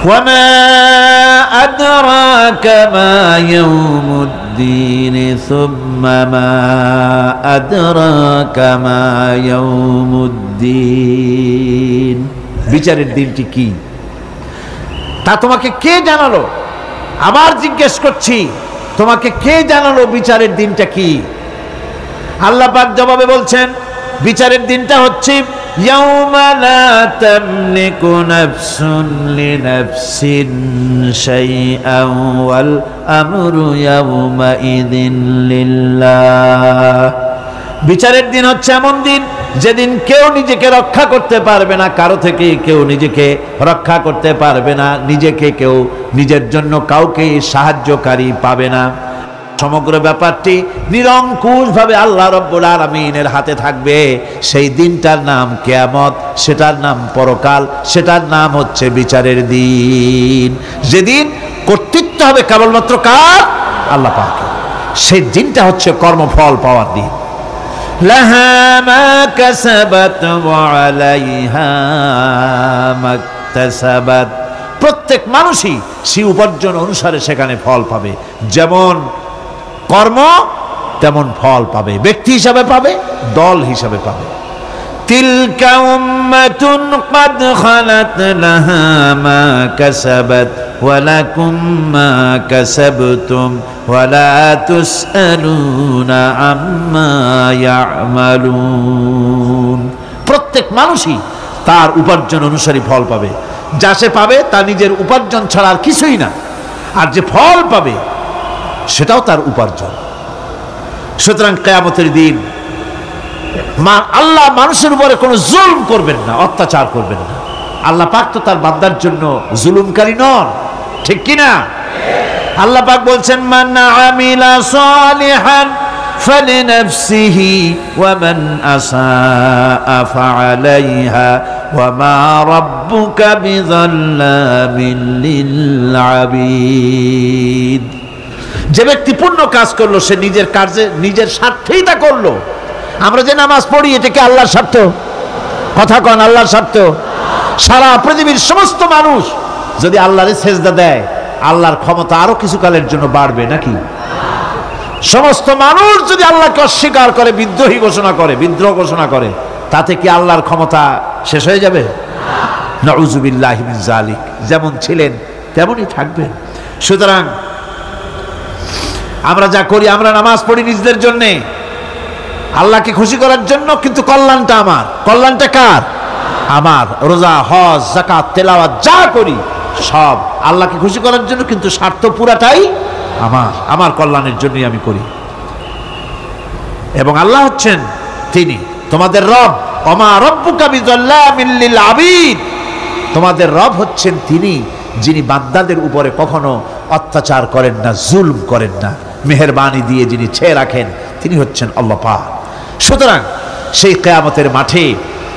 وما أدراك ما يوم الدين ثم ما أدراك ما يوم الدين বিচারের দিনটি কি তা তোমাকে কে জানালো? আবার জিজ্ঞেস করছি, তোমাকে কে জানালো বিচারের দিনটা কি? আল্লাহ পাক জবাবে বলছেন, বিচারের দিনটা হচ্ছে ইয়াউমা লা তামলিকু নাফসুন লিনাফসিন শাইআন ওয়াল আমরু ইয়াউমা ইযিন লিল্লাহ। বিচারের দিন হচ্ছে এমন দিন যেদিন কেউ নিজেকে রক্ষা করতে পারবে না, কারো থেকে কেউ নিজেকে রক্ষা করতে পারবে না, নিজেকে কেউ নিজের জন্য কাউকে সাহায্যকারী পাবে না। সমগ্র ব্যাপারটি নিরঙ্কুশভাবে আল্লাহ রাব্বুল আলামিনের হাতে থাকবে। সেই দিনটার নাম কিয়ামত, সেটার নাম পরকাল, সেটার নাম হচ্ছে বিচারের দিন। যেদিন কর্তৃত্ব হবে কেবলমাত্র কার? আল্লাহ পাকের। সেই দিনটা হচ্ছে কর্মফল পাওয়ার দিন। লাহা মা কাসাবাত ওয়া আলাইহা মাকতাসাবাত। প্রত্যেক মানুষই সে উপার্জন অনুসারে সেখানে ফল পাবে। যেমন কর্ম তেমন ফল পাবে, ব্যক্তি হিসাবে পাবে, দল হিসাবে পাবে। তিলকা উম্মাতুন ক্বাদ খালাত লাহা মা কাসাবাত ওয়া লাকুম মা কাসাবতুম ওয়া লা তুসআলুনা আম্মা ইয়ামালুন। প্রত্যেক মানুষই তার উপার্জন অনুসারী ফল পাবে। যা সে পাবে তা নিজের উপার্জন ছাড়া আর কিছুই না, আর যে ফল পাবে সেটাও তার উপার্জন। সুতরাং কিয়ামতের দিন আল্লাহ মানুষের উপরে কোনো জুলম করবেন না, অত্যাচার করবেন না। আল্লাহ পাক তো তার বান্দার জন্য জুলুমকারী নন, ঠিক কি না? আল্লাহ পাক বলছেন, মান আমিলা সালিহান ফালিনাফসিহি ওয়া মান আসাআ ফাআলাইহা ওয়া মা রাব্বুকা বিযাল্লামিন লিল আবিদ। যে ব্যক্তি পুণ্য কাজ করলো সে নিজের কাজে নিজের স্বার্থেই তা করলো। আমরা যে নামাজ পড়ি এটা কি আল্লাহর স্বার্থ? কথা কন, আল্লাহর স্বার্থ? সারা পৃথিবীর সমস্ত মানুষ যদি আল্লাহরে সেজদা দেয়, আল্লাহর ক্ষমতা আরো কিছু কালের জন্য বাড়বে নাকি? সমস্ত মানুষ যদি আল্লাহকে অস্বীকার করে, বিদ্রোহী ঘোষণা করে, বিদ্রোহ ঘোষণা করে, তাতে কি আল্লাহর ক্ষমতা শেষ হয়ে যাবে? নাউযুবিল্লাহি মিন যালিক। যেমন ছিলেন তেমনই থাকবেন। সুতরাং আমরা যা করি, আমরা নামাজ পড়ি নিজেদের জন্যে, আল্লাহকে খুশি করার জন্য, কিন্তু কল্যাণটা আমার। কল্যাণটা কার? আমার। রোজা, হজ, যাকাত, তেলাওয়াত যা করি সব আল্লাহকে খুশি করার জন্য, কিন্তু স্বার্থ পুরাটাই আমার, আমার কল্যাণের জন্যই আমি করি। এবং আল্লাহ হচ্ছেন তিনি তোমাদের রব। ওমা রাব্বুকা বিযাল্লামিন লিল আবিদ। তোমাদের রব হচ্ছেন তিনি যিনি বান্দাদের উপরে কখনো অত্যাচার করেন না, জুলম করেন না, মেহেরবানি দিয়ে যিনি ছেয়ে রাখেন তিনি হচ্ছেন আল্লাহ পাক। সুতরাং সেই কিয়ামতের মাঠে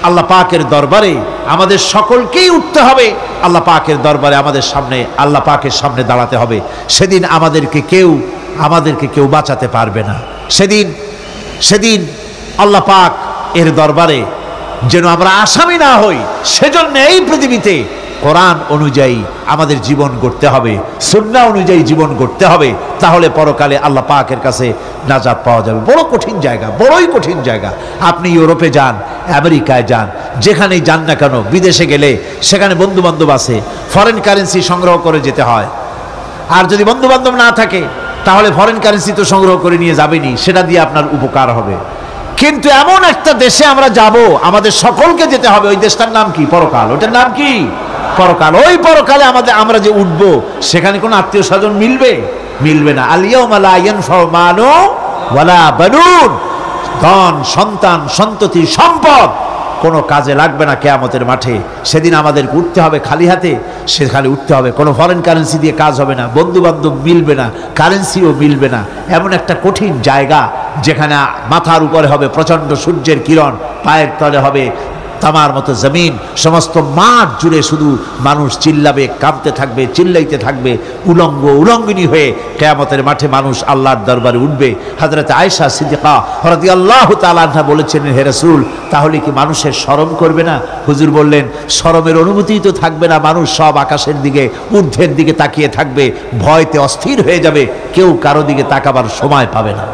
আল্লাহ পাকের দরবারে আমাদের সকলকেই উঠতে হবে। আল্লাহ পাকের দরবারে আমাদের সামনে, আল্লাহ পাকের সামনে দাঁড়াতে হবে। সেদিন আমাদেরকে কেউ বাঁচাতে পারবে না। সেদিন আল্লাহ পাক এর দরবারে যেন আমরা আসামি না হই, সেজন্য এই পৃথিবীতে কোরআন অনুযায়ী আমাদের জীবন গড়তে হবে, সুন্নাহ অনুযায়ী জীবন গড়তে হবে। তাহলে পরকালে আল্লাহ পাকের কাছে নাজাত পাওয়া যাবে। বড় কঠিন জায়গা, বড়ই কঠিন জায়গা। আপনি ইউরোপে যান, আমেরিকায় যান, যেখানেই যান না কেন, বিদেশে গেলে সেখানে বন্ধু বান্ধব আছে, ফরেন কারেন্সি সংগ্রহ করে যেতে হয়। আর যদি বন্ধু বান্ধব না থাকে তাহলে ফরেন কারেন্সি তো সংগ্রহ করে নিয়ে যাবেনি, সেটা দিয়ে আপনার উপকার হবে। কিন্তু এমন একটা দেশে আমরা যাব, আমাদের সকলকে যেতে হবে। ওই দেশটার নাম কি? পরকাল। ওটার নাম কি? পরকাল। ওই পরকালে আমরা যে উঠবো, সেখানে কোনো আত্মীয় স্বজন মিলবে না। আল ইয়াউমা লা ইয়ানফাউ মালু ওয়ালা বানুন। ধন, সন্তান, সন্ততি, সম্পদ কোনো কাজে লাগবে না কিয়ামতের মাঠে। সেদিন আমাদের উঠতে হবে খালি হাতে, সেখানে উঠতে হবে। কোনো ফরেন কারেন্সি দিয়ে কাজ হবে না, বন্ধু বান্ধব মিলবে না, কারেন্সিও মিলবে না। এমন একটা কঠিন জায়গা যেখানে মাথার উপরে হবে প্রচণ্ড সূর্যের কিরণ, পায়ের তলে হবে তামার মতো জমিন, সমস্ত মাঠ জুড়ে শুধু মানুষ চিল্লাবে, কাঁপতে থাকবে, চিল্লাইতে থাকবে, উলঙ্গ উলঙ্গিনী হয়ে কিয়ামতের মাঠে মানুষ আল্লাহর দরবারে উঠবে। হযরত আয়েশা সিদ্দিকা রাদিয়াল্লাহু তাআলা আনহা বলেছেন, হে রাসূল, তাহলে কি মানুষের শরম করবে না? হুজুর বললেন, শরমের অনুভূতিই তো থাকবে না, মানুষ সব আকাশের দিকে, ঊর্ধ্বের দিকে তাকিয়ে থাকবে, ভয়তে অস্থির হয়ে যাবে, কেউ কারো দিকে তাকাবার সময় পাবে না।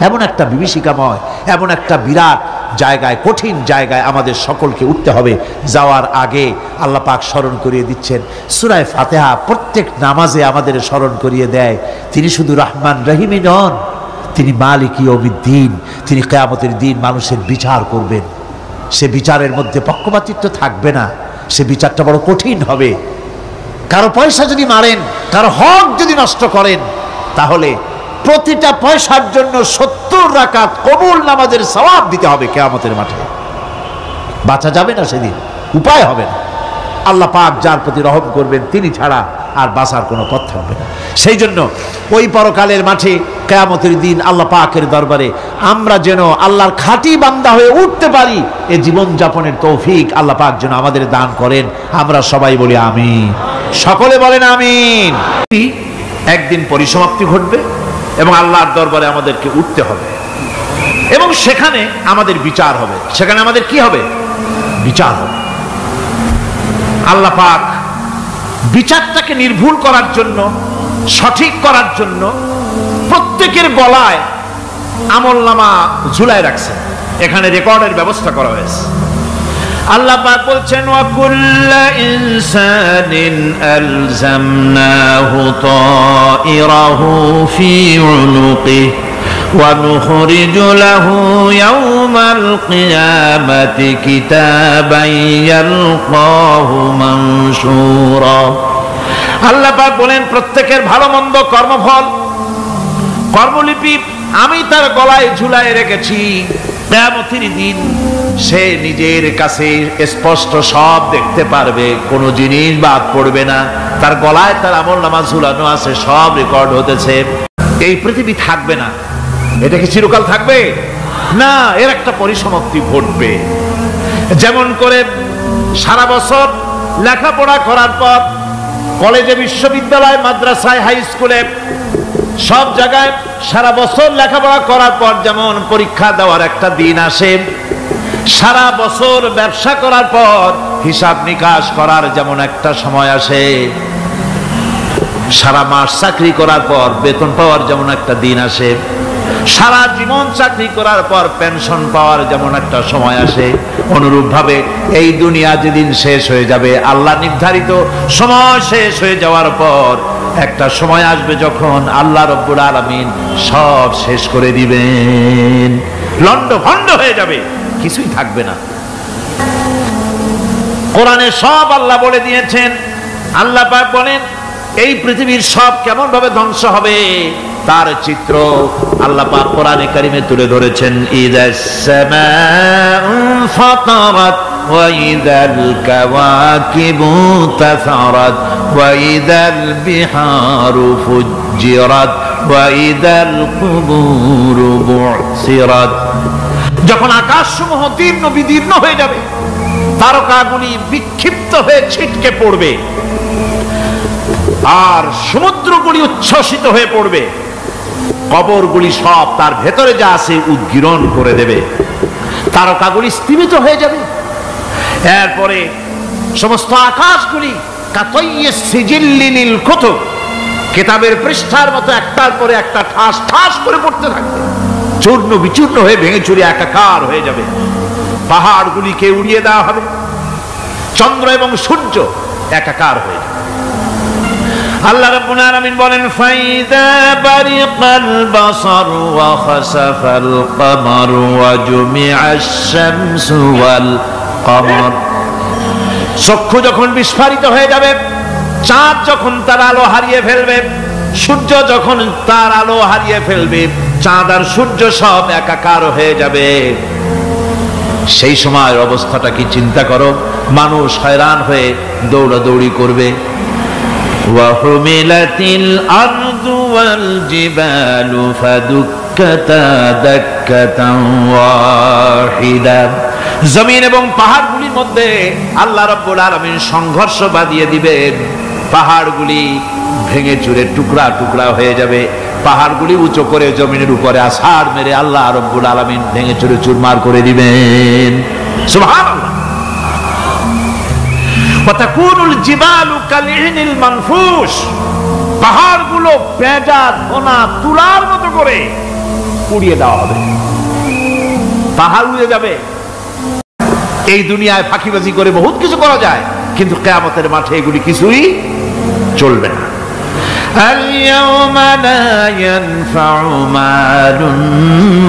এমন একটা বিভীষিকাময়, এমন একটা বিরাট জায়গায়, কঠিন জায়গায় আমাদের সকলকে উঠতে হবে। যাওয়ার আগে আল্লাহ পাক স্মরণ করিয়ে দিচ্ছেন, সূরা ফাতিহা প্রত্যেক নামাজে আমাদের স্মরণ করিয়ে দেয়, তিনি শুধু রহমান রহিমই নন, তিনি মালিক ইয়াউমিদ্দিন, তিনি কিয়ামতের দিন মানুষের বিচার করবেন। সে বিচারের মধ্যে পক্ষপাতিত্ব থাকবে না, সে বিচারটা বড় কঠিন হবে। কারো পয়সা যদি মারেন, কারো হক যদি নষ্ট করেন, তাহলে প্রতিটা পয়সার জন্য 70 রাকাত কবুল নামাজের সওয়াব দিতে হবে কিয়ামতের মাঠে। বাঁচা যাবে না সেদিন, উপায় হবে না। আল্লাহ পাক যার প্রতি রহম করবেন তিনি ছাড়া আর বাঁচার কোনো পথ থাকবে না। সেই জন্য ওই পরকালের মাঠে কিয়ামতের দিন আল্লাহ পাকের দরবারে আমরা যেন আল্লাহর খাঁটি বান্দা হয়ে উঠতে পারি, এই জীবনযাপনের তৌফিক আল্লাহ পাক যেন আমাদের দান করেন। আমরা সবাই বলি আমিন, সকলে বলেন আমিন। একদিন পরিসমাপ্তি ঘটবে এবং আল্লাহর দরবারে আমাদেরকে উঠতে হবে এবং সেখানে আমাদের বিচার হবে। সেখানে আমাদের কি হবে? বিচার হবে। আল্লাহ পাক বিচারটাকে নির্ভুল করার জন্য, সঠিক করার জন্য প্রত্যেকের গলায় আমলনামা ঝুলায় রাখছে, এখানে রেকর্ডের ব্যবস্থা করা হয়েছে। আল্লাহ পাক বলছেন, ওয়া কুল্লু ইনসানিন আলজামনাহু তাইরাহু ফি উনুকিহি ওয়া নুখরিজু লাহু ইয়াওমাল কিয়ামাতি কিতাবান ইয়ালকাহু মানশুরা। আল্লাহ পাক বলেন, প্রত্যেকের ভালো মন্দ কর্মফল, কর্মলিপি আমি তার গলায় ঝুলায় রেখেছি। কিয়ামতের দিন সে নিজের কাছে স্পষ্ট সব দেখতে পারবে, কোনো জিনিস বাদ পড়বে না। তার গলায় তার আমলনামা ঝুলানো আছে, সব রেকর্ড হতেছে। এই পৃথিবী থাকবে না, এটা কি চিরকাল থাকবে না, এর একটা পরিসমাপ্তি ঘটবে। যেমন করে সারা বছর লেখাপড়া করার পর কলেজে, বিশ্ববিদ্যালয়, মাদ্রাসায়, হাই স্কুলে, সব জায়গায় সারা বছর লেখাপড়া করার পর যেমন পরীক্ষা দেওয়ার একটা দিন আসে, সারা বছর ব্যবসা করার পর হিসাব নিকাশ করার যেমন একটা সময় আসে, সারা মাস চাকরি করার পর বেতন পাওয়ার যেমন একটা দিন আসে, সারা জীবন চাকরি করার পর পেনশন পাওয়ার যেমন একটা সময় আসে, অনুরূপভাবে এই দুনিয়া যেদিন শেষ হয়ে যাবে, আল্লাহ নির্ধারিত সময় শেষ হয়ে যাওয়ার পর একটা সময় আসবে যখন আল্লাহ রব্বুল আলামিন সব শেষ করে দিবেন, লন্ডভন্ড হয়ে যাবে, কিছুই থাকবে না। কোরআনে সব আল্লাহ বলে দিয়েছেন। আল্লাহ পাক বলেন, এই পৃথিবীর সব কেমন ভাবে ধ্বংস হবে তার চিত্র আল্লাহ পাক কোরআনে কারিমে তুলে ধরেছেন। ইযাস সামাউ ফাতারাত ওয়া ইযাল কাওয়াকিবু তাসারাত ওয়া ইযাল বিহারু ফুজ্জিরাত ওয়া ইযাল কুবুরু বু'সিরাত। যখন আকাশসমূহ দীর্ণ বিদীর্ণ হয়ে যাবে, তারকাগুলি বিক্ষিপ্ত হয়ে ছিটকে পড়বে, আর সমুদ্রগুলি উচ্ছ্বসিত হয়ে পড়বে, কবরগুলি সব তার ভেতরে যা আছে উদ্গীরণ করে দেবে, তারকাগুলি স্থিমিত হয়ে যাবে। এরপরে সমস্ত আকাশগুলি কাতাইয়িস সিজিল্লিল কুতুব, কিতাবের পৃষ্ঠার মতো একটার পরে একটা ঠাস ঠাস করে পড়তে থাকবে, চূর্ণ বিচূর্ণ হয়ে ভেঙে চুরে একাকার হয়ে যাবে। পাহাড়গুলিকে উড়িয়ে দেওয়া হবে, চন্দ্র এবং সূর্য একাকার হয়ে যাবে। আল্লাহ রাব্বুল আলামিন বলেন, ফাইদা বারিকাল বাসার ওয়া খাসাফাল কমার ওয়া জুমিআশ শামসু ওয়াল কমার। চক্ষু যখন বিস্ফারিত হয়ে যাবে, চাঁদ যখন তার আলো হারিয়ে ফেলবে, সূর্য যখন তার আলো হারিয়ে ফেলবে, চাঁদ আর সূর্য সব একাকার হয়ে যাবে, সেই সময়ের অবস্থাটা কি চিন্তা করো। মানুষ হয়রান হয়ে দৌড়াদৌড়ি করবে। ওয়াহুমিলাতিল আরদু ওয়াল জিবালু ফাদুক্কাতা দাক্কাতান ওয়াহিদা। জমিন এবং পাহাড়গুলির মধ্যে আল্লাহ রাব্বুল আলামিন সংঘর্ষ বাঁধিয়ে দিবেন। পাহাড়গুলি ভেঙে চুরে টুকরা টুকরা হয়ে যাবে। পাহাড়গুলি উঁচু করে জমিনের উপরে আছাড় মেরে আল্লাহ রাব্বুল আলামিন ভেঙে চুরে চুরমার করে দিবেন। সুবহানাল্লাহ। ওয়াতাকুনুল জিবালু কালইনিল মানফুস, পাহাড়গুলো পেঁজা ধোনা তুলার মতো করে উড়িয়ে দেওয়া হবে, পাহাড় উড়ে যাবে। এই দুনিয়ায় ফাঁকিবাজি করে বহুত কিছু করা যায়, কিন্তু কিয়ামতের মাঠে এগুলি কিছুই চলবে না। আল-ইয়াওমা লা ইয়ানফাউ মালুন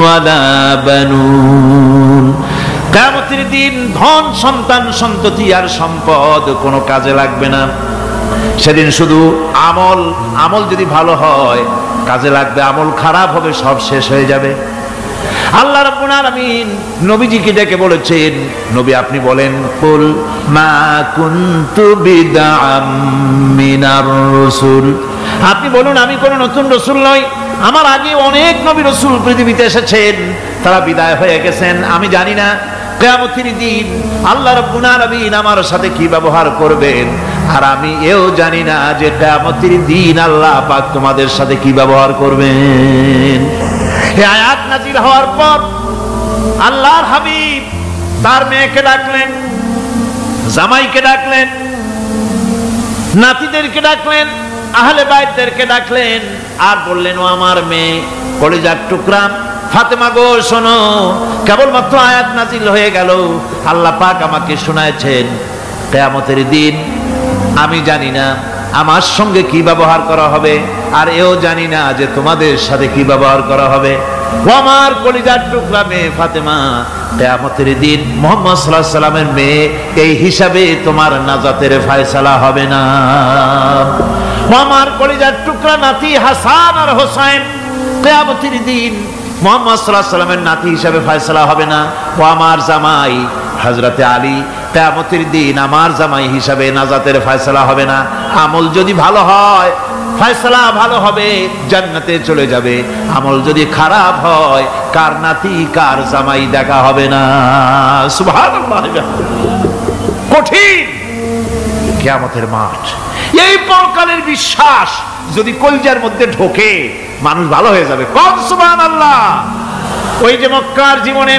ওয়ালা বানুন, কিয়ামতের দিন ধন সন্তান সন্ততি আর সম্পদ কোনো কাজে লাগবে না। সেদিন শুধু আমল, আমল যদি ভালো হয় কাজে লাগবে, আমল খারাপ হবে সব শেষ হয়ে যাবে। আল্লাহ রাব্বুল আলামিন নবীজিকে ডেকে বলেছেন, নবী আপনি বলেন, কুল মা কুনতু বিদআম মিনার রাসূল, আপনি বলুন আমি কোন নতুন রাসূল নই, আমার আগে অনেক নবী রাসূল পৃথিবীতে এসেছেন, তারা বিদায় হয়ে গেছেন। আমি জানি না কিয়ামতের দিন আল্লাহ রাব্বুল আলামিন আমার সাথে কি ব্যবহার করবেন, আর আমি এও জানি না যে কিয়ামতের দিন আল্লাহ পাক তোমাদের সাথে কি ব্যবহার করবেন। এই আয়াত নাযিল হওয়ার পর আল্লাহর হাবিব তার মেয়েকে ডাকলেন, জামাইকে ডাকলেন, নাতিদেরকে ডাকলেন, আহলে বাইতদেরকে ডাকলেন, আর বললেন, ও আমার মেয়ে কলিজার টুকরা ফাতেমা গো শোনো, কেবলমাত্র আয়াত নাযিল হয়ে গেল, আল্লাহ পাক আমাকে শোনায়ছেন কিয়ামতের দিন আমি জানি না আমার সঙ্গে কি ব্যবহার করা হবে, আর এও জানি না যে তোমাদের সাথে কি ব্যবহার করা হবে। ও আমার কলিজার টুকরা মেয়ে ফাতেমা, কিয়ামতের দিন মুহাম্মদ সাল্লাল্লাহু আলাইহি সাল্লামের মেয়ে এই হিসাবে তোমার নাজাতের ফয়সালা হবে না। ও আমার কলিজার টুকরা নাতি হাসান আর হোসেন, কিয়ামতের দিন মুহাম্মদ সাল্লাল্লাহু আলাইহি সাল্লামের নাতি হিসাবে ফয়সালা হবে না। ও আমার জামাই হযরতে আলী, কিয়ামতের দিন আমার জামাই হিসাবে নাজাতের ফয়সালা হবে না। আমল যদি ভালো হয় ফয়সালা ভালো হবে, জান্নাতে চলে যাবে। আমল যদি খারাপ হয় কার নাতি কার জামাই দেখা হবে না। সুবহানাল্লাহ। কঠিন কিয়ামতের মাঠ, এই পরকালের বিশ্বাস যদি কলিজার মধ্যে ঢোকে মানুষ ভালো হয়ে যাবে। কোন সুবহানাল্লাহ। ওই যে মক্কার জীবনে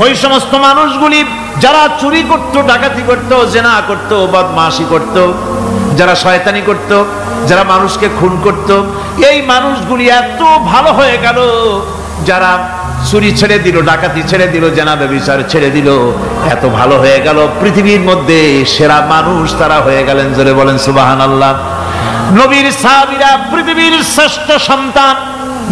ওই সমস্ত মানুষগুলি যারা চুরি করত, ডাকাতি করত, জেনা করত, বদমাশি করত, যারা শয়তানি করত, যারা মানুষকে খুন করত, এই মানুষগুলি এত ভালো হয়ে গেল, যারা চুরি ছেড়ে দিল, ডাকাতি ছেড়ে দিল, জেনা ব্যভিচার ছেড়ে দিল, এত ভালো হয়ে গেল, পৃথিবীর মধ্যে সেরা মানুষ তারা হয়ে গেলেন। জোরে বলেন সুবহানাল্লাহ। নবীর সাহাবীরা পৃথিবীর শ্রেষ্ঠ সন্তান,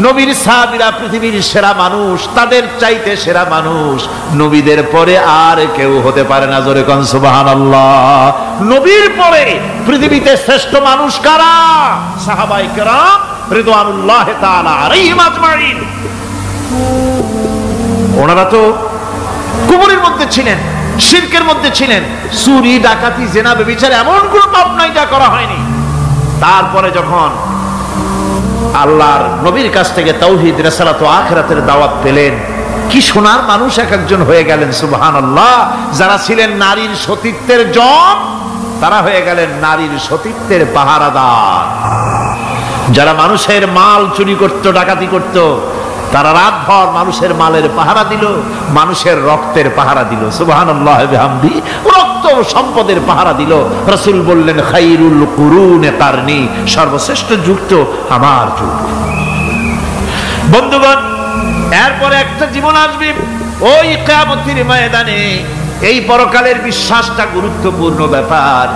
নবীর সাহাবীরা পৃথিবীর সেরা মানুষ, তাদের চাইতে সেরা মানুষ নবীদের পরে আর কেউ হতে পারে না। জোরে কোন সুবহানাল্লাহ। নবীর পরে পৃথিবীতে শ্রেষ্ঠ মানুষ কারা? সাহাবায়ে কেরাম রিদওয়ানুল্লাহি তাআলা আলাইহিম আজমাইন। ওনারা তো কুফরের মধ্যে ছিলেন, শিরকের মধ্যে ছিলেন, চুরি ডাকাতি জেনা ব্যভিচার এমন কোন পাপ নাই যা করা হয়নি। তারপরে যখন আল্লাহর নবীর কাছ থেকে তাওহীদ, রিসালাত ও আখিরাতের দাওয়াত পেলেন, কি সোনার মানুষ এক একজন হয়ে গেলেন। সুবহানাল্লাহ। যারা ছিলেন নারীর সতীত্বের জম, তারা হয়ে গেলেন নারীর সতীত্বের পাহারাদার। যারা মানুষের মাল চুরি করত, ডাকাতি করত, তারা রাতভর মানুষের মালের পাহারা দিল, মানুষের রক্তের পাহারা দিল। সুবহানাল্লাহ বিহামদি। রক্ত সম্পদের পাহারা দিল। রাসূল বললেন, খায়রুল কুরুনে কারনি, সর্বশ্রেষ্ঠ যুগ তো আমার যুগ। বন্ধুগণ, এরপরে একটা জীবন আসবে ওই কিয়ামতের ময়দানে। এই পরকালের বিশ্বাসটা গুরুত্বপূর্ণ ব্যাপার,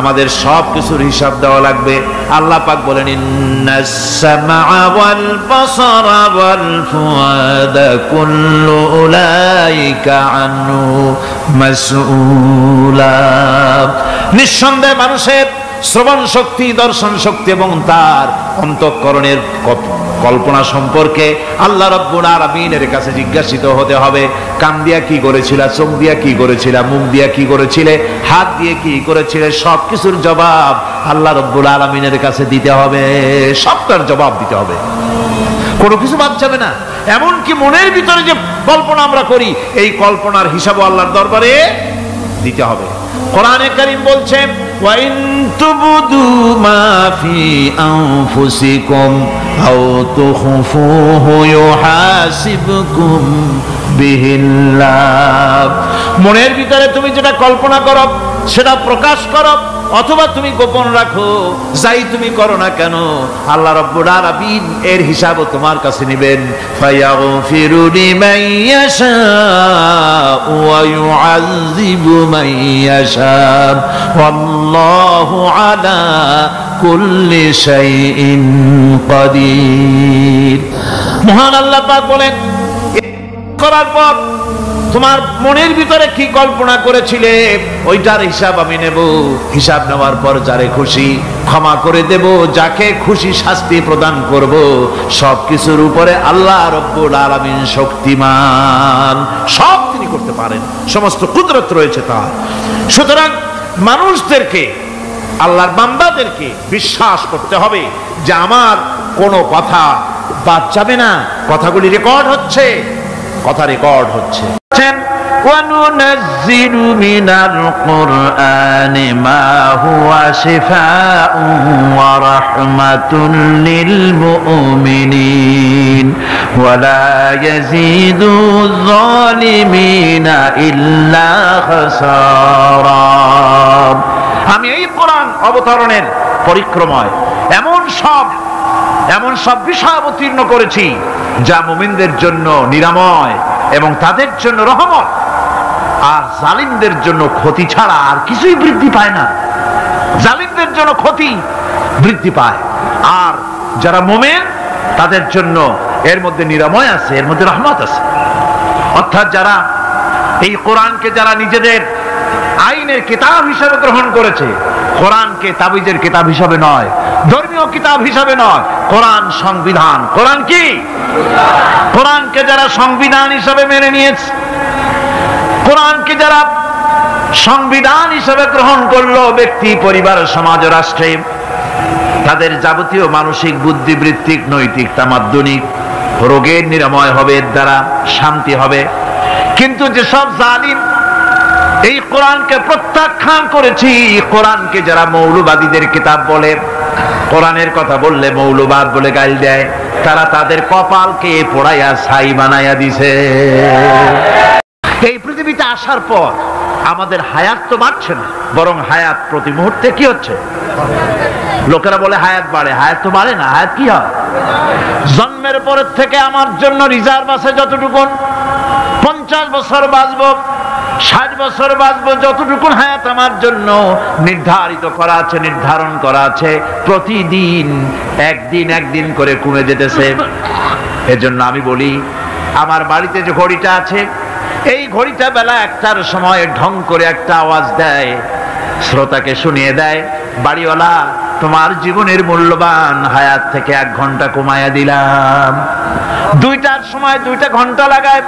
আমাদের সব কিছুর হিসাব দেওয়া লাগবে। আল্লাহ পাক বলেন, ইন্নাস সামআ ওয়াল বাসারা ওয়াল ফুআদা কুল্লু উলাইকা আনহু মাসউলা। নিঃসন্দেহে মানুষের শ্রবণ শক্তি, দর্শন শক্তি এবং তার অন্তঃকরণের কল্পনা সম্পর্কে আল্লাহ রাব্বুল আলামিনের কাছে জিজ্ঞাসিত হতে হবে। কান দিয়া কি করেছিলা, চোখ দিয়া কি করেছিলা, মুখ দিয়া কি করেছিলে, হাত দিয়ে কি করেছিলে, সবকিছুর জবাব আল্লাহ রাব্বুল আলামিনের কাছে দিতে হবে। সবটার জবাব দিতে হবে। কোনো কিছু বাদ যাবে না। এমনকি মনের ভিতরে যে কল্পনা আমরা করি, এই কল্পনার হিসাবও আল্লাহর দরবারে দিতে হবে। কোরআনে কারীম বলছেন, ওয়া ইন তুবদু মা ফি আনফুসিকুম আও তুখফুহু ইউহাসিবকুম বিহিল্লাহ। মনের ভিতরে তুমি যেটা কল্পনা করো সেটা প্রকাশ করো, অথবা তুমি গোপন রাখো, যাই তুমি করো না কেন, আল্লাহ রাব্বুল আলামিন এর হিসাবও তোমার কাছে নেবেন। ফায়াগফিরু লিমান ইয়াশা ওয়া ইউআযযিবু মান ইয়াশা ওয়াল্লাহু আলা কুল্লি শাইইন কাদির। মহান আল্লাহ পাক বলেন, করার পর তোমার মনের ভিতরে কি কল্পনা করেছিলে ওইটার হিসাব আমি নেব। হিসাব নেওয়ার পর যারে খুশি ক্ষমা করে দেব, যাকে খুশি শাস্তি প্রদান করব। সবকিছুর উপরে আল্লাহ রব্বুল আলামিন শক্তিমান, সব তিনি করতে পারেন, সমস্ত কুদরত রয়েছে তার। সুতরাং মানুষদেরকে, আল্লাহর বান্দাদেরকে বিশ্বাস করতে হবে যে আমার কোনো কথা বাদ যাবে না, কথাগুলি রেকর্ড হচ্ছে, কথা রেকর্ড হচ্ছে। وَنُنَزِّلُ مِنَ الْقُرْآنِ مَا هُوَ شِفَاءٌ وَرَحْمَةٌ لِلْمُؤْمِنِينَ وَلَا يَزِيدُ الظَّالِمِينَ إِلَّا خَسَارًا। আমি এই কোরআন অবতরণের পরিক্রমায় এমন সব বিষয় অবতীর্ণ করেছি যা মুমিনদের জন্য নিরাময় এবং তাদের জন্য রহমত, আর জালিমদের জন্য ক্ষতি ছাড়া আর কিছুই বৃদ্ধি পায় না। জালিমদের জন্য ক্ষতি বৃদ্ধি পায়, আর যারা মুমিন তাদের জন্য এর মধ্যে নিরাময় আছে, এর মধ্যে রহমত আছে। অর্থাৎ যারা এই কোরআনকে যারা নিজেদের আইনের কিতাব হিসেবে গ্রহণ করেছে, কোরআনকে তাবিজের কিতাব হিসাবে নয়, ধর্মীয় কিতাব হিসাবে নয়, কোরআন সংবিধান। কোরআন কি? কোরআনকে যারা সংবিধান হিসাবে মেনে নিয়েছে, কোরআনকে যারা সংবিধান হিসাবে গ্রহণ করলো, ব্যক্তি, পরিবার, সমাজ, রাষ্ট্রে, তাদের যাবতীয় মানসিক, বুদ্ধিবৃত্তিক, নৈতিক, তামাদ্দুনিক রোগের নিরাময় হবে, এর দ্বারা শান্তি হবে। কিন্তু যেসব জালিম এই কোরআনকে প্রত্যাখ্যান করেছি, কোরআনকে যারা মৌলবাদীদের কিতাব বলে, কোরআনের কথা বললে মৌলবাদ বলে গালি দেয়, তারা তাদের কপালকে পোড়াইয়া ছাই বানাইয়া দিছে। এই পৃথিবীতে আসার পর আমাদের হায়াত তো বাড়ছে না, বরং হায়াত প্রতি মুহূর্তে কি হচ্ছে? লোকেরা বলে হায়াত বাড়ে, হায়াত তো বাড়ে না। হায়াত কি হয়? জন্মের পরের থেকে আমার জন্য রিজার্ভ আছে যতটুকু, 50 বছর বাঁচবো, 60 বছর বাঁচবো, যতটুকু হায়াত আমার জন্য নির্ধারিত করা আছে, নির্ধারণ করা আছে, প্রতিদিন একদিন করে কমে যেতেছে। এজন্য আমি বলি, আমার বাড়িতে যে ঘড়িটা আছে, এই ঘড়িটা বেলা 1টার সময় ঢং করে একটা আওয়াজ দেয়, শ্রোতাকে শুনিয়ে দেয়, বাড়িওয়ালা তোমার জীবনের মূল্যবান হায়াত থেকে 1 ঘন্টা কমায়া দিলাম। 2টার সময় 2টা ঘন্টা লাগায়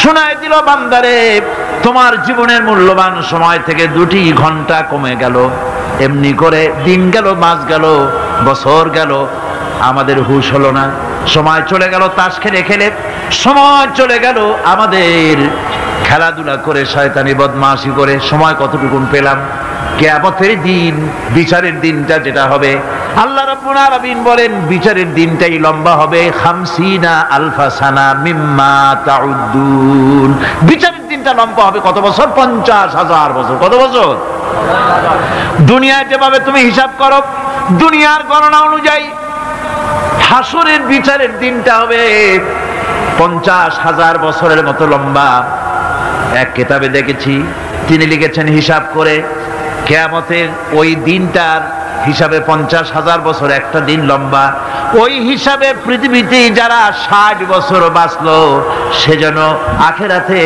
শোনায় দিল, বান্দারে তোমার জীবনের মূল্যবান সময় থেকে 2টি ঘন্টা কমে গেল। এমনি করে দিন গেল, মাস গেল, বছর গেল, আমাদের হুঁশ হলো না। সময় চলে গেল তাস খেলে খেলে, সময় চলে গেল আমাদের খেলাধুলা করে, শয়তানি বদমাশি করে। সময় কতটুকু পেলাম? কিয়ামতের দিন, বিচারের দিনটা যেটা হবে, আল্লাহ রাব্বুল আলামিন বলেন বিচারের দিনটাই লম্বা হবে 50 আলফা সানা মিম্মা তাউদ্দুন। বিচারের দিনটা লম্বা হবে কত বছর? 50,000 বছর। কত বছর? দুনিয়ায় যেভাবে তুমি হিসাব করো, দুনিয়ার গণনা অনুযায়ী হাসরের বিচারের দিনটা হবে 50,000 বছরের মতো লম্বা। এক কিতাবে দেখেছি, তিনি লিখেছেন হিসাব করে, কিয়ামতের ওই দিনটার হিসাবে 50,000 বছর একটা দিন লম্বা। ওই হিসাবে পৃথিবীতে যারা 60 বছর বাঁচলো, সেজন্য আখেরাতে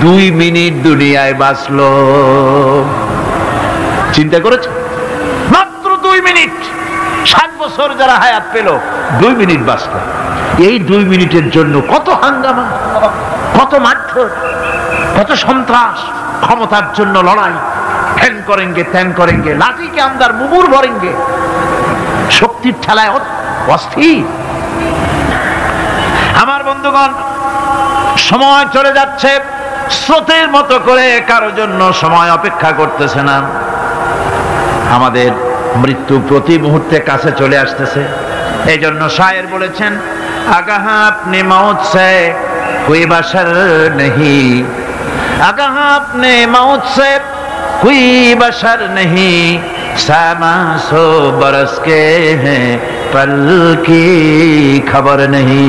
2 মিনিট দুনিয়ায় বাঁচলো। চিন্তা করেছে? মাত্র 2 মিনিট। 60 বছর যারা হায়াত পেল, 2 মিনিট বাঁচলো। এই 2 মিনিটের জন্য কত হাঙ্গামা, কত মারধর, কত সন্ত্রাস, ক্ষমতার জন্য লড়াই, ঠ্যাং করেঙ্গে ত্যাং করেঙ্গে, লাঠি কে আমদার মুগুর ভরেঙ্গে, শক্তির ঠেলায় অস্থির। বন্ধুগণ, সময় চলে যাচ্ছে, স্রোতের মতো করে কারোর জন্য সময় অপেক্ষা করতেছে না। আমাদের মৃত্যু প্রতি মুহূর্তে কাছে চলে আসতেছে। এই জন্য শায়ের বলেছেন, আগাহ আপনি মৌত সে কোই বাশার নেহি, আগাহ আপনি মৌত সে কোই বাশার নেহি, সামাসো বরস কে হ্যাঁ পল কি খবর নেহি।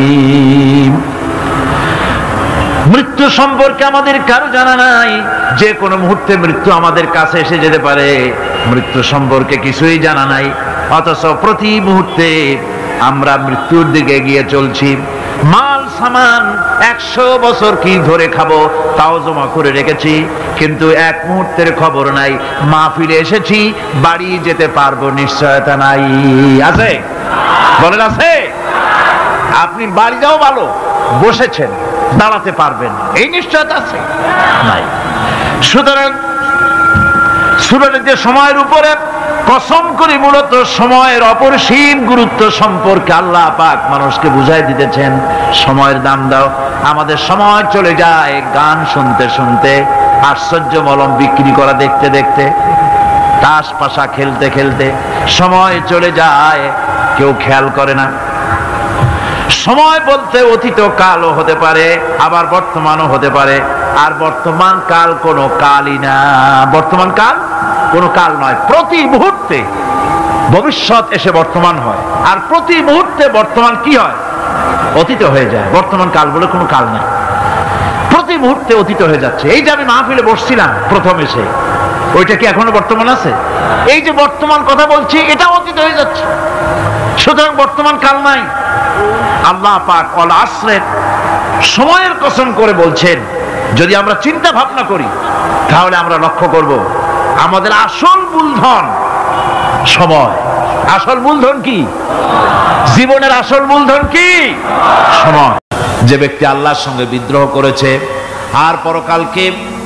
মৃত্যু সম্পর্কে আমাদের কারো জানা নাই, যে কোনো মুহূর্তে মৃত্যু আমাদের কাছে এসে যেতে পারে। মৃত্যু সম্পর্কে কিছুই জানা নাই, অথচ প্রতি মুহূর্তে আমরা মৃত্যুর দিকে এগিয়ে চলছি। মাল সামান 100 বছর কি ধরে খাবো তাও জমা করে রেখেছি, কিন্তু এক মুহূর্তের খবর নাই। মাহফিলে এসেছি, বাড়ি যেতে পারবো নিশ্চয়তা নাই। আছে? বলেন আছে? আপনি বাড়ি যাও ভালো, বসেছেন, দাঁড়াতে পারবেন এই নিশ্চয়তা আছে? নাই। সুতরাং সূরার যে সময়ের উপরে কসম করে মূলত সময়ের অপরিসীম গুরুত্ব সম্পর্কে আল্লাহ পাক মানুষকে বুঝাই দিতেছেন। সময়ের দাম দাও। আমাদের সময় চলে যায় গান শুনতে শুনতে, আশ্চর্য মলম বিক্রি করা দেখতে দেখতে, তাস পাশা খেলতে খেলতে সময় চলে যায়, কেউ খেয়াল করে না। সময় বলতে অতীত কালও হতে পারে, আবার বর্তমানও হতে পারে। আর বর্তমান কাল কোনো কালই না, বর্তমান কাল কোনো কাল নয়। প্রতি মুহূর্তে ভবিষ্যৎ এসে বর্তমান হয়, আর প্রতি মুহূর্তে বর্তমান কি হয়? অতীত হয়ে যায়। বর্তমান কাল বলে কোনো কাল নাই, প্রতি মুহূর্তে অতীত হয়ে যাচ্ছে। এই যে আমি মাহফিলে বসছিলাম প্রথম এসে, ওইটা কি এখনো বর্তমান আছে? এই যে বর্তমান কথা বলছি, এটা অতীত হয়ে যাচ্ছে। সুতরাং বর্তমান কাল নাই। আল্লাহ পাক ওয়াল আসরের সময়ের কসম করে বলছেন। যদি আমরা চিন্তা ভাবনা করি তাহলে আমরা লক্ষ্য করব আমাদের আসল মূলধন সময়। আসল মূলধন কি? জীবনের আসল মূলধন কি? সময়। যে ব্যক্তি আল্লাহর সঙ্গে বিদ্রোহ করেছে আর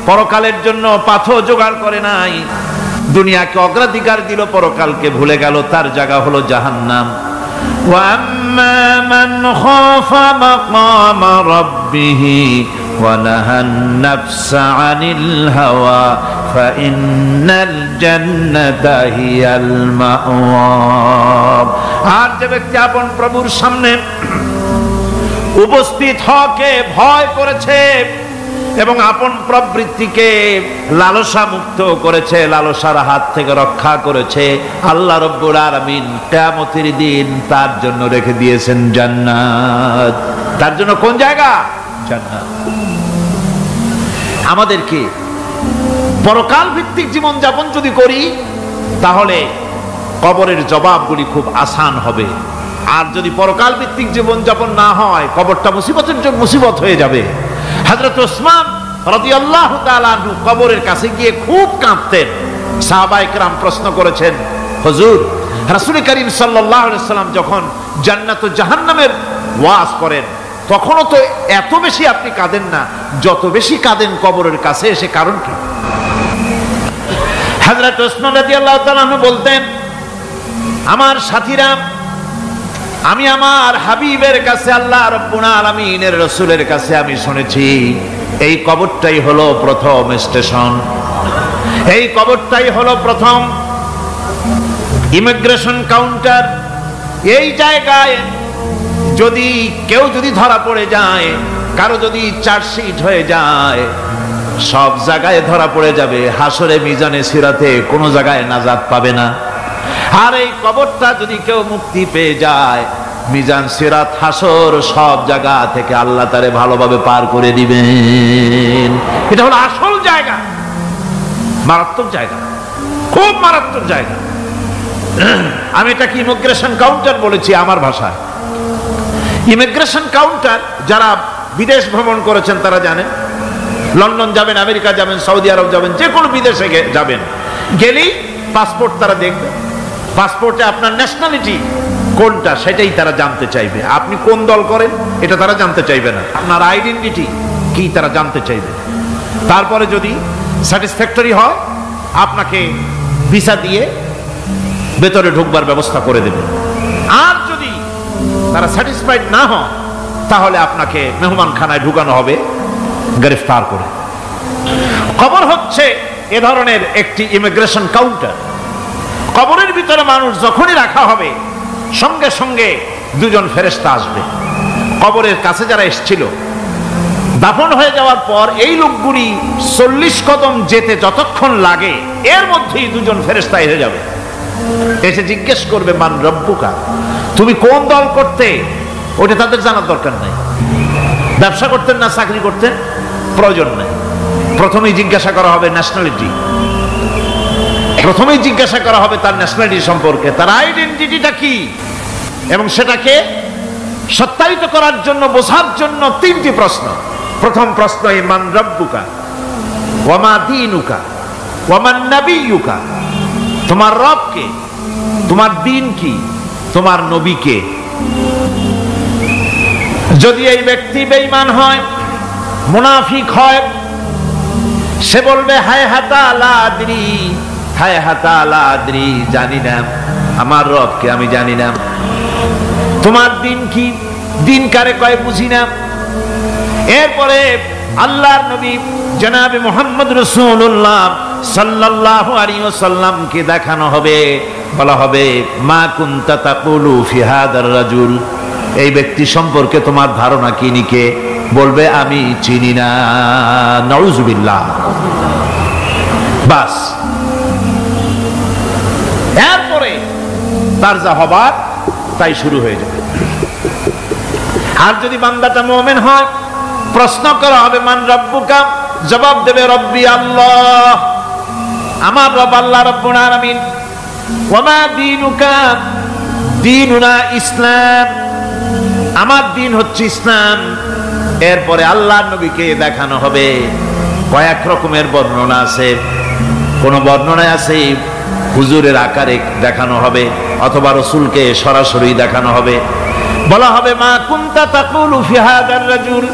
পরকালের জন্য পাথর জোগাড় করে নাই, দুনিয়াকে অগ্রাধিকার দিল, পরকালকে ভুলে গেল, তার জায়গা হলো জাহান্নাম। وَأَمَّا مَنْ خَافَ مَقَامَ رَبِّهِ وَنَهَى النَّفْسَ عَنِ الْهَوَى فَإِنَّ الْجَنَّةَ هِيَ الْمَأْوَى। আর যে ব্যক্তি আপন প্রভুর সামনে উপস্থিত হওয়াকে ভয় করেছে এবং আপন প্রবৃত্তিকে লালসা মুক্ত করেছে, লালসার হাত থেকে রক্ষা করেছে, আল্লাহ রব্বুল আলামিন কিয়ামতের দিন তার জন্য রেখে দিয়েছেন জান্নাত। তার জন্য কোন জায়গা? জান্নাত। আমাদেরকে পরকাল ভিত্তিক জীবন যাপন যদি করি তাহলে কবরের জবাবগুলি খুব আসান হবে। আর যদি পরকাল ভিত্তিক জীবন যাপন না হয়, কবরটা মুসিবতের জন্য মুসিবত হয়ে যাবে। হযরত ওসমান রাদিয়াল্লাহু তাআলা আনহু কবরের কাছে গিয়ে খুব কাঁদতেন। সাহাবায়ে কেরাম প্রশ্ন করেছেন, হুজুর, রাসূল করিম সাল্লাল্লাহু আলাইহি সাল্লাম যখন জান্নাত ও জাহান্নামের ওয়াজ করেন তখনও তো এত বেশি আপনি কাঁদেন না, যত বেশি কাঁদেন কবরের কাছে এসে, কারণ কি? হযরত ওসমান রাদিয়াল্লাহু তাআলা আনহু বলতেন, আমার সাথীরা, আমি আমার হাবিবের কাছে, আল্লাহ রাব্বুল আলামিনের রাসূলের কাছে আমি শুনেছি এই কবরটাই হলো প্রথম স্টেশন, এই কবরটাই হলো প্রথম ইমিগ্রেশন কাউন্টার। এই জায়গায় যদি কেউ ধরা পড়ে যায়, কারো যদি চার্জশিট হয়ে যায়, সব জায়গায় ধরা পড়ে যাবে। হাসরে মিজানে সিরাতে কোনো জায়গায় নাজাত পাবে না। আর এই কবরটা যদি কেউ মুক্তি পেয়ে যায়, মিজান সিরাত হাসর সব জায়গা থেকে আল্লাহ তারে ভালোভাবে পার করে দিবেন। এটা হলো আসল জায়গা, মারাত্মক জায়গা, খুব মারাত্মক জায়গা। আমি এটাকে ইমিগ্রেশন কাউন্টার বলেছি আমার ভাষায়। ইমিগ্রেশন কাউন্টার যারা বিদেশ ভ্রমণ করেছেন তারা জানেন। লন্ডন যাবেন, আমেরিকা যাবেন, সৌদি আরব যাবেন, যে কোনো বিদেশে যাবেন, গেলেই পাসপোর্ট তারা দেখবে। পাসপোর্টে আপনার ন্যাশনালিটি কোনটা সেটাই তারা জানতে চাইবে। আপনি কোন দল করেন এটা তারা জানতে চাইবে না, আপনার আইডেন্টিটি কি তারা জানতে চাইবে। তারপরে যদি স্যাটিসফ্যাক্টরি হয় আপনাকে ভিসা দিয়ে ভেতরে ঢুকবার ব্যবস্থা করে দেবে। আর যদি তারা স্যাটিসফাইড না হয় তাহলে আপনাকে মেহমানখানায় ঢুকানো হবে গ্রেফতার করে। কবর হচ্ছে এ ধরনের একটি ইমিগ্রেশন কাউন্টার। কবরের ভিতরে মানুষ যখনই রাখা হবে সঙ্গে সঙ্গে দুজন ফেরেশতা আসবে। কবরের কাছে যারা এসেছিল দাফন হয়ে যাওয়ার পর এই লোকগুলি 40 কদম যেতে যতক্ষণ লাগে এর মধ্যেই দুজন ফেরেশতা এসে যাবে, এসে জিজ্ঞেস করবে মান রব্বুকা, তুমি কোন দল করতে? ওটা তাদের জানার দরকার নাই। ব্যবসা করতেন না চাকরি করতেন প্রয়োজন নাই। প্রথমেই জিজ্ঞাসা করা হবে ন্যাশনালিটি, প্রথমেই জিজ্ঞাসা করা হবে তার ন্যাশনালিটি সম্পর্কে, তার আইডেন্টিটিটা কি, এবং সেটাকে সত্যায়িত করার জন্য বোঝার জন্য 3টি প্রশ্ন। প্রথম প্রশ্ন মান রব্বুকা ওয়া মা দীনুকা ওয়া মান নাবিয়্যুকা, তোমার রব কে, তোমার দ্বীন কি, তোমার নবী কে। যদি এই ব্যক্তি বেঈমান হয়, মুনাফিক হয়, সে বলবে হায় হাতা লা আদরি, হায় হাতা লা আদরি, জানি না আমার রবকে, আমি জানি না। তোমার দিন কি, দিন কারে কয় বুঝি না। এরপরে আল্লাহর নবী জনাবে মুহাম্মদ রাসূলুল্লাহ সাল্লাল্লাহু আলাইহি ওয়াসাল্লামকে দেখানো হবে, বলা হবে মা কুনতা তাকুলু ফি হাদার রাজুল, এই ব্যক্তি সম্পর্কে তোমার ধারণা কি নিকে, বলবে আমি চিনি না। নাউযুবিল্লাহ। বাস, এরপরে তার যা হবার তাই শুরু হয়ে যাবে। আর যদি বান্দাটা মুমিন হয়, প্রশ্ন করা হবে মান রব্বুকা, জবাব দেবে রব্বি আল্লাহ, আমার রব আল্লাহ রাব্বুল আলামিন। ওয়া মা দীনুকা, দীনুনা ইসলাম, আমার দিন হচ্ছে ইসলাম। এরপরে আল্লাহর নবীকে দেখানো হবে। কয়েক রকমের বর্ণনা আছে, কোন বর্ণনায় আছে হুজুরের আকারে দেখানো হবে, অথবা রাসূলকে সরাসরি দেখানো হবে। বলা হবে মা কুনতা তাকুলু ফি হাদার রাজুল,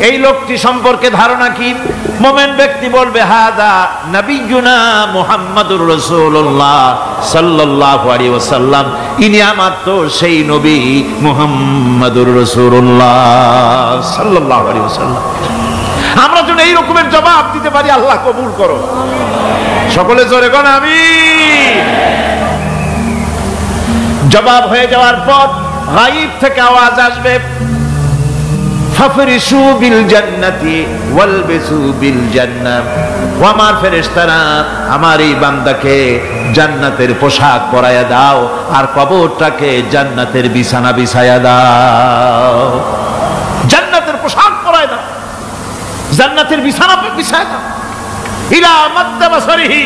এই লোকটি সম্পর্কে ধারণা কি। মুমিন ব্যক্তি বলবে হাদা নবিয়ুনা মুহাম্মাদুর রাসূলুল্লাহ সাল্লাল্লাহু আলাইহি ওয়াসাল্লাম, ইনি আমার তো সেই নবী মুহাম্মাদুর রাসূলুল্লাহ সাল্লাল্লাহু আলাইহি ওয়াসাল্লাম। আমরা যেন এই রকমের জবাব দিতে পারি, আল্লাহ কবুল করো। সকলে জোরে কোন আমিন। জবাব হয়ে যাওয়ার পর গায়ব থেকে আওয়াজ আসবে ফাফরিশু বিল জান্নাতি ওয়ালবিসু বিল জান্নাহ, ও আমার ফেরেশতারা আমার এই বান্দাকে জান্নাতের পোশাক পরায়া দাও আর কবরটাকে জান্নাতের বিছানা বিছায়া দাও। জান্নাতের পোশাক পরায়া দাও, জান্নাতের বিছানা বিছায়া দাও। ইলা মাদ্দা বাসারিহি,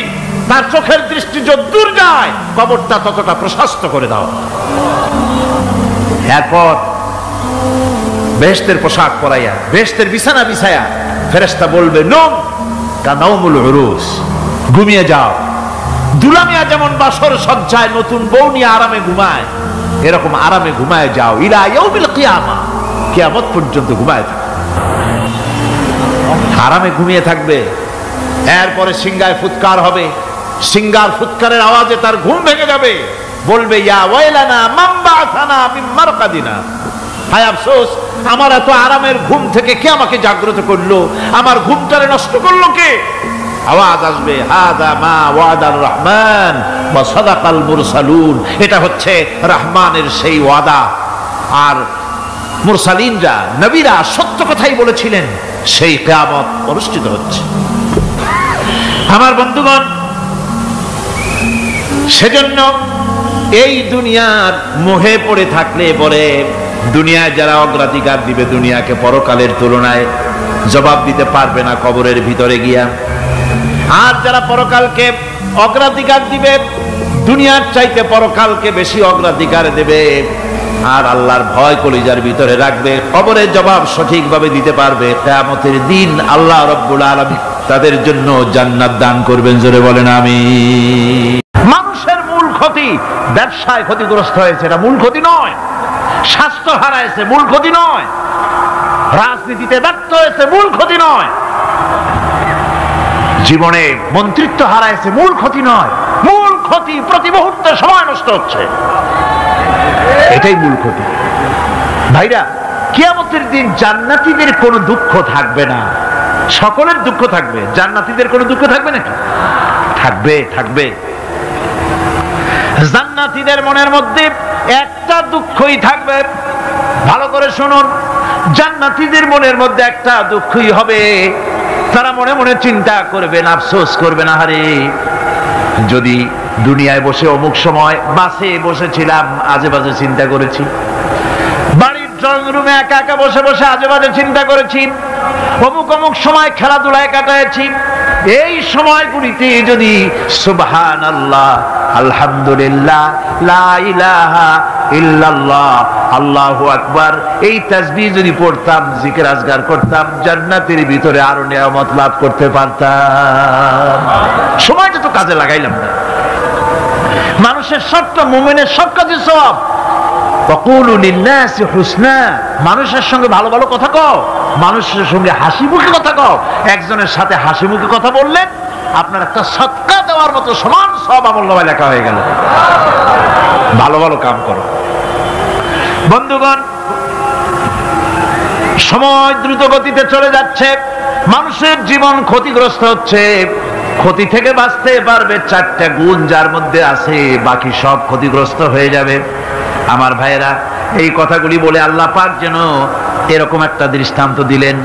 তার চোখের দৃষ্টি যতদূর যায় কবরটা ততটা প্রশস্ত করে দাও। এরপর বেহেশতের পোশাক পরাইয়া বেহেশতের বিছানা বিছায়া ফেরেশতা বলবে নম কানাউমুল উরুস, ঘুমিয়ে যাও। দুলামিয়া যেমন বাসর সজ্জায় নতুন বউ নিয়ে আরামে ঘুমায়, এরকম আরামে ঘুমায় যাও। ইলা ইয়াউমিল কিয়ামা, কিয়ামত পর্যন্ত ঘুমায় থাকবে, আরামে ঘুমিয়ে থাকবে। এরপরে সিংগায় ফুৎকার হবে, সিংগার ফুৎকারের আওয়াজে তার ঘুম ভেঙে যাবে। বলবে ইয়া ওয়াইলানা মান বাআসানা মিন মারকাদিনা, হায় আফসোস, আমার এত আরামের ঘুম থেকে কে আমাকে জাগ্রত করলো, আমার ঘুমটারে নষ্ট করলো কে। আওয়াজ আসবে হাদা মা ওয়াদার রহমান ওয়া সাদাকাল মুরসালুন, এটা হচ্ছে রহমানের সেই ওয়াদা, আর মুরসালিনরা নবীরা সত্য কথাই বলেছিলেন, সেই কিয়ামত অনুষ্ঠিত হচ্ছে। আমার বন্ধুগণ, সেজন্য এই দুনিয়ার মোহে পড়ে থাকলে পরে দুনিয়ায় যারা অগ্রাধিকার দিবে দুনিয়াকে পরকালের তুলনায়, জবাব দিতে পারবে না কবরের ভিতরে গিয়া। আর যারা পরকালকে অগ্রাধিকার দিবে, দুনিয়ার চাইতে পরকালকে বেশি অগ্রাধিকার দেবে, আর আল্লাহর ভয় কলিজার ভিতরে রাখবে, কবরের জবাব সঠিকভাবে দিতে পারবে, কিয়ামতের দিন আল্লাহ রাব্বুল আলামিন তাদের জন্য জান্নাত দান করবেন। জোরে বলেন আমিন। মানুষের মূল ক্ষতি ব্যবসায় ক্ষতিগ্রস্ত হয়েছে, এটা মূল ক্ষতি নয়। স্বাস্থ্য হারাইছে, মূল ক্ষতি নয়। রাজনীতিতে ব্যর্থ হয়েছে, মূল ক্ষতি নয়। জীবনে মন্ত্রিত্ব হারাইছে, মূল ক্ষতি নয়। মূল ক্ষতি প্রতি মুহূর্তে সময় নষ্ট হচ্ছে, এটাই মূল ক্ষতি। ভাইরা, কিয়ামতের দিন জান্নাতীদের কোনো দুঃখ থাকবে না, সকলের দুঃখ থাকবে, জান্নাতীদের কোনো দুঃখ থাকবে নাকি? থাকবে, থাকবে। জান্নাতীদের মনের মধ্যে একটা দুঃখই থাকবে, ভালো করে শুনুন, জান্নাতীদের মনের মধ্যে একটা দুঃখই হবে, তারা মনে মনে চিন্তা করবেন, আফসোস করবেন, আহারে যদি দুনিয়ায় বসে অমুক সময় বাসে বসেছিলাম, আজে বাজে চিন্তা করেছি, বাড়ির ড্রয়িং রুমে একা একা বসে বসে আজে বাজে চিন্তা করেছি, অমুক অমুক সময় খেলাধুলায় কাটাইছি, এই সময়গুলিতে যদি সুবহানাল্লাহ, আলহামদুলিল্লাহ, লা ইলাহা ইল্লাল্লাহ, আল্লাহু আকবার, এই তাসবিহ যদি পড়তাম, জিকির আজগার করতাম, জান্নাতের ভিতরে আরো নিয়ামত লাভ করতে পারতাম। সময়টা তো কাজে লাগাইলাম না। মানুষের সবটা, মুমিনের সব কাজে সওয়াব। ওয়াকুলু লিন-নাসি হুসনা, মানুষের সঙ্গে ভালো ভালো কথা কও, মানুষের সঙ্গে হাসি মুখে কথা কও। একজনের সাথে হাসি মুখে কথা বললেন, আপনার একটা সদকা দেওয়ার মতো সমান সওয়াব আমলনামায় লেখা হয়ে গেল। ভালো ভালো কাম করো। বন্ধুগণ, সময় দ্রুত গতিতে চলে যাচ্ছে, মানুষের জীবন ক্ষতিগ্রস্ত হচ্ছে। ক্ষতি থেকে বাঁচতে পারবে চারটা গুণ যার মধ্যে আছে, বাকি সব ক্ষতিগ্রস্ত হয়ে যাবে। আমার ভাইয়েরা, এই কথাগুলি বলে আল্লাহ পাক যেন এরকম একটা দৃষ্টান্ত দিলেন।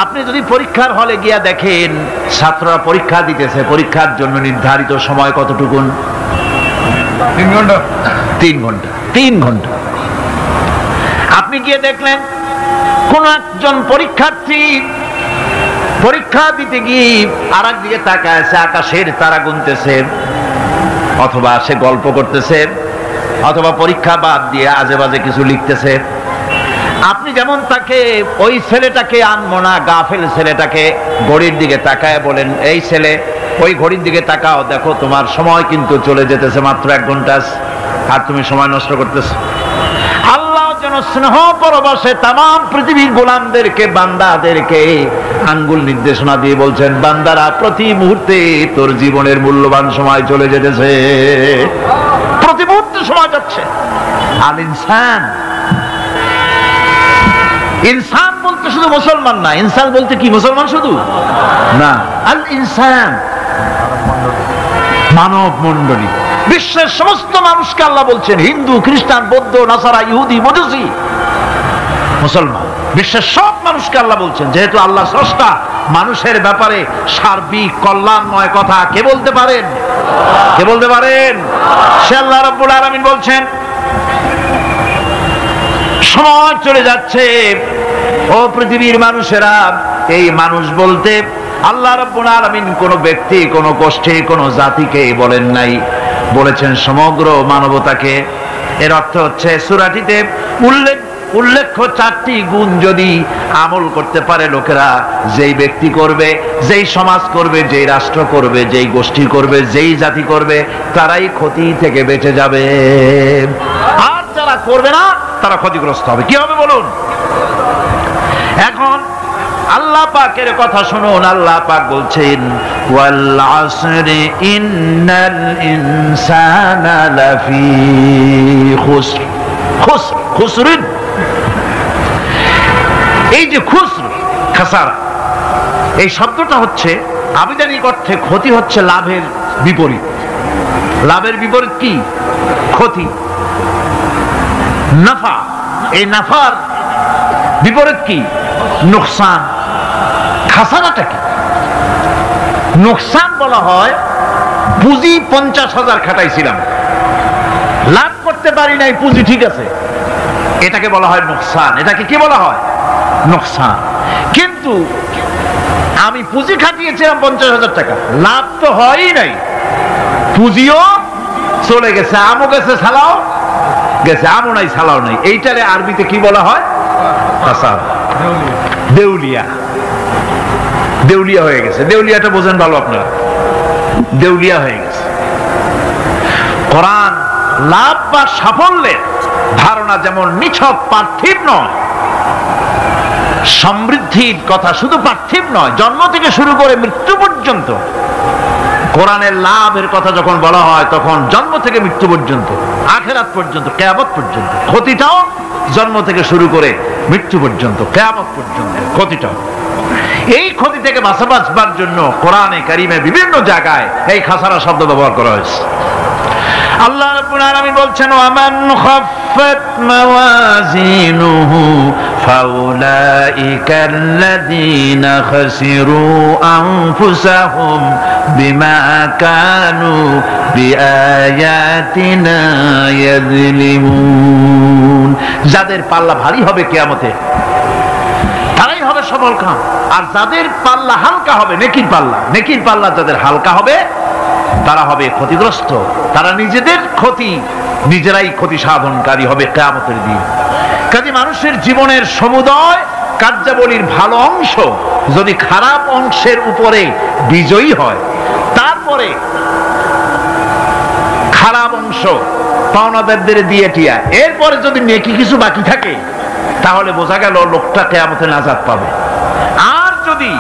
আপনি যদি পরীক্ষার হলে গিয়া দেখেন ছাত্ররা পরীক্ষা দিতেছে, পরীক্ষার জন্য নির্ধারিত সময় কতটুকুন? 3 ঘন্টা। 3 ঘন্টা। 3 ঘন্টা। আপনি গিয়ে দেখলেন কোন একজন পরীক্ষার্থী পরীক্ষা দিতে গিয়ে আর একদিকে তাকায় আছে, আকাশের তারা গুনতেছে, অথবা সে গল্প করতেছে, অথবা পরীক্ষা বাদ দিয়ে আজে বাজে কিছু লিখতেছে। আপনি যেমন তাকে, ওই ছেলেটাকে আনমনা গাফেল ছেলেটাকে ঘড়ির দিকে তাকায় বলেন, এই ছেলে ওই ঘড়ির দিকে তাকাও, দেখো তোমার সময় কিন্তু চলে যেতেছে, মাত্র 1 ঘন্টা, আর তুমি সময় নষ্ট করতেছ। আল্লাহ যেন স্নেহ পরবশে তামাম পৃথিবীর গোলামদেরকে, বান্দাদেরকে আঙ্গুল নির্দেশনা দিয়ে বলছেন, বান্দারা প্রতি মুহূর্তে তোর জীবনের মূল্যবান সময় চলে যেতেছে, প্রতি মুহূর্তে সময় যাচ্ছে। আল ইনসান, ইনসান বলতে শুধু মুসলমান না, ইনসান বলতে কি মুসলমান শুধু না, আল ইনসান মানব মণ্ডলী, বিশ্বের সমস্ত মানুষকে আল্লাহ বলছেন, হিন্দু, খ্রিস্টান, বৌদ্ধ, নাসারা, ইহুদি, মজুসি, মুসলমান, বিশ্বের সব মানুষকে আল্লাহ বলছেন। যেহেতু আল্লাহ স্রষ্টা, মানুষের ব্যাপারে সার্বিক কল্যাণময় কথা কে বলতে পারেন? কে বলতে পারেন? সে আল্লাহ রাব্বুল আলামিন বলছেন, সময় চলে যাচ্ছে, ও পৃথিবীর মানুষেরা। এই মানুষ বলতে আল্লাহ রাব্বুল আলামিন কোন ব্যক্তি, কোন গোষ্ঠী, কোন জাতিকে বলেন নাই, বলেছেন সমগ্র মানবতাকে। এর অর্থ হচ্ছে সূরাটিতে উল্লেখ্য 4টি গুণ যদি আমল করতে পারে লোকেরা, যেই ব্যক্তি করবে, যেই সমাজ করবে, যেই রাষ্ট্র করবে, যেই গোষ্ঠী করবে, যেই জাতি করবে, তারাই ক্ষতি থেকে বেঁচে যাবে। আর যারা করবে না তারা ক্ষতিগ্রস্ত হবে। কি হবে বলুন? এখন আল্লাহ পাকের কথা শুনুন। আল্লাহ পাক বলছেন, ওয়াল আসরি ইন্নাল ইনসানা লাফি খুসর। খুসর, খুসরিন, এই যে খুসর, খাসারা, এই শব্দটা হচ্ছে আবিধানিক অর্থে ক্ষতি হচ্ছে লাভের বিপরীত। লাভের বিপরীত কি? ক্ষতি। নাফা, এই নাফার বিপরীত কি? নোকসান। খাসারাটা কি? নোকসান বলা হয় পুঁজি 50,000 খাটাইছিলাম, লাভ করতে পারি নাই, পুঁজি ঠিক আছে, এটাকে বলা হয় নোকসান। এটাকে কি বলা হয়? নোকসান। কিন্তু আমি পুঁজি খাটিয়েছিলাম 50,000 টাকা, লাভ তো হয়ই নাই, পুঁজিও চলে গেছে, আমও গেছে, সালাও গেছে, আমও নাই, সালাও নাই। এইটারে আরবিতে কি বলা হয়? খাসার, দেউলিয়া। দেউলিয়া হয়ে গেছে। দেউলিয়াটা বোঝেন ভালো আপনারা, দেউলিয়া হয়ে গেছে। কোরআন লাভ বা সাফল্যের ধারণা যেমন নিছক পার্থিব নয়, সমৃদ্ধির কথা শুধু পার্থিব নয়, জন্ম থেকে শুরু করে মৃত্যু পর্যন্ত। কোরআনের লাভের কথা যখন বলা হয় তখন জন্ম থেকে মৃত্যু পর্যন্ত, আখিরাত পর্যন্ত, কিয়ামত পর্যন্ত। ক্ষতিটাও জন্ম থেকে শুরু করে মৃত্যু পর্যন্ত, কিয়ামত পর্যন্ত ক্ষতিটা। এই ক্ষতি থেকে বাঁচবার জন্য কোরআনে কারিমে বিভিন্ন জায়গায় এই খাসারা শব্দ ব্যবহার করা হয়েছে। আল্লাহ রাব্বুল আলামিন বলছেন, ওয়ামান খাফফাত মাওয়াজিনুহু ফাউলাইকাল্লাযীনা খাসিরু আনফুসাহুম বিমা কানু বিআয়াতিনা ইয়াযলিমুন। যাদের পাল্লা ভারী হবে কিয়ামতে তারাই হবে সফলকাম, আর যাদের পাল্লা হালকা হবে, নেকির পাল্লা যাদের হালকা হবে তারা হবে ক্ষতিগ্রস্ত, তারা নিজেরাই ক্ষতি সাধনকারী হবে কিয়ামতের দিন। কাজে মানুষের জীবনের সমুদয় কার্যাবলীর ভালো অংশ যদি খারাপ অংশের উপরে বিজয়ী হয়, তারপরে খারাপ অংশ পাওনাদারদের দিয়ে টিয়া, এরপরে যদি নেকি কিছু বাকি থাকে তাহলে বোঝা গেল লোকটা কিয়ামতে নাজাত পাবে। আর যদি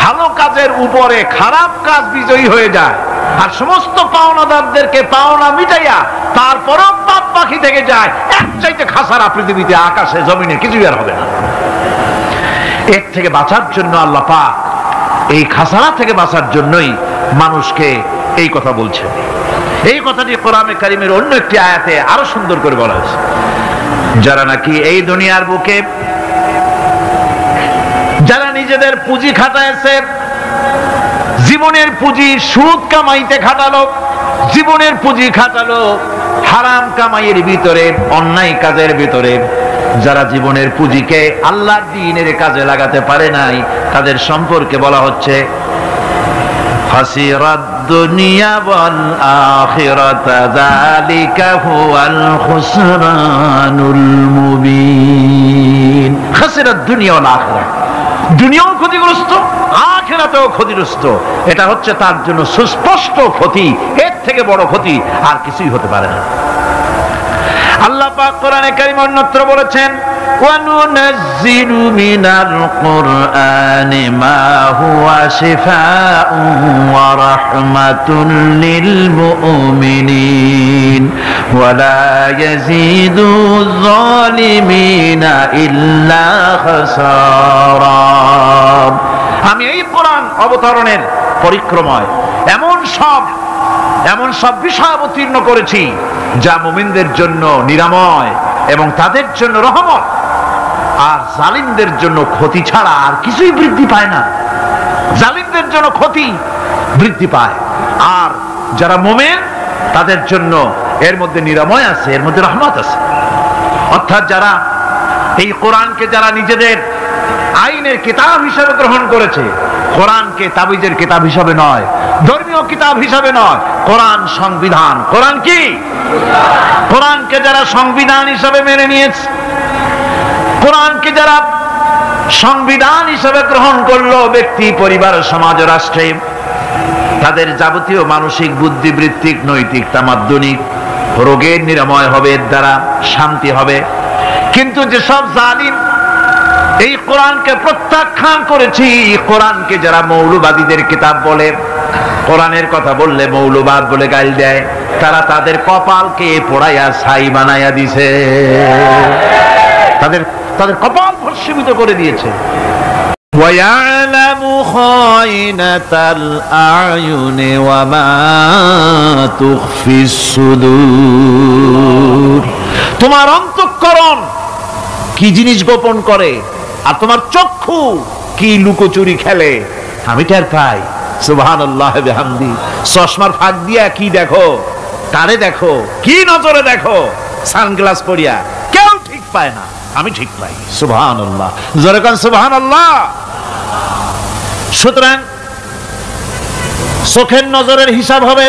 ভালো কাজের উপরে খারাপ কাজ বিজয়ী হয়ে যায় আর সমস্ত পাওনাদারদেরকে পাওনা মিটাইয়া তারপরও পাপ বাকি থেকে যায়, এক চাইতে খাসারা পৃথিবীতে আকাশে জমিনে কিছুই আর হবে না। এর থেকে বাঁচার জন্য আল্লাহ পাক এই খাসারা থেকে বাঁচার জন্যই মানুষকে এই কথা বলছে। এই কথাটি কোরআনে কারিমের অন্য একটি আয়াতে আরো সুন্দর করে বলা হয়েছে, যারা নাকি এই দুনিয়ার বুকে যারা নিজেদের পুঁজি খাটাইছে, জীবনের পুঁজি সুদ কামাইতে খাটালো, জীবনের পুঁজি খাটালো হারাম কামাইয়ের ভিতরে, অন্যায় কাজের ভিতরে, যারা জীবনের পুঁজিকে আল্লাহর দ্বীনের কাজে লাগাতে পারে নাই, তাদের সম্পর্কে বলা হচ্ছে খাসিরাদ দুনিয়া ওয়াল আখিরাতা যালিকা হুয়াল খুসরানুল মুবিন। খাসিরাদ দুনিয়া ওয়াল আখিরা, দুনিয়াও ক্ষতিগ্রস্ত, আখিরাতেও ক্ষতিগ্রস্ত। এটা হচ্ছে তার জন্য সুস্পষ্ট ক্ষতি, এর থেকে বড় ক্ষতি আর কিছুই হতে পারে না। আল্লাহ পাক কোরআনে কারীম অন্যত্র বলেছেন, وَنُنَزِّلُ مِنَ الْقُرْآنِ مَا هُوَ شِفَاءٌ وَرَحْمَةٌ لِّلْمُؤْمِنِينَ وَلَا يَزِيدُ الظَّالِمِينَ إِلَّا خَسَارًا। আমি এই কোরআন অবতরণের পরিক্রমায় এমন সব বিষয় অবতীর্ণ করেছি যা মুমিনদের জন্য নিরাময় এবং তাদের জন্য রহমত, আর জালিমদের জন্য ক্ষতি ছাড়া আর কিছুই বৃদ্ধি পায় না। জালিমদের জন্য ক্ষতি বৃদ্ধি পায়, আর যারা মুমিন তাদের জন্য এর মধ্যে নিরাময় আছে, এর মধ্যে রহমত আছে। অর্থাৎ যারা এই কোরআনকে যারা নিজেদের আইনের কিতাব হিসেবে গ্রহণ করেছে, কোরআনকে তাবিজের কিতাব হিসাবে নয়, ধর্মীয় কিতাব হিসাবে নয়, কোরআন সংবিধান। কোরআন কি? কোরআনকে যারা সংবিধান হিসাবে মেনে নিয়েছে, কোরআনকে যারা সংবিধান হিসাবে গ্রহণ করলো ব্যক্তি, পরিবার, সমাজ, রাষ্ট্রে, তাদের যাবতীয় মানসিক, বুদ্ধিবৃত্তিক, নৈতিক, তামাদ্দুনিক রোগের নিরাময় হবে, এর দ্বারা শান্তি হবে। কিন্তু যেসব জালিম এই কোরআনকে প্রত্যাখ্যান করেছি, কোরআনকে যারা মৌলবাদীদের কিতাব বলে, কোরআনের কথা বললে মৌলবাদ বলে গাল দেয়, তারা তাদের কপালকে পোড়াইয়া ছাই বানাইয়া দিছে, তাদের কপাল ভস্মীভূত করে দিয়েছে। وَيَعْلَمُ خَائِنَةَ الْأَعْيُنِ وَمَا تُخْفِي الصُّدُورُ। তোমার অন্তঃকরণ কি জিনিস গোপন করে, আর তোমার চক্ষু কি লুকোচুরি খেলে, আমি টের পাই। সুবহানাল্লাহ বিহামদি। চশমার ফাঁক দিয়া কি দেখো, কারে দেখো, কি নজরে দেখো, সানগ্লাস পরিয়া, কেউ ঠিক পায় না, আমি ঠিক পাই। সুবহানাল্লাহ, জোরে কান সুবহানাল্লাহ। সুতরাং চোখের নজরের হিসাব হবে,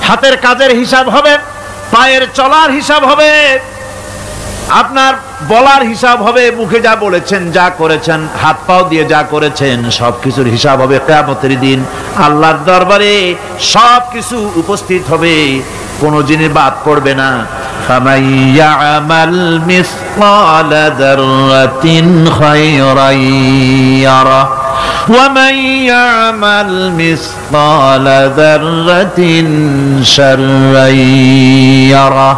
হাতের কাজের হিসাব হবে, পায়ের চলার হিসাব হবে, আপনার বলার হিসাব হবে, মুখে যা বলেছেন, যা করেছেন, হাত পাও দিয়ে যা করেছেন, সবকিছুর হিসাব হবে কিয়ামতের দিন। আল্লাহর দরবারে সবকিছু উপস্থিত হবে, কোন জিনিস বাদ পড়বে না। ফামান ইয়ামাল মিসকালা যাররাতিন খায়রান ইয়ারা ওয়া মান ইয়ামাল মিসকালা যাররাতিন শাররান ইয়ারা।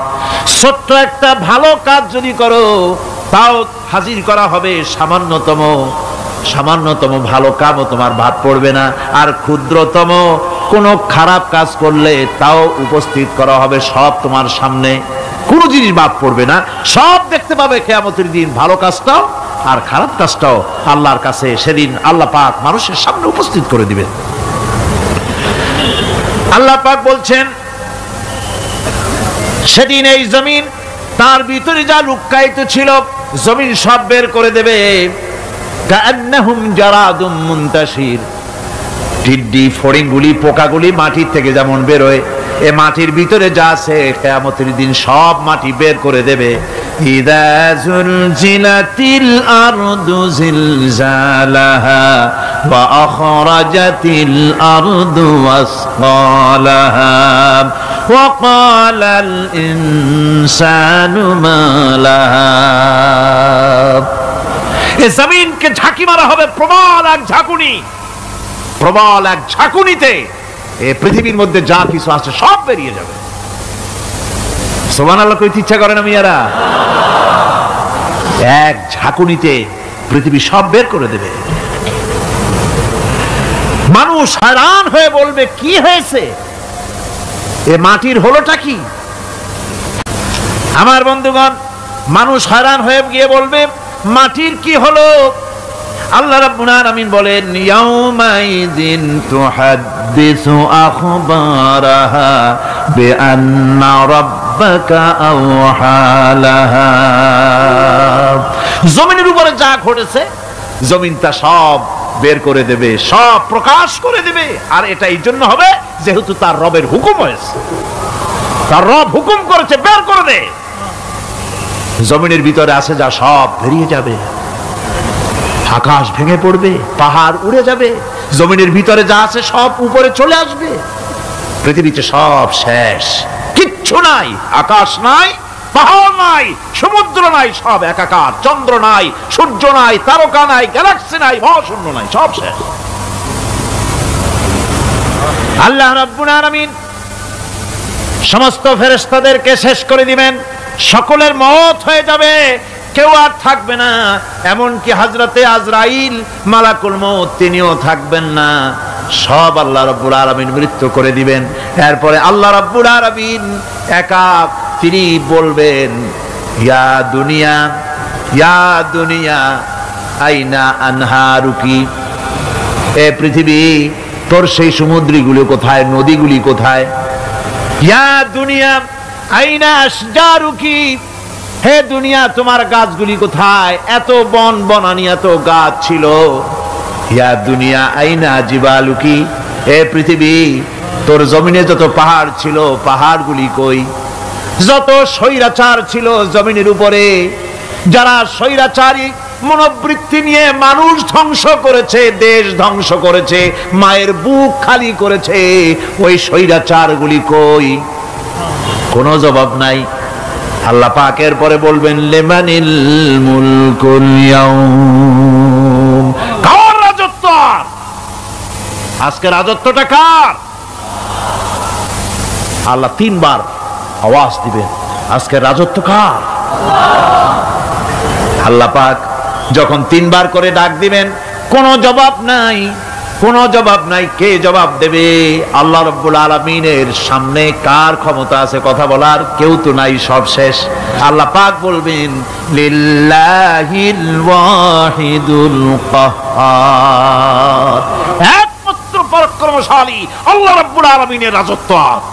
ছোট্ট একটা ভালো কাজ যদি করো, তাও হাজির করা হবে। সামান্যতম ভালো কামও তোমার বাদ পড়বে না, আর ক্ষুদ্রতম কোনো খারাপ কাজ করলে তাও উপস্থিত করা হবে, সব তোমার সামনে, কোনো জিনিস বাদ পড়বে না, সব দেখতে পাবে কিয়ামতের দিন। ভালো কাজটাও আর খারাপ কাজটাও আল্লাহর কাছে সেদিন আল্লাহ পাক মানুষের সামনে উপস্থিত করে দিবেন। আল্লাহ পাক বলছেন সেদিন এই জমিন, তার ভিতরে যা লুক্কায়িত ছিল, জমিন সব বের করে দেবে। কান্নাহুম জারাদুম মুনতাশির, টিড্ডি ফড়িংগুলি পোকাগুলি মাটির থেকে যেমন বেরোয়, এ মাটির ভিতরে যা আছে কিয়ামতের দিন সব মাটি বের করে দেবে। ইযা যুলজিলাতিল আরদু জিলজালাহা ওয়া আখরাজাতিল আরদু আসকালাহা ওয়া ক্বালাল ইনসানু মা লাহা। এ জমিনকে ঝাঁকি মারা হবে প্রবল এক ঝাঁকুনি, প্রবল এক ঝাঁকুনিতে এ পৃথিবীর মধ্যে যা কিছু আছে সব বেরিয়ে যাবে। সুবহানাল্লাহ কইতে ইচ্ছা করে না মিয়ারা? এক ঝাঁকুনিতে পৃথিবী সব বের করে দেবে। মানুষ हैरान হয়ে বলবে কি হয়েছে, এ মাটির হলোটা কি? আমার বন্ধুগণ, মানুষ हैरान হয়ে গিয়ে বলবে মাটির কি হলো? আল্লাহ রাব্বুল আলামিন বলেন ইয়াউমাইযিন তুহাদ্দিসু আখবারাহা বিআন্না রাব্বাকা আওহালাহা। জমিনের উপরে যা ঘটেছে জমিন তা সব বের করে দেবে, সব প্রকাশ করে দেবে। আর এটা এই জন্য হবে যেহেতু তার রবের হুকুম হয়েছে, তার রব হুকুম করেছে বের করে দে। জমিনের ভিতরে আছে যা সব বেরিয়ে যাবে, আকাশ ভেঙে পড়বে, পাহাড় উড়ে যাবে, জমিনের ভিতরে যা আছে সব উপরে চলে আসবে, পৃথিবীতে সব শেষ, কিচ্ছু নাই, আকাশ নাই, পাহাড় নাই, সমুদ্র নাই, সব একাকার, চন্দ্র নাই, সূর্য নাই, তারকা নাই, গ্যালাক্সি নাই, মহাশূন্য নাই, সব শেষ। আল্লাহ রাব্বুল আলামিন সমস্ত ফেরেশতাদেরকে শেষ করে দিবেন, সকলের মওত হয়ে যাবে, কেউ আর থাকবে না। এমনকি হযরতে আজরাইল মালাকুল মউত তিনিও থাকবেন না, সব আল্লাহ রাব্বুল আলামিন মৃত্যু করে দিবেন। এরপরে আল্লাহ রাব্বুল আলামিন একা তিনি বলবেন ইয়া দুনিয়া আইনা আনহারুকি, এ পৃথিবী তোর সেই সমুদ্রগুলো কোথায়, নদীগুলি কোথায়? ইয়া দুনিয়া আইনা আশজারুকি, হে দুনিয়া তোমার গাছগুলি কোথায়? এত বন বনানি, এত গাছ ছিল। ইয়া দুনিয়া আইনা জিবালুকি, হে পৃথিবী তোর জমিনে যত পাহাড় ছিল পাহাড়গুলি কই? যত স্বৈরাচার ছিল জমিনের উপরে, যারা স্বৈরাচারী মনোবৃত্তি নিয়ে মানুষ ধ্বংস করেছে, দেশ ধ্বংস করেছে, মায়ের বুক খালি করেছে, ওই স্বৈরাচারগুলি কই? কোনো জবাব নাই। আল্লাহ পাকের পরে বলবেন লিমানিল মুলকুল ইয়াউম, কার রাজত্ব? আজকে রাজত্বটা কার? আল্লাহ তিনবার আওয়াজ দিবেন, আজকে রাজত্ব কার? আল্লাহ পাক যখন তিনবার করে ডাক দিবেন, কোনো জবাব নাই, কোনো জবাব নাই। কে জবাব দেবে? আল্লাহ রাব্বুল আলামিনের সামনে কার ক্ষমতা আছে কথা বলার? কেউ তো নাই, সব শেষ। আল্লাহ পাক বলবেন লিল্লাহিল ওয়াহিদুল কাহ্হার, একমাত্র পরাক্রমশালী আল্লাহ রাব্বুল আলামিনের রাজত্ব আজ।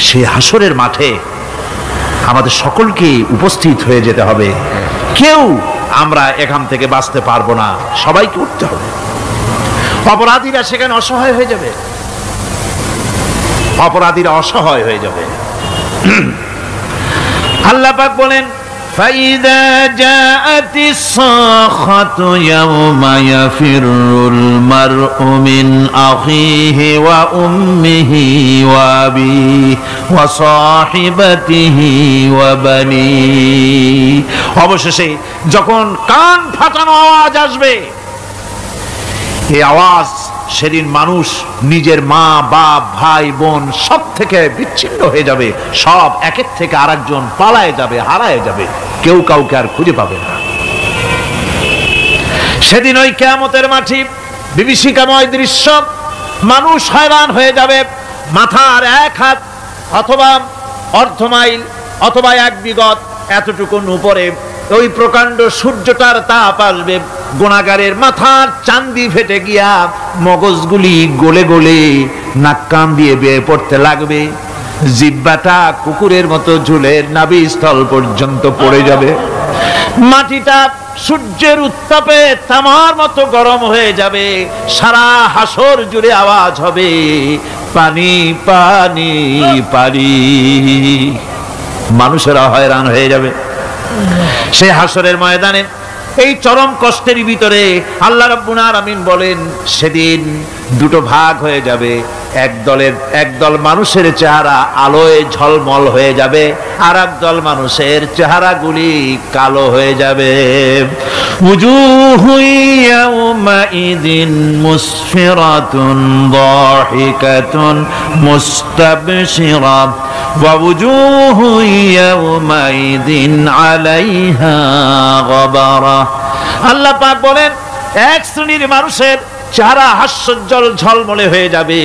সেই হাসরের মাঠে আমাদের সকলকে উপস্থিত হয়ে যেতে হবে। কেউ আমরা এখান থেকে বাঁচতে পারবো না, সবাইকে উঠতে হবে। অপরাধীরা সেখানে অসহায় হয়ে যাবে, অপরাধীরা অসহায় হয়ে যাবে। আল্লাহ পাক বলেন ফাইদা জাআতিস সাখাতু ইয়াওমা ইয়াফিরুল মারউ মিন আখিহি ওয়া উম্মিহি ওয়া আবিহি ওয়া সাহিবাতিহি ওয়া বানিহি, অবশেষে যখন কান ফাটানো আওয়াজ আসবে, এই আওয়াজ সেদিন মানুষ নিজের মা বাপ ভাই বোন সব থেকে বিচ্ছিন্ন হয়ে যাবে, সব একের থেকে আরেকজন পালায়ে যাবে, হারায় যাবে। কেউ কাউকে আর খুঁজে পাবে না। সেদিন ওই কিয়ামতের মাঠে বিভীষিকাময় দৃশ্য, মানুষ হয়রান হয়ে যাবে। মাথার এক হাত অথবা অর্ধ মাইল অথবা এক বিগত এতটুকুন উপরে ওই প্রকাণ্ড সূর্যটার তাপ আসবে, গুনাহগারের মাথার চান্দি ফেটে গিয়া মগজগুলি গলে গলে নাক কান দিয়ে বেয়ে পড়তে লাগবে, জিহ্বাটা কুকুরের মতো ঝুলে নাভিস্থল পর্যন্ত পড়ে যাবে, মাটিটা সূর্যের উত্তাপে তামার মতো গরম হয়ে যাবে, সারা হাসর জুড়ে আওয়াজ হবে পানি পানি পানি। মানুষেরা হয়রান হয়ে যাবে। সেই হাসরের ময়দানে এই চরম কষ্টের ভিতরে আল্লাহ রাব্বুল আলামিন বলেন, সেদিন দুটো ভাগ হয়ে যাবে। একদল মানুষের চেহারা আলোয় ঝলমল হয়ে যাবে, আর একদল মানুষের চেহারাগুলি কালো হয়ে যাবে। উজুহু ইয়াউমাইযিন মুসফিরাতুন দাহিকাতুন মুস্তাবশিরা ওয়া উজুহু ইয়াউমাইযিন আলাইহা গাবারা। আল্লাহ পাক বলেন, এক শ্রেণীর মানুষের চেহারা হাস্যোজ্জ্বল ঝলমলে হয়ে যাবে,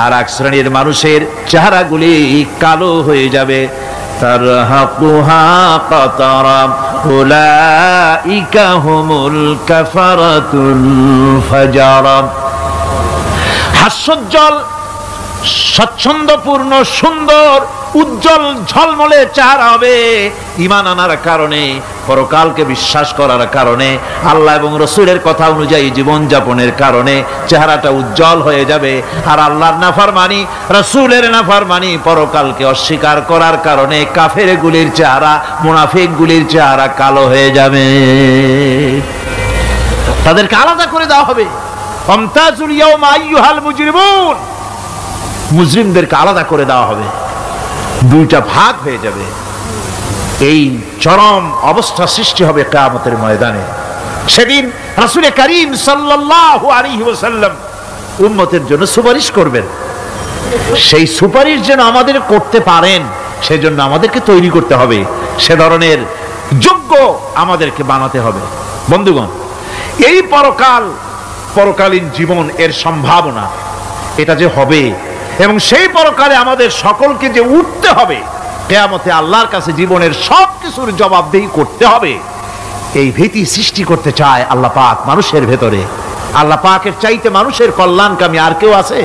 আর এক শ্রেণীর মানুষের চেহারাগুলি কালো হয়ে যাবে। তারহাকুহা কাতারা উলাইকা হুমুল কাফারাতুল ফাজারা। হাস্যোজ্জ্বল, স্বচ্ছন্দপূর্ণ, সুন্দর, উজ্জ্বল ঝলমলে চেহারা হবে ঈমান আনার কারণে, পরকালকে বিশ্বাস করার কারণে, আল্লাহ এবং রাসূলের কথা অনুযায়ী জীবন যাপনের কারণে চেহারাটা উজ্জ্বল হয়ে যাবে। আর আল্লাহর নাফরমানি, রাসূলের নাফরমানি, পরকালকে অস্বীকার করার কারণে কাফেরগুলির চেহারা, মুনাফিকগুলির চেহারা কালো হয়ে যাবে। তাদেরকে আলাদা করে দেওয়া হবে। আমতাজুল ইয়াওমা আইয়ুহাল মুজরিমুন, মুজরিমদেরকে আলাদা করে দেওয়া হবে, দুইটা ভাগ হয়ে যাবে। এই চরম অবস্থা সৃষ্টি হবে কিয়ামতের ময়দানে। সেদিন রাসূল করিম সাল্লাল্লাহু আলাইহি ওয়াসাল্লাম উম্মতের জন্য সুপারিশ করবেন। সেই সুপারিশ যেন আমাদের করতে পারেন, সেজন্য আমাদেরকে তৈরি করতে হবে, সে ধরনের যোগ্য আমাদেরকে বানাতে হবে। বন্ধুগণ, এই পরকালীন জীবন, এর সম্ভাবনা, এটা যে হবে এবং সেই পরকালে আমাদের সকলকে যে উঠতে হবে, কিয়ামতে আল্লাহর কাছে জীবনের সব কিছুর জবাবদিহি করতে হবে, এই ভীতি সৃষ্টি করতে চায় আল্লাহ পাক মানুষের ভেতরে। আল্লাহ পাকের চাইতে মানুষের কল্যাণকামী আর কেউ আছে?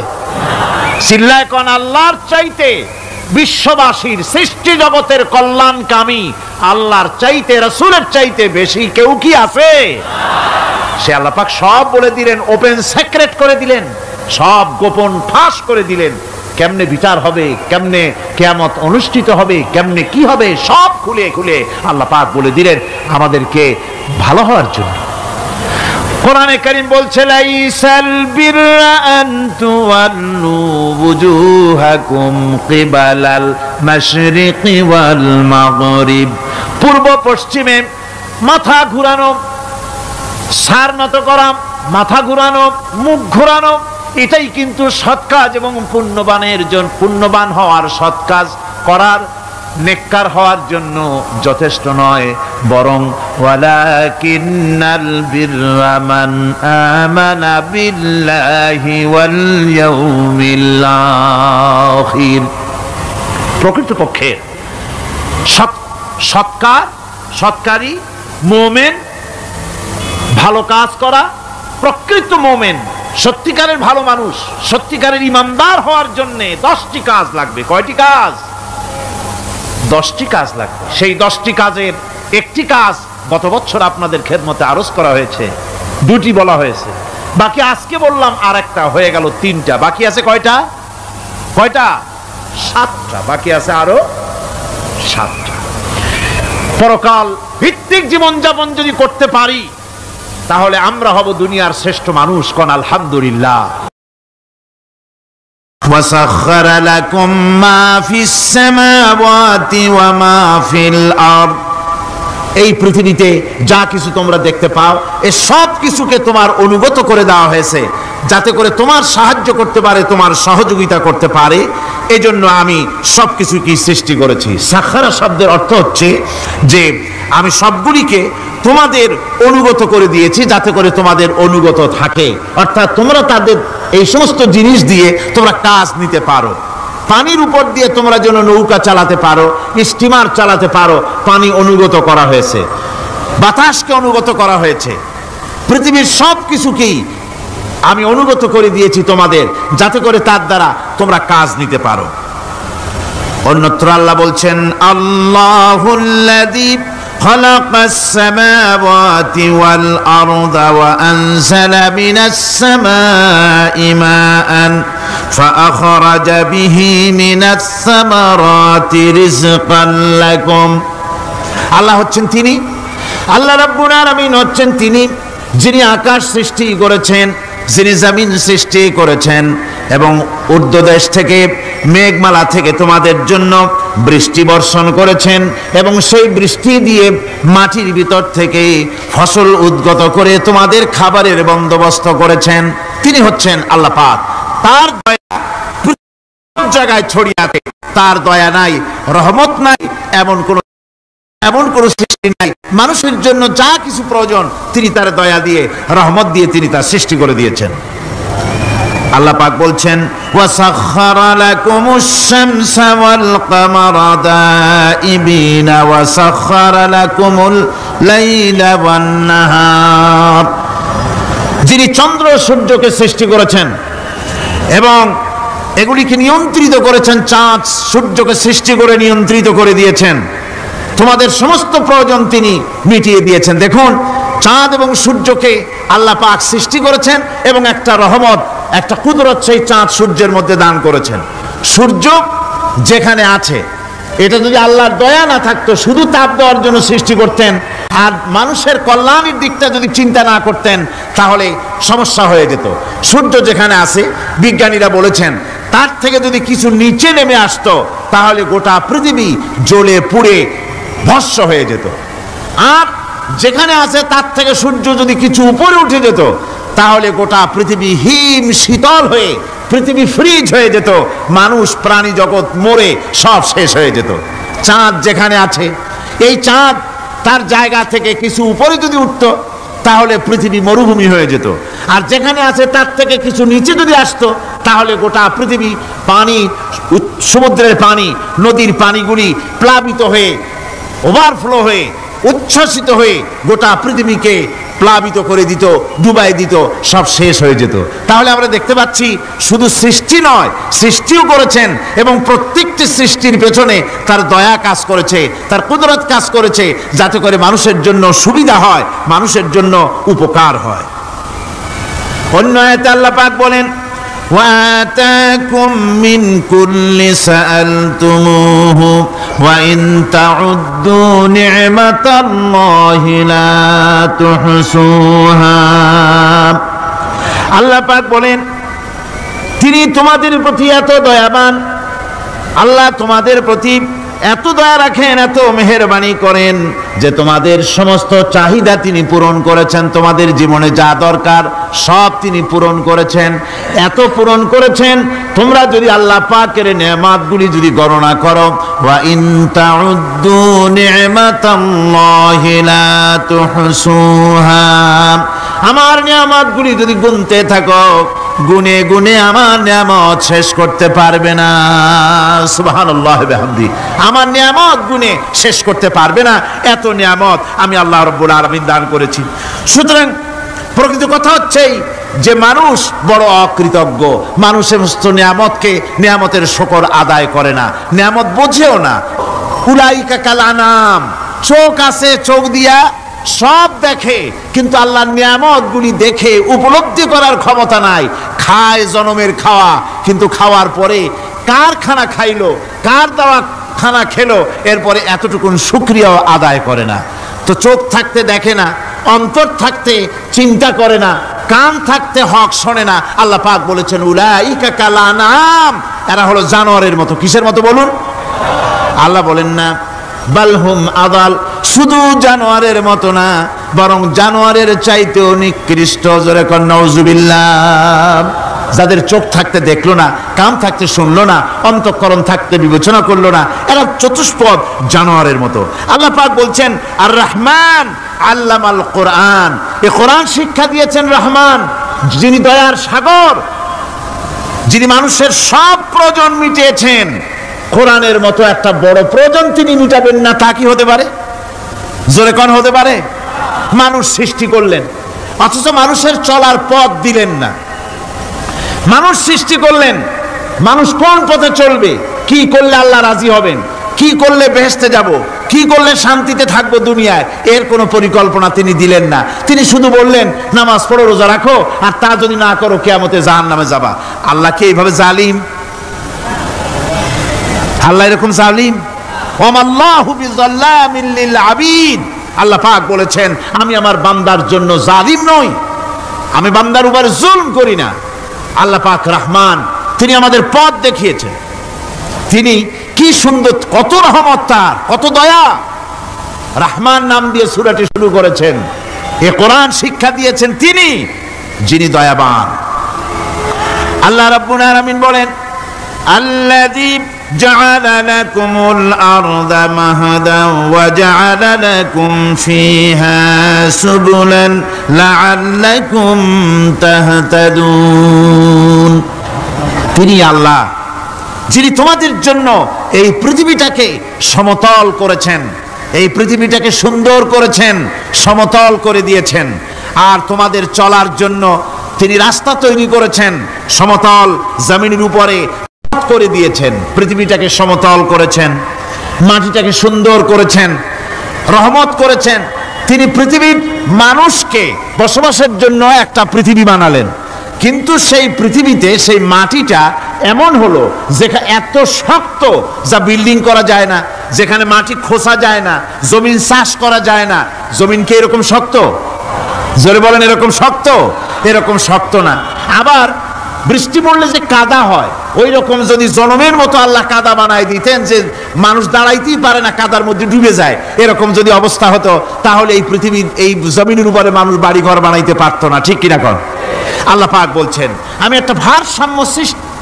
চিল্লায় কোন আল্লাহর চাইতে, বিশ্ববাসীর সৃষ্টি জগতের কল্যাণকামী আল্লাহর চাইতে, রাসূলের চাইতে বেশি কেউ কি আছে? সে আল্লাহ পাক সব বলে দিলেন, ওপেন সিক্রেট করে দিলেন, সব গোপন ফাঁস করে দিলেন। কেমনে বিচার হবে, কেমনে কিয়ামত অনুষ্ঠিত হবে, কেমনে কি হবে, সব খুলে খুলে আল্লাহ পাক বলে দিলেন আমাদেরকে ভালো হওয়ার জন্য। কোরআনে কারীম বলছে, লাইসাল বিররা আন তুওয়াল্লু ওয়ুজুহাকুম কিবালাল মাশরিকি ওয়াল মাগরিব। পূর্ব পশ্চিমে মাথা ঘুরানো, সার নত করা, মাথা ঘুরানো, মুখ ঘুরানো, এটাই কিন্তু সৎ কাজ এবং পুণ্যবান হওয়ার, সৎ কাজ করার, নেককার হওয়ার জন্য যথেষ্ট নয়, বরং ওয়ালাকিন্নাল বিররা মান আমানা বিল্লাহি ওয়াল ইয়াউমিল আখির। প্রকৃতপক্ষে সৎকারী মুমিন, ভালো কাজ করা, প্রকৃত মুমিন, সত্যিকারের ভালো মানুষ, সত্যিকারের ইমানদার হওয়ার জন্য 10টি কাজ লাগবে। কয়টি কাজ? 10টি কাজ লাগবে। সেই 10টি কাজের একটি কাজ গত বছর আপনাদের খেদমতে আরজ করা হয়েছে, 2টি বলা হয়েছে, বাকি আজকে বললাম আর একটা, হয়ে গেল 3টা। বাকি আছে কয়টা? 7টা। বাকি আছে আরো 7টা। পরকাল ভিত্তিক জীবনযাপন যদি করতে পারি, তাহলে আমরা হব দুনিয়ার শ্রেষ্ঠ মানুষ। কোন আলহামদুলিল্লাহ। وسخر لكم ما في السماوات وما في الأرض এই পৃথিবীতে যা কিছু তোমরা দেখতে পাও এ সব কিছুকে তোমার অনুগত করে দেওয়া হয়েছে, যাতে করে তোমার সাহায্য করতে পারে, তোমার সহযোগিতা করতে পারে। এজন্য আমি সব কিছুকে সৃষ্টি করেছি। সাখারা শব্দের অর্থ হচ্ছে যে আমি সবগুলিকে তোমাদের অনুগত করে দিয়েছি, যাতে করে তোমাদের অনুগত থাকে, অর্থাৎ তোমরা তাদের এই সমস্ত জিনিস দিয়ে তোমরা কাজ নিতে পারো। পানির উপর দিয়ে তোমরা যেন নৌকা চালাতে পারো, স্টিমার চালাতে পারো, পানি অনুগত করা হয়েছে, বাতাসকে অনুগত করা হয়েছে। পৃথিবীর সব কিছুকেই আমি অনুগত করে দিয়েছি তোমাদের, যাতে করে তার দ্বারা তোমরা কাজ নিতে পারো। অন্যত্র আল্লাহ বলছেন, আল্লাহুল্লাযী খালাকাস সামাওয়াতি ওয়াল আরদা ওয়া আনজালা মিনাস সামাই মাআন ফাআখরাজা বিহি মিনাস সামারাতি রিজকান লাকুম। আল্লাহ হচ্ছেন তিনি, আল্লাহ রাব্বুল আলামিন হচ্ছেন তিনি যিনি আকাশ সৃষ্টি করেছেন, যিনি জমিন সৃষ্টি করেছেন এবং ঊর্ধ্বদেশ থেকে মেঘমালা থেকে তোমাদের জন্য বৃষ্টি বর্ষণ করেছেন এবং সেই বৃষ্টি দিয়ে মাটির ভিতর থেকে ফসল উদ্গত করে তোমাদের খাবারের বন্দোবস্ত করেছেন। তিনি হচ্ছেন আল্লাহ পাক। তার দয়া সব জায়গায় ছড়িয়ে আছে, তার দয়া নাই, রহমত নাই, এমন কোন সৃষ্টি নাই। মানুষের জন্য যা কিছু প্রয়োজন তিনি তার দয়া দিয়ে, রহমত দিয়ে তিনি তার সৃষ্টি করে দিয়েছেন। আল্লাহ পাক বলছেন, ওয়াসাখখারা লাকুমুশ শামসা ওয়াল কামারা দাইবিনা ওয়াসাখখারা লাকুমুল লাইলা ওয়ান নাহার। যিনি চন্দ্র সূর্যকে সৃষ্টি করেছেন এবং এগুলিকে নিয়ন্ত্রিত করেছেন, চাঁদ সূর্যকে সৃষ্টি করে নিয়ন্ত্রিত করে দিয়েছেন, তোমাদের সমস্ত প্রয়োজন তিনি মিটিয়ে দিয়েছেন। দেখুন, চাঁদ এবং সূর্যকে আল্লাহ পাক সৃষ্টি করেছেন এবং একটা রহমত, একটা কুদরত সেই চাঁদ সূর্যের মধ্যে দান করেছেন। সূর্য যেখানে আছে, এটা যদি আল্লাহর দয়া না থাকতো, শুধু তাপ দেওয়ার জন্য সৃষ্টি করতেন আর মানুষের কল্যাণের দিকটা যদি চিন্তা না করতেন, তাহলে সমস্যা হয়ে যেত। সূর্য যেখানে আছে, বিজ্ঞানীরা বলেছেন তার থেকে যদি কিছু নিচে নেমে আসতো, তাহলে গোটা পৃথিবী জ্বলে পুড়ে ভস্ম হয়ে যেত। আর যেখানে আছে তার থেকে সূর্য যদি কিছু উপরে উঠে যেত, তাহলে গোটা পৃথিবী হিম শীতল হয়ে, পৃথিবী ফ্রিজ হয়ে যেত, মানুষ প্রাণী জগৎ মরে সব শেষ হয়ে যেত। চাঁদ যেখানে আছে, এই চাঁদ তার জায়গা থেকে কিছু উপরে যদি উঠত, তাহলে পৃথিবী মরুভূমি হয়ে যেত। আর যেখানে আছে তার থেকে কিছু নিচে যদি আসতো, তাহলে গোটা পৃথিবী পানি, সমুদ্রের পানি, নদীর পানিগুলি প্লাবিত হয়ে, ওভারফ্লো হয়ে, উচ্ছ্বসিত হয়ে গোটা পৃথিবীকে প্লাবিত করে দিত, ডুবাই দিত, সব শেষ হয়ে যেত। তাহলে আমরা দেখতে পাচ্ছি শুধু সৃষ্টি নয়, সৃষ্টিও করেছেন এবং প্রত্যেকটি সৃষ্টির পেছনে তার দয়া কাজ করেছে, তার কুদরত কাজ করেছে, যাতে করে মানুষের জন্য সুবিধা হয়, মানুষের জন্য উপকার হয়। অন্য আয়াতে আল্লাহ পাক বলেন, وآتاكم من كل سألتموه وإن تعدوا نعمة الله لا تحصوها। আল্লাহ পাক বলেন, তিনি তোমাদের প্রতি এত দয়াবান, আল্লাহ তোমাদের প্রতি এত দয়া রাখেন, এত মেহেরবানি করেন যে তোমাদের সমস্ত চাহিদা তিনি পূরণ করেছেন। তোমাদের জীবনে যা দরকার সব তিনি পূরণ করেছেন, এত পূরণ করেছেন, তোমরা যদি আল্লাহ পাকের নেয়ামতগুলি যদি গণনা করো, ওয়া ইন তাউদ্দু নি'মাতাল্লাহি লা তুহসুহা, আমার নেয়ামতগুলি যদি গুনতে থাকো, গুনে গুনে আমার নিয়ামত শেষ করতে পারবে না। সুবহানাল্লাহ বিহামদি, আমার নিয়ামত গুনে শেষ করতে পারবে না, এত নিয়ামত আমি আল্লাহ রাব্বুল আলামিন দান করেছি। সুতরাং প্রকৃত কথা হচ্ছে যে মানুষ বড় অকৃতজ্ঞ, মানুষ সমস্ত নিয়ামতকে, নিয়ামতের শুকর আদায় করে না, নিয়ামত বোঝেও না। উলাইকা কাল আনাম, চোখ আছে, চোখ দিয়া সব দেখে, কিন্তু আল্লাহর নিয়ামতগুলি দেখে উপলব্ধি করার ক্ষমতা নাই। খায় জনমের খাওয়া, কিন্তু খাওয়ার পরে কার খানা খাইলো, কার দেওয়া খানা খেলো, এরপরে এতটুকুন শুকরিয়াও আদায় করে না। তো চোখ থাকতে দেখে না, অন্তর থাকতে চিন্তা করে না, কান থাকতে হক শোনে না। আল্লাহ পাক বলেছেন, উলাইকা কাল আনাম, এরা হলো জানোয়ারের মতো। কিসের মতো বলুন? আল্লাহ বলেন না, বালহুম আদাল, শুধু জানোয়ারের মতো না, বরং জানোয়ারের চাইতেও নিকৃষ্ট। জোরে কর নাউজুবিল্লাহ। যাদের চোখ থাকতে দেখলো না, কান থাকতে শুনলো না, অন্তঃকরণ থাকতে বিবেচনা করলো না, এরা চতুষ্পদ জানোয়ারের মতো। আল্লাহ পাক বলছেন আর রহমান আল্লামাল কোরআন, এই কোরআন শিক্ষা দিয়েছেন রহমান, যিনি দয়ার সাগর, যিনি মানুষের সব প্রয়োজন মিটিয়েছেন। কোরআনের মতো একটা বড় প্রয়োজন তিনি মিটাবেন না, তা কি হতে পারে? জোরে কোন হতে পারে? মানুষ সৃষ্টি করলেন, অথচ মানুষের চলার পথ দিলেন না। মানুষ সৃষ্টি করলেন, মানুষ কোন পথে চলবে, কি করলে আল্লাহ রাজি হবেন, কি করলে বেহেশতে যাব, কি করলে শান্তিতে থাকবো দুনিয়ায়, এর কোনো পরিকল্পনা তিনি দিলেন না। তিনি শুধু বললেন নামাজ পড়ো, রোজা রাখো, আর তা যদি না করো কিয়ামতে জাহান্নামে যাবা। আল্লাহ কি এইভাবে জালিম? আল্লাহ এরকম জালিম? ওয়ামাল্লাহু বিযাল্লামিন লিল আবিদ। আল্লাহ পাক বলেছেন আমি আমার বান্দার জন্য জালিম নই, আমি বান্দার উপর জুলম করি না। আল্লাহ পাক রহমান, তিনি আমাদের পথ দেখিয়েছেন। তিনি কি সুন্দর, কত রহমত তার, কত দয়া। রহমান নাম দিয়ে সূরাটি শুরু করেছেন। এই কোরআন শিক্ষা দিয়েছেন তিনি, যিনি দয়াবান। আল্লাহ রাব্বুল আলামিন বলেন আল্লাযী জাআলা লাকুমুল আরদা মাহাদান ওয়া জাআলা লাকুম ফীহা সুবুলান লাআল্লাকুম তাহতাদুন। তিনি আল্লাহ যিনি তোমাদের জন্য এই পৃথিবীটাকে সমতল করেছেন, এই পৃথিবীটাকে সুন্দর করেছেন, সমতল করে দিয়েছেন। আর তোমাদের চলার জন্য তিনি রাস্তা তৈরি করেছেন, সমতল জমিনের উপরে করে দিয়েছেন, পৃথিবীটাকে সমতল করেছেন, মাটিটাকে সুন্দর করেছেন, রহমত করেছেন। তিনি পৃথিবীর মানুষকে বসবাসের জন্য একটা পৃথিবী বানালেন, কিন্তু সেই পৃথিবীতে সেই মাটিটা এমন হলো যেখানে এত শক্ত যা বিল্ডিং করা যায় না, যেখানে মাটি খোসা যায় না, জমিন চাষ করা যায় না। জমিন কি এরকম শক্ত? জোরে বলেন, এরকম শক্ত? এরকম শক্ত না। আবার বৃষ্টি পড়লে যে কাদা হয়, ওই রকম যদি জনমের মতো আল্লাহ কাদা বানায় দিতেন যে মানুষ দাঁড়াইতেই পারে না, কাদার মধ্যে ডুবে যায়, এরকম যদি অবস্থা হতো তাহলে এই পৃথিবীর এই জমিনের উপরে মানুষ বাড়ি ঘর বানাইতে পারতো না। ঠিক কিনা কর? আল্লাহ পাক বলছেন আমি একটা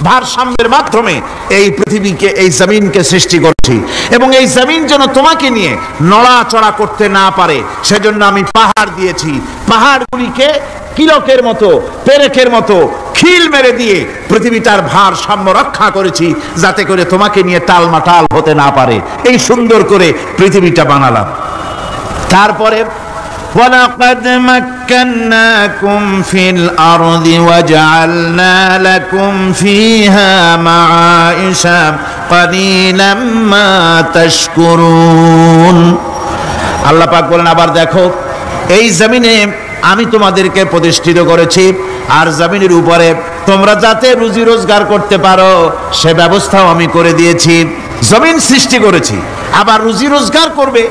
ভারসাম্যের মাধ্যমে এই পৃথিবীকে, এই জমিনকে সৃষ্টি করছি, এবং এই জমিন যেন তোমাকে নিয়ে নড়াচড়া করতে না পারে সেজন্য আমি পাহাড় দিয়েছি। পাহাড়গুলিকে কিলকের মতো, পেরেকের মতো খিল মেরে দিয়ে পৃথিবীটার ভারসাম্য রক্ষা করেছি, যাতে করে তোমাকে নিয়ে টালমাটাল হতে না পারে। এই সুন্দর করে পৃথিবীটা বানালাম। তারপরে وَلَقَدْ مَكَّنَّاكُمْ فِي الْأَرْضِ وَجَعَلْنَا لَكُمْ فِيهَا مَعَائِشَ قَلِيلًا مَا تَشْكُرُونَ। আল্লাহ পাক বলেন আবার দেখো, এই জমিনে আমি তোমাদেরকে প্রতিষ্ঠিত করেছি, আর জমিনের উপরে তোমরা যাতে রুজি রোজগার করতে পারো সে ব্যবস্থাও আমি করে দিয়েছি। জমিন সৃষ্টি করেছি, আবার রুজি রোজগার করবে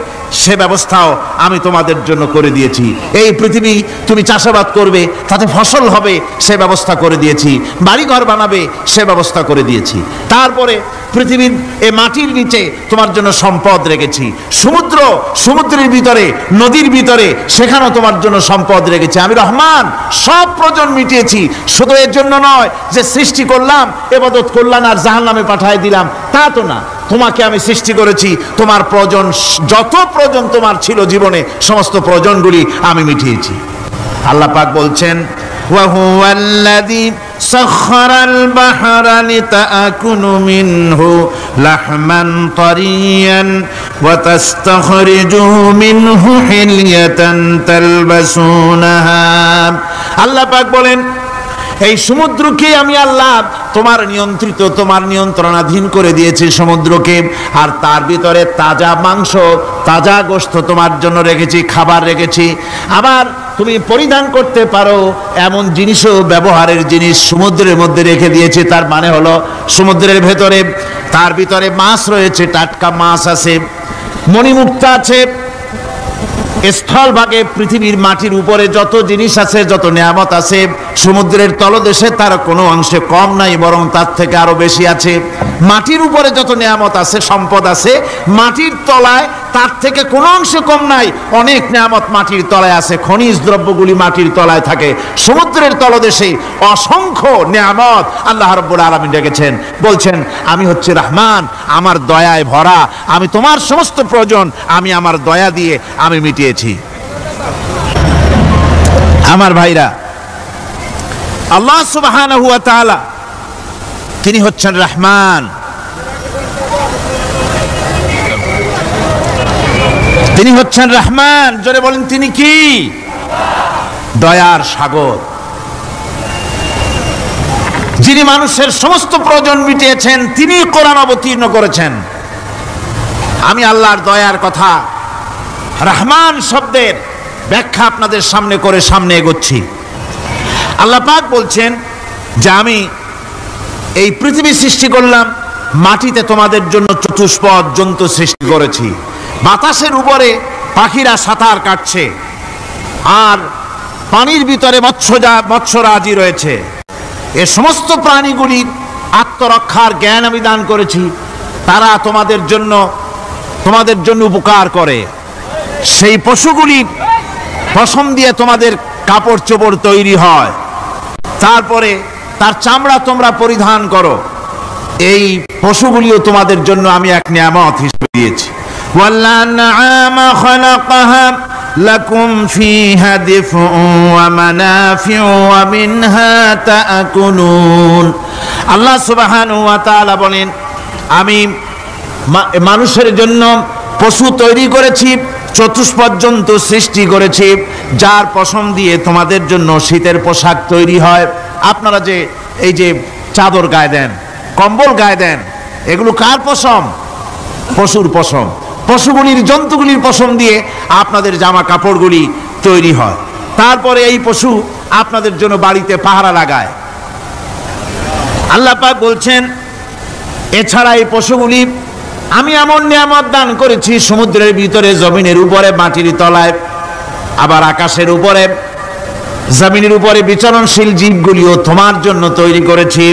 সে ব্যবস্থাও আমি তোমাদের জন্য করে দিয়েছি। এই পৃথিবী তুমি চাষাবাদ করবে, তাতে ফসল হবে সে ব্যবস্থা করে দিয়েছি, বাড়িঘর বানাবে সে ব্যবস্থা করে দিয়েছি। তারপরে পৃথিবীর এই মাটির নিচে তোমার জন্য সম্পদ রেখেছি, সমুদ্রের ভিতরে, নদীর ভিতরে, সেখানেও তোমার জন্য সম্পদ রেখেছি। আমি রহমান, সব প্রয়োজন মিটিয়েছি। শুধু এর জন্য নয় যে সৃষ্টি করলাম, ইবাদত করলাম আর জাহান্নামে পাঠিয়ে দিলাম, তা তো না। তোমাকে আমি সৃষ্টি করেছি, তোমার প্রয়োজন, যত প্রয়োজন তোমার ছিল জীবনে, সমস্ত প্রয়োজনগুলি আমি মিটিয়েছি। আল্লাহ পাক বলছেন وَهُوَ الَّذِي سَخَّرَ الْبَحْرَ لِتَأْكُلُوا مِنْهُ لَحْمًا طَرِيًّا وَتَسْتَخْرِجُوا مِنْهُ حِلْيَةً تَلْبَسُونَهَا। আল্লাহ পাক বলেন এই সমুদ্রকে আমি আল্লাহ তোমার নিয়ন্ত্রিত, তোমার নিয়ন্ত্রণাধীন করে দিয়েছি সমুদ্রকে, আর তার ভিতরে তাজা মাংস, তাজা গোশত তোমার জন্য রেখেছি, খাবার রেখেছি। আবার তুমি পরিধান করতে পারো এমন জিনিসও, ব্যবহারের জিনিস সমুদ্রের মধ্যে রেখে দিয়েছি। তার মানে হলো সমুদ্রের ভেতরে, তার ভিতরে মাছ রয়েছে, টাটকা মাছ আছে, মণিমুক্তা আছে। স্থলভাগে পৃথিবীর মাটির উপরে যত জিনিস আছে, যত নিয়ামত আছে, সমুদ্রের তলদেশে তার কোনো অংশে কম নাই, বরং তার থেকে আরো বেশি আছে। মাটির উপরে যত নিয়ামত আছে, সম্পদ আছে, মাটির তলায় তার থেকে কোনো অংশ কম নাই। অনেক নিয়ামত মাটির তলায় আছে, খনিজ দ্রব্যগুলি মাটির তলায় থাকে, সমুদ্রের তলদেশে অসংখ্য নিয়ামত আল্লাহ রাব্বুল আলামিন রেখেছেন। বলছেন আমি হচ্ছে রহমান, আমার দয়ায় ভরা, আমি তোমার সমস্ত প্রয়োজন আমি আমার দয়া দিয়ে আমি মিটিয়েছি। আমার ভাইরা, আল্লাহ সুবহানাহু ওয়া তাআলা তিনি হচ্ছেন রহমান, তিনি হচ্ছেন রহমান। জোরে বলেন তিনি কি? দয়ার সাগর, যিনি মানুষের সমস্ত প্রয়োজন মিটিয়েছেন, তিনি কোরআন অবতীর্ণ করেছেন। আমি আল্লাহর দয়ার কথা, রহমান শব্দের ব্যাখ্যা আপনাদের সামনে করে সামনে এগোচ্ছি। আল্লাহ পাক বলছেন যে আমি এই পৃথিবী সৃষ্টি করলাম, মাটিতে তোমাদের জন্য চতুষ্পদ জন্তু সৃষ্টি করেছি, বাতাসের উপরে পাখিরা সাঁতার কাটছে, আর পানির ভিতরে মৎস্যরাজি রয়েছে। এ সমস্ত প্রাণীগুলির আত্মরক্ষার জ্ঞান আমি দান করেছি, তারা তোমাদের জন্য উপকার করে। সেই পশুগুলির পশম দিয়ে তোমাদের কাপড় চোপড় তৈরি হয়, তারপরে তার চামড়া তোমরা পরিধান করো। এই পশুগুলিও তোমাদের জন্য আমি এক নিয়ামত হিসেবে দিয়েছি। والأنعام خلقها لكم فيها دفء ومنافع ومنها تأكلون। আল্লাহ সুবহানাহু ওয়া তাআলা বলেন আমি মানুষের জন্য পশু তৈরি করেছি, চতুষ্পদ জন্তু সৃষ্টি করেছি, যার পশম দিয়ে তোমাদের জন্য শীতের পোশাক তৈরি হয়। আপনারা যে এই যে চাদর গায়ে দেন, কম্বল গায়ে দেন, এগুলো কার পশম? পশুর পশম। পশুগুলির, জন্তুগুলির পশম দিয়ে আপনাদের জামা কাপড়গুলি তৈরি হয়। তারপরে এই পশু আপনাদের জন্য বাড়িতে পাহারা লাগায়। আল্লাহ পাক বলছেন এছাড়া এই পশুগুলি আমি এমন নিয়ামত দান করেছি, সমুদ্রের ভিতরে, জমিনের উপরে, মাটির তলায়, আবার আকাশের উপরে, জমিনের উপরে বিচরণশীল জীবগুলিও তোমার জন্য তৈরি করেছি।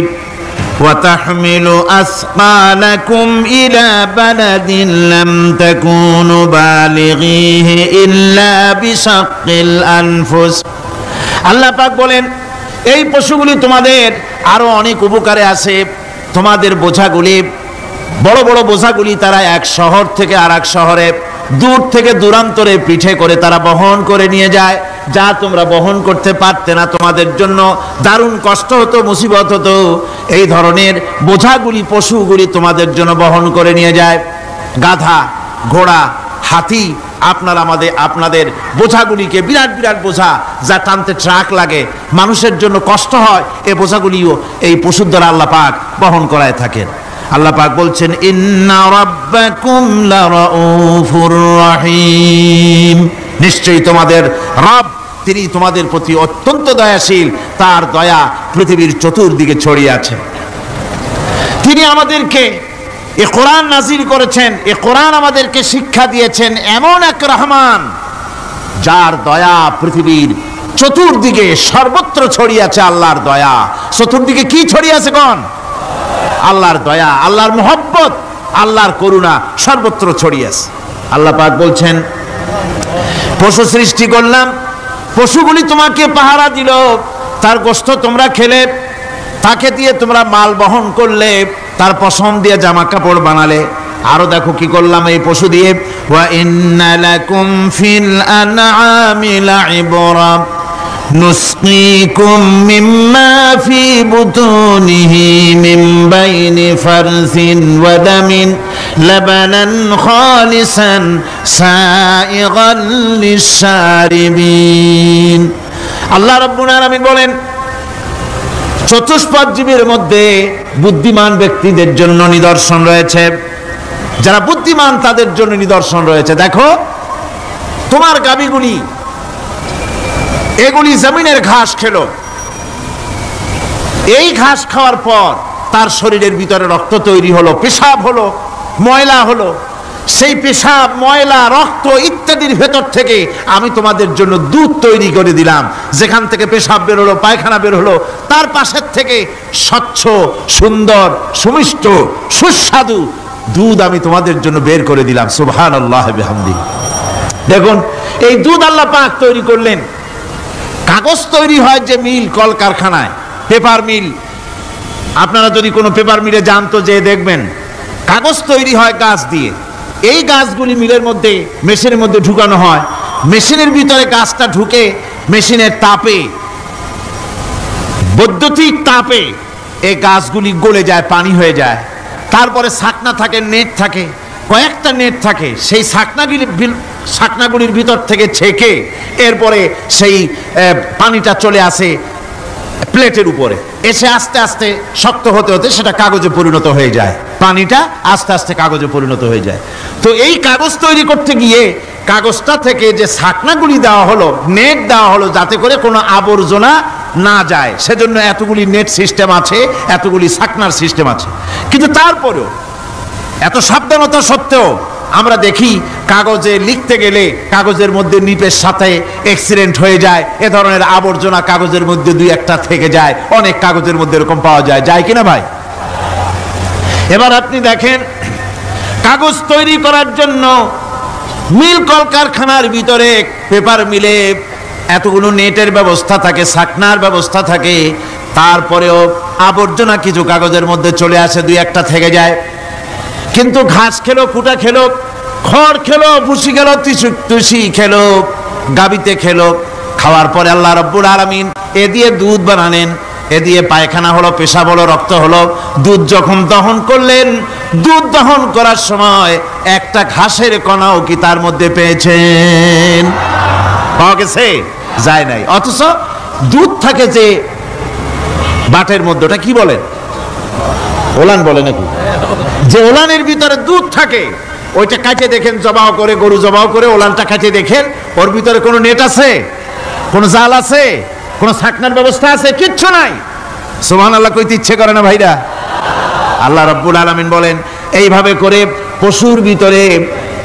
وَتَحْمِلُ أَثْقَالَكُمْ إِلَى بَلَدٍ لَّمْ تَكُونُوا بَالِغِيهِ إِلَّا بِشَقِّ الْأَنفُسِ। আল্লাহ পাক বলেন এই পশুগুলি তোমাদের আরো অনেক উপকারে আছে। তোমাদের বোঝাগুলি, বড় বড় বোঝাগুলি তারা এক শহর থেকে আর এক শহরে, দূর থেকে দূরান্তরে পিঠে করে তারা বহন করে নিয়ে যায়, যা তোমরা বহন করতে পারতে না। তোমাদের জন্য দারুণ কষ্ট হতো, মুসিবত হতো। এই ধরনের বোঝাগুলি, পশুগুলি তোমাদের জন্য বহন করে নিয়ে যায়। গাধা, ঘোড়া, হাতি আপনাদের বোঝাগুলিকে, বিরাট বিরাট বোঝা যা টানতে ট্রাক লাগে, মানুষের জন্য কষ্ট হয়, এই বোঝাগুলিও এই পশুর দ্বারা আল্লাহ পাক বহন করায় থাকেন। আল্লাহ পাক বলছেন ইন্না রাব্বাকুম লারাউফুর রহিম, নিশ্চয়ই তোমাদের রব তিনি তোমাদের প্রতি অত্যন্ত দয়াশীল, তার দয়া পৃথিবীর চতুর্দিকে ছড়িয়ে আছে। তিনি আমাদেরকে এ কোরআন নাজিল করেছেন, এ কোরআন আমাদেরকে শিক্ষা দিয়েছেন এমন এক রহমান যার দয়া পৃথিবীর চতুর্দিকে সর্বত্র ছড়িয়ে আছে। আল্লাহর দয়া চতুর্দিকে কি ছড়িয়ে আছে কোন? আল্লাহর দয়া, আল্লাহর মোহব্বত, আল্লাহর করুণা সর্বত্র ছড়িয়ে আছে। আল্লাহ পাক বলছেন পশু সৃষ্টি করলাম, পশুগুলি তোমাকে পাহারা দিল, তার গোশত তোমরা খেলে, তাকে দিয়ে তোমরা মাল বহন করলে, তার পশম দিয়ে জামা কাপড় বানালে। আরো দেখো কি করলাম এই পশু দিয়ে, ওয়া ইন্না লাকুম ফিল আনআমি লাইবরা নুসকিকুম মিম্মা ফি বুতুনিহি মিন বাইনি ফারসিন ওয়া দামিন লাবানান খালিসান সাইগান লিশ-শারিবিন। আল্লাহ রাব্বুল আলামিন বলেন চতুষ্পদ জীবের মধ্যে বুদ্ধিমান ব্যক্তিদের জন্য নিদর্শন রয়েছে, যারা বুদ্ধিমান তাদের জন্য নিদর্শন রয়েছে। দেখো তোমার গাভীগুলি, এগুলি জমিনের ঘাস খেলো, এই ঘাস খাওয়ার পর তার শরীরের ভিতরে রক্ত তৈরি হলো, পেশাব হলো, ময়লা হলো। সেই পেশাব, ময়লা, রক্ত ইত্যাদির ভেতর থেকে আমি তোমাদের জন্য দুধ তৈরি করে দিলাম। যেখান থেকে পেশাব বের হলো, পায়খানা বের হলো, তার পাশের থেকে স্বচ্ছ, সুন্দর, সুমিষ্ট, সুস্বাদু দুধ আমি তোমাদের জন্য বের করে দিলাম। সুবহানাল্লাহ বিহামদিহি। দেখুন এই দুধ আল্লাহ পাক তৈরি করলেন। কাগজ তৈরি হয় যে মিল, কলকারখানায়, পেপার মিল, আপনারা যদি কোনো পেপার মিলে যান তো যে দেখবেন কাগজ তৈরি হয় গাছ দিয়ে। এই গাছগুলি মিলের মধ্যে, মেশিনের মধ্যে ঢুকানো হয়। মেশিনের ভিতরে গাছটা ঢুকে মেশিনের তাপে, বৈদ্যুতিক তাপে এই গাছগুলি গলে যায়, পানি হয়ে যায়। তারপরে ছাকনা থাকে, নেট থাকে, কয়েকটা নেট থাকে। সেই ছাকনাগুলির ভিতর থেকে ছেঁকে এরপরে সেই পানিটা চলে আসে প্লেটের উপরে, এসে আস্তে আস্তে শক্ত হতে হতে সেটা কাগজে পরিণত হয়ে যায়। পানিটা আস্তে আস্তে কাগজে পরিণত হয়ে যায়। তো এই কাগজ তৈরি করতে গিয়ে কাগজটা থেকে যে ছাকনাগুলি দেওয়া হলো, নেট দেওয়া হলো, যাতে করে কোনো আবর্জনা না যায়, সেজন্য এতগুলি নেট সিস্টেম আছে, এতগুলি ছাকনার সিস্টেম আছে। কিন্তু তারপরেও এত সাবধানতা সত্ত্বেও আমরা দেখি কাগজে লিখতে গেলে কাগজের মধ্যে নিপের সাথে অ্যাক্সিডেন্ট হয়ে যায়, এ ধরনের আবর্জনা কাগজের মধ্যে দুই একটা থেকে যায়। অনেক কাগজের মধ্যে এরকম পাওয়া যায় কিনা ভাই? এবার আপনি দেখেন কাগজ তৈরি করার জন্য মিল কলকারখানার ভিতরে, পেপার মিলে এতগুলো নেটের ব্যবস্থা থাকে, ছাকনার ব্যবস্থা থাকে, তারপরেও আবর্জনা কিছু কাগজের মধ্যে চলে আসে, দুই একটা থেকে যায়। কিন্তু ঘাস খেলো, কুটা খেলো, খড় খেলো, ভুসি খেলো, তুষি খেলো, গাবিতে খেলো, খাওয়ার পরে আল্লাহ রাব্বুল আলামিন এ দিয়ে দুধ বানালেন, এ দিয়ে পায়খানা হলো, পেশাব হলো, রক্ত হলো। দুধ যখন দহন করলেন, দুধ দহন করার সময় একটা ঘাসের কণাও কি তার মধ্যে পেয়েছেন? পাওয়া গেছে? যায় নাই। অথচ দুধ থাকে যে বাটের মধ্যে, ওটা কি বলেন? ওলান বলে নাকি? যে ওলানের ভিতরে দুধ থাকে, ওইটা কাটে দেখেন, জবাও করে, গরু জবাও করে ওলানটা কাটে দেখেন, ওর ভিতরে কোনো নেট আছে, কোনো জাল আছে, কোনো ছাকনার ব্যবস্থা আছে? কিচ্ছু নাই। সুবহানাল্লাহ কইতে ইচ্ছে করে না ভাইরা? আল্লাহ রাব্বুল আলামিন বলেন এইভাবে করে পশুর ভিতরে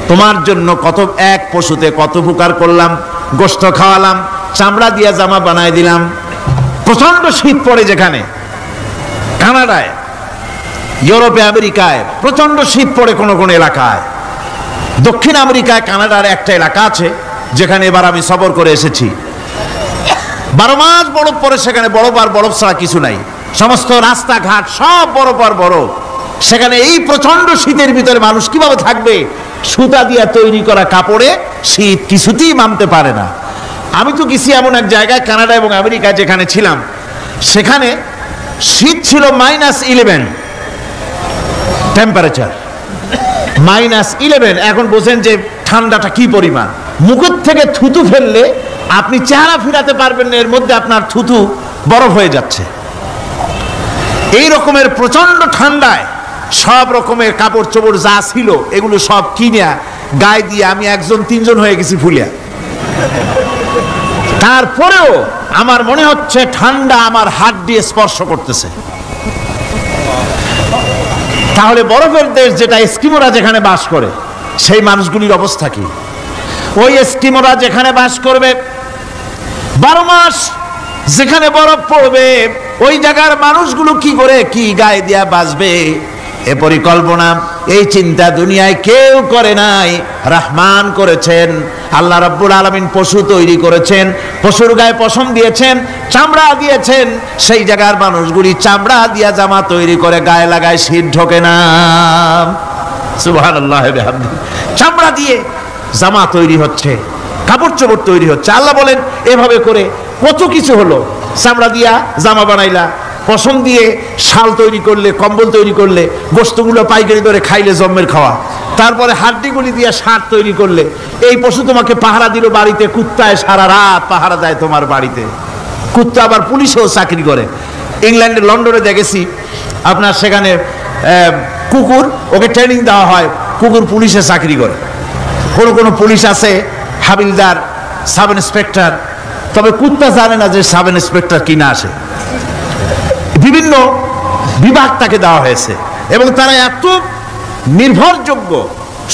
তোমার জন্য কত, এক পশুতে কত উপকার করলাম, গোশত খাওয়ালাম, চামড়া দিয়া জামা বানায় দিলাম। প্রচন্ড শীত পড়ে যেখানে, কানাডায়, ইউরোপে, আমেরিকায় প্রচন্ড শীত পড়ে কোন কোন এলাকায়। দক্ষিণ আমেরিকায়, কানাডার একটা এলাকা আছে যেখানে এবার আমি সফর করে এসেছি। 12 মাস বরফ পড়ে সেখানে, বরফ আর বরফ ছাড়া কিছু নাই। সমস্ত রাস্তাঘাট সব বরফ আর বরফ। সেখানে এই প্রচন্ড শীতের ভিতরে মানুষ কিভাবে থাকবে? সুতা দিয়ে তৈরি করা কাপড়ে শীত কিছুতেই মানতে পারে না। আমি তো গেছি এমন এক জায়গায়, কানাডা এবং আমেরিকা যেখানে ছিলাম, সেখানে শীত ছিল -11 টেম্পারেচার, -11। এখন বোঝেন যে ঠান্ডাটা কি পরিমাণ। মুখের থেকে থুতু ফেললে আপনি চেহারা ফিরাতে পারবেন না, এর মধ্যে আপনার থুতু বরফ হয়ে যাচ্ছে। এই রকমের প্রচন্ড ঠান্ডায় সব রকমের কাপড় চোপড় যা ছিল এগুলো সব কিনে গায়ে দিয়ে আমি 1-3 হয়ে গেছি ফুলিয়া। তারপরেও আমার মনে হচ্ছে ঠান্ডা আমার হাত দিয়ে স্পর্শ করতেছে। তাহলে বরফের দেশ যেটা, এস্কিমোরা যেখানে বাস করে, সেই মানুষগুলির অবস্থা কি? ওই এস্কিমোরা যেখানে বাস করবে, 12 মাস যেখানে বরফ পড়বে, ওই জায়গার মানুষগুলো কি করে, কি গায়ে দিয়া বাঁচবে? এ পরিকল্পনা, এই চিন্তা দুনিয়ায় কেউ করে নাই, রহমান করেছেন। আল্লাহ রাব্বুল আলামিন পশু তৈরি করেছেন, পশুর গায়ে পশম দিয়েছেন, চামড়া দিয়েছেন। সেই জায়গার মানুষগুলি চামড়া দিয়া জামা তৈরি করে গায়ে লাগায়, শীত ঢোকে না। সুবহানাল্লাহ বিহামদিহি। চামড়া দিয়ে জামা তৈরি হচ্ছে, কাপড় চোপড় তৈরি হচ্ছে। আল্লাহ বলেন এভাবে করে কত কিছু হলো। চামড়া দিয়া জামা বানাইলা, পশম দিয়ে শাল তৈরি করলে, কম্বল তৈরি করলে, গোশতগুলো পাইকারি দরে খাইলে জম্মের খাওয়া। তারপরে হাড্ডিগুলি দিয়ে শার্ট তৈরি করলে। এই পশু তোমাকে পাহারা দিল বাড়িতে, কুত্তায় সারা রাত পাহারা দেয় তোমার বাড়িতে। কুত্তা আবার পুলিশেও চাকরি করে। ইংল্যান্ডে, লন্ডনে দেখেছি আপনার, সেখানে কুকুর, ওকে ট্রেনিং দেওয়া হয়, কুকুর পুলিশে চাকরি করে। কোনো পুলিশ আছে হাবিলদার, সাব ইন্সপেক্টর, তবে কুত্তা জানে না যে সাব ইন্সপেক্টর কিনা আসে। বিভিন্ন বিভাগ তাকে দেওয়া হয়েছে এবং তারা এত নির্ভরযোগ্য,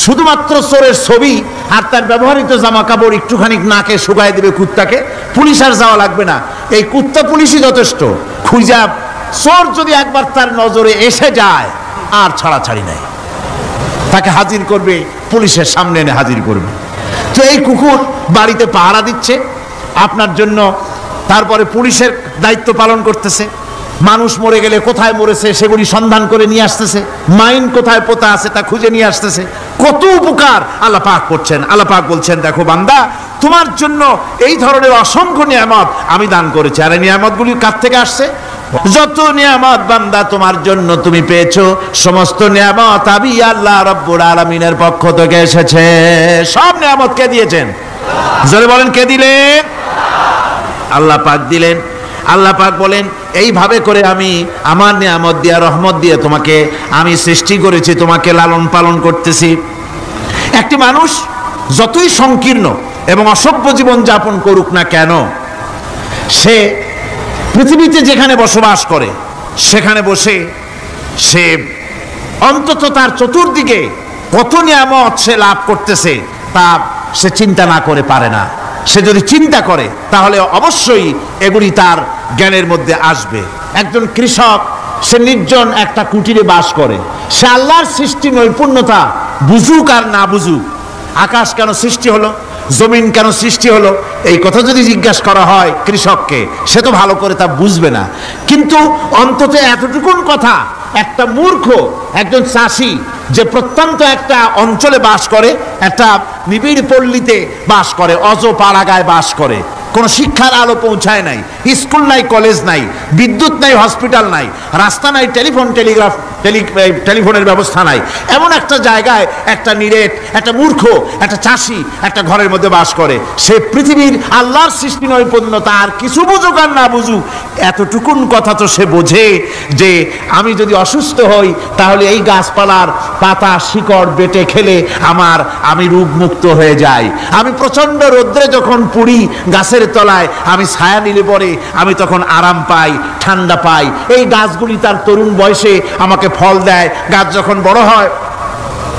শুধুমাত্র চোরের ছবি আর তার ব্যবহৃত জামা কাপড় একটুখানি নাকে শুকায় দেবে কুত্তাকে, পুলিশ আর যাওয়া লাগবে না। এই কুত্তা পুলিশই যথেষ্ট। খুঁজা চোর যদি একবার তার নজরে এসে যায় আর ছাড়াছাড়ি নাই। তাকে হাজির করবে, পুলিশের সামনে এনে হাজির করবে। তো এই কুকুর বাড়িতে পাহারা দিচ্ছে আপনার জন্য, তারপরে পুলিশের দায়িত্ব পালন করতেছে, মানুষ মরে গেলে কোথায় মরেছে সেগুলি সন্ধান করে নিয়ে আসতেছে, মাইন কোথায় পোতা আছে তা খুঁজে নিয়ে আসতেছে। কত উপকার আল্লাহ পাক করছেন। আল্লাহ পাক বলছেন, দেখো বান্দা, তোমার জন্য এই ধরনের অসংখ্য নিয়ামত আমি দান করেছি। আর এই নিয়ামতগুলি কার থেকে আসছে? যত নিয়ামত বান্দা তোমার জন্য তুমি পেয়েছো, সমস্ত নিয়ামত আমি আল্লাহ রাব্বুল আলামিনের পক্ষ থেকে এসেছে। সব নিয়ামত কে দিয়েছেন? জোরে বলেন, কে দিলেন? আল্লাহ পাক দিলেন। আল্লাহ পাক বলেন, এইভাবে করে আমি আমার নিয়ামত দিয়ে, রহমত দিয়ে তোমাকে আমি সৃষ্টি করেছি, তোমাকে লালন পালন করতেছি। একটি মানুষ যতই সংকীর্ণ এবং অসভ্য জীবন যাপন করুক না কেন, সে পৃথিবীতে যেখানে বসবাস করে সেখানে বসে সে অন্তত তার চতুর্দিকে কত নিয়ামত সে লাভ করতেছে তা সে চিন্তা না করে পারে না। সে যদি চিন্তা করে তাহলে অবশ্যই এগুলি তার জ্ঞানের মধ্যে আসবে। একজন কৃষক, সে নির্জন একটা কুটিরে বাস করে, সে আল্লাহর সৃষ্টি নৈপুণ্যতা বুঝুক আর না বুঝুক, আকাশ কেন সৃষ্টি হলো, জমিন কেন সৃষ্টি হলো, এই কথা যদি জিজ্ঞাসা করা হয় কৃষককে, সে তো ভালো করে তা বুঝবে না। কিন্তু অন্তত এতটুকুন কথা একটা মূর্খ, একজন চাষি যে প্রত্যন্ত একটা অঞ্চলে বাস করে, একটা নিবিড় পল্লীতে বাস করে, অজ পাড়াগায় বাস করে, কোনো শিক্ষার আলো পৌঁছায় নাই, স্কুল নাই, কলেজ নাই, বিদ্যুৎ নাই, হসপিটাল নাই, রাস্তা নাই, টেলিফোনের ব্যবস্থা নাই, এমন একটা জায়গায় একটা নিরেট, একটা মূর্খ, একটা চাষি একটা ঘরের মধ্যে বাস করে। সে পৃথিবীর আল্লাহর সৃষ্টি নৈপুণ্যতা আর কিছু বুঝুক আর না বুঝুক, এতটুকুন কথা তো সে বোঝে যে আমি যদি অসুস্থ হই তাহলে এই গাছপালার পাতা শিকড় বেটে খেলে আমি রোগমুক্ত হয়ে যাই। আমি প্রচন্ড রোদ্রে যখন পুড়ি গাছের তলায়, আমি ছায়া নিলে পরে আমি তখন আরাম পাই, ঠান্ডা পাই। এই গাছগুলি তার তরুণ বয়সে আমাকে ফল দেয়, গাছ যখন বড় হয়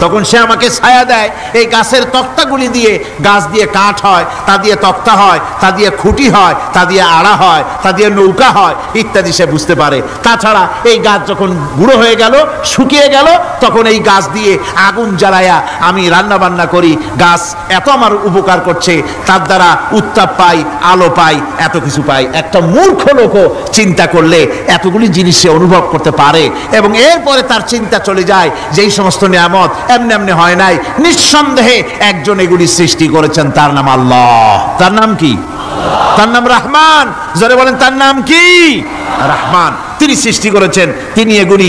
তখন সে আমাকে ছায়া দেয়। এই গাছের তক্তাগুলি দিয়ে, গাছ দিয়ে কাঠ হয়, তা দিয়ে তক্তা হয়, তা দিয়ে খুঁটি হয়, তা দিয়ে আড়া হয়, তা দিয়ে নৌকা হয় ইত্যাদি সে বুঝতে পারে। তাছাড়া এই গাছ যখন বুড়ো হয়ে গেল, শুকিয়ে গেল, তখন এই গাছ দিয়ে আগুন জ্বালায়া আমি রান্না বান্না করি। গাছ এত আমার উপকার করছে, তার দ্বারা উত্তাপ পাই, আলো পাই, এত কিছু পাই। একটা মূর্খ লোকও চিন্তা করলে এতগুলি জিনিস সে অনুভব করতে পারে, এবং এরপরে তার চিন্তা চলে যায় যে এই সমস্ত নিয়ামত এমনি এমনি হয় নাই, নিঃসন্দেহে একজন এগুলি সৃষ্টি করেছেন, তার নাম আল্লাহ। তার নাম কি? তার নাম রহমান। যারা বলেন তার নাম কি? রহমান। তিনি সৃষ্টি করেছেন, তিনি এগুলি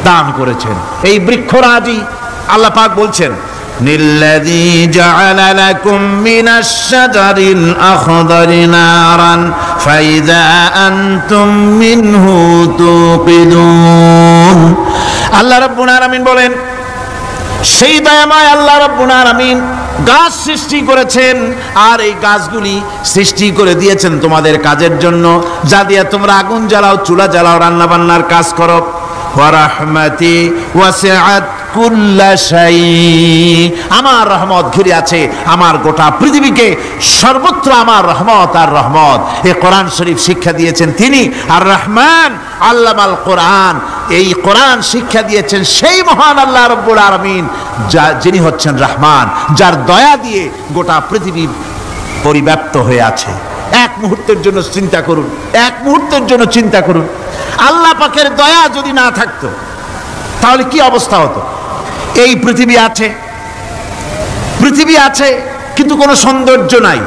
দান করেছেন। এই বৃক্ষরাজি আল্লাহ পাক বলছেন, নিল্লাযী জাআলা লাকুম মিনাশ শাজারিল আখদারি নারান ফাইযা আনতুম মিনহু তুকিদুন। আল্লাহ রাব্বুল আলামিন বলেন, সেই দয়াময় আল্লাহ রাব্বুল আলামিন গাছ সৃষ্টি করেছেন, আর এই গাছগুলি সৃষ্টি করে দিয়েছেন তোমাদের কাজের জন্য, যা দিয়ে তোমরা আগুন জ্বালাও, চুলা জ্বালাও, রান্না বান্নার কাজ করো। ওয়া রাহমাতি ওয়াসিআত কুল্লা শাই। আমার রহমত ঘিরে আছে আমার গোটা পৃথিবীকে, সর্বত্র আমার রহমত আর রহমত। এই কোরআন শরীফ শিক্ষা দিয়েছেন তিনি আর রহমান আল্লামাল কোরআন। এই কোরআন শিক্ষা দিয়েছেন সেই মহান আল্লাহ রাব্বুল আলামিন, যিনি হচ্ছেন রহমান, যার দয়া দিয়ে গোটা পৃথিবী পরিব্যাপ্ত হয়ে আছে। এক মুহূর্তের জন্য চিন্তা করুন, এক মুহূর্তের জন্য চিন্তা করুন, আল্লাহ পাকের দয়া যদি না থাকতো তাহলে কি অবস্থা হতো? এই পৃথিবী আছে কিন্তু কোনো সৌন্দর্য নাই,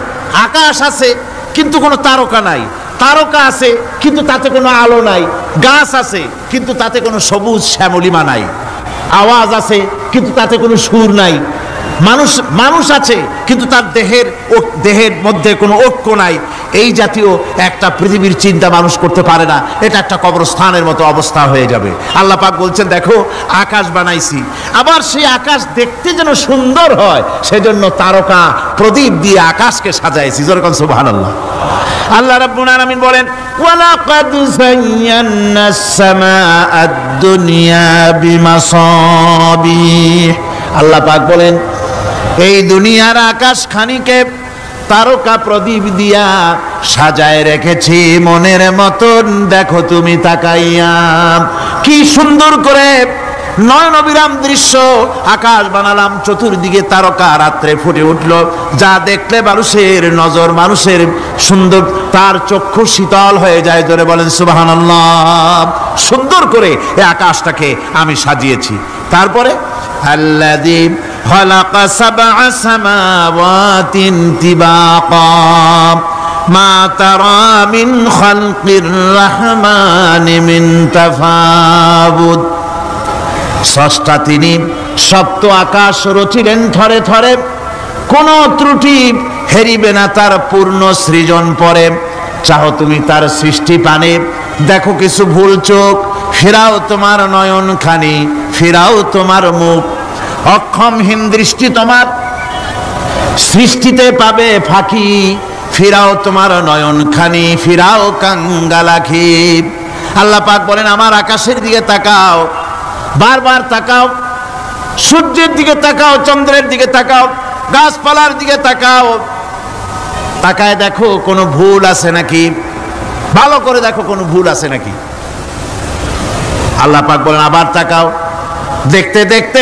আকাশ আছে কিন্তু কোনো তারকা নাই, তারকা আছে কিন্তু তাতে কোনো আলো নাই, গাছ আছে কিন্তু তাতে কোনো সবুজ শ্যামলিমা নাই, আওয়াজ আছে কিন্তু তাতে কোনো সুর নাই, মানুষ আছে কিন্তু তার দেহের মধ্যে কোনো ঐক্য নাই। এই জাতীয় একটা পৃথিবীর চিন্তা মানুষ করতে পারে না। এটা একটা কবরস্থানের মতো অবস্থা হয়ে যাবে। আল্লাহ পাক বলছেন, দেখো আকাশ বানাইছি, আবার সেই আকাশ দেখতে যেন সুন্দর হয় সেজন্য তারকা প্রদীপ দিয়ে আকাশকে সাজাইছি। যেরকম সুবহানাল্লাহ। আল্লাহ রাব্বুল আলামিন বলেন, ওয়ালাকাদ যায়্যানাস সামাআদ দুনিয়া বিমাসাবিহ। আল্লাহ পাক বলেন, এই দুনিয়ার আকাশ খানিকে তারকা প্রদীপ দিয়া সাজায় রেখেছি মনের মতন। দেখো তুমি তাকাইয়া কি সুন্দর করে নয়নবিরাম দৃশ্য, আকাশ বানালাম, চতুর্দিকে তারকা রাত্রে ফুটে উঠল, যা দেখলে মানুষের নজর, মানুষের সুন্দর, তার চক্ষু শীতল হয়ে যায়। জোরে বলেন সুবহানাল্লাহ। সুন্দর করে এই আকাশটাকে আমি সাজিয়েছি। তারপরে আল্লাযী খালাকা সাবআ সামাওয়াতিন তিবাকা মা তারা মিন খালকির রহমানি মিন তাফাউত। স্রষ্টা তিনি, সপ্ত আকাশ রচিলেন থরে থরে, কোন ত্রুটি হেরিবে না তার পূর্ণ সৃজন পরে। চাহো তুমি তার সৃষ্টি পানে, দেখো কিছু ভুল চোখ, ফেরাও তোমার নয়ন খানি, ফেরাও তোমার মুখ। অক্ষমহীন দৃষ্টি তোমার সৃষ্টিতে পাবে ফাঁকি, ফিরাও তোমার নয়ন খানি, ফিরাও কাঙ্গালাখি। আল্লাহ পাক বলেন আমার আকাশের দিকে তাকাও, বারবার তাকাও, সূর্যের দিকে তাকাও, চন্দ্রের দিকে তাকাও, গাছপালার দিকে তাকাও, তাকায় দেখো কোনো ভুল আছে নাকি, ভালো করে দেখো কোনো ভুল আছে নাকি। আল্লাহ পাক বলেন আবার তাকাও, দেখতে দেখতে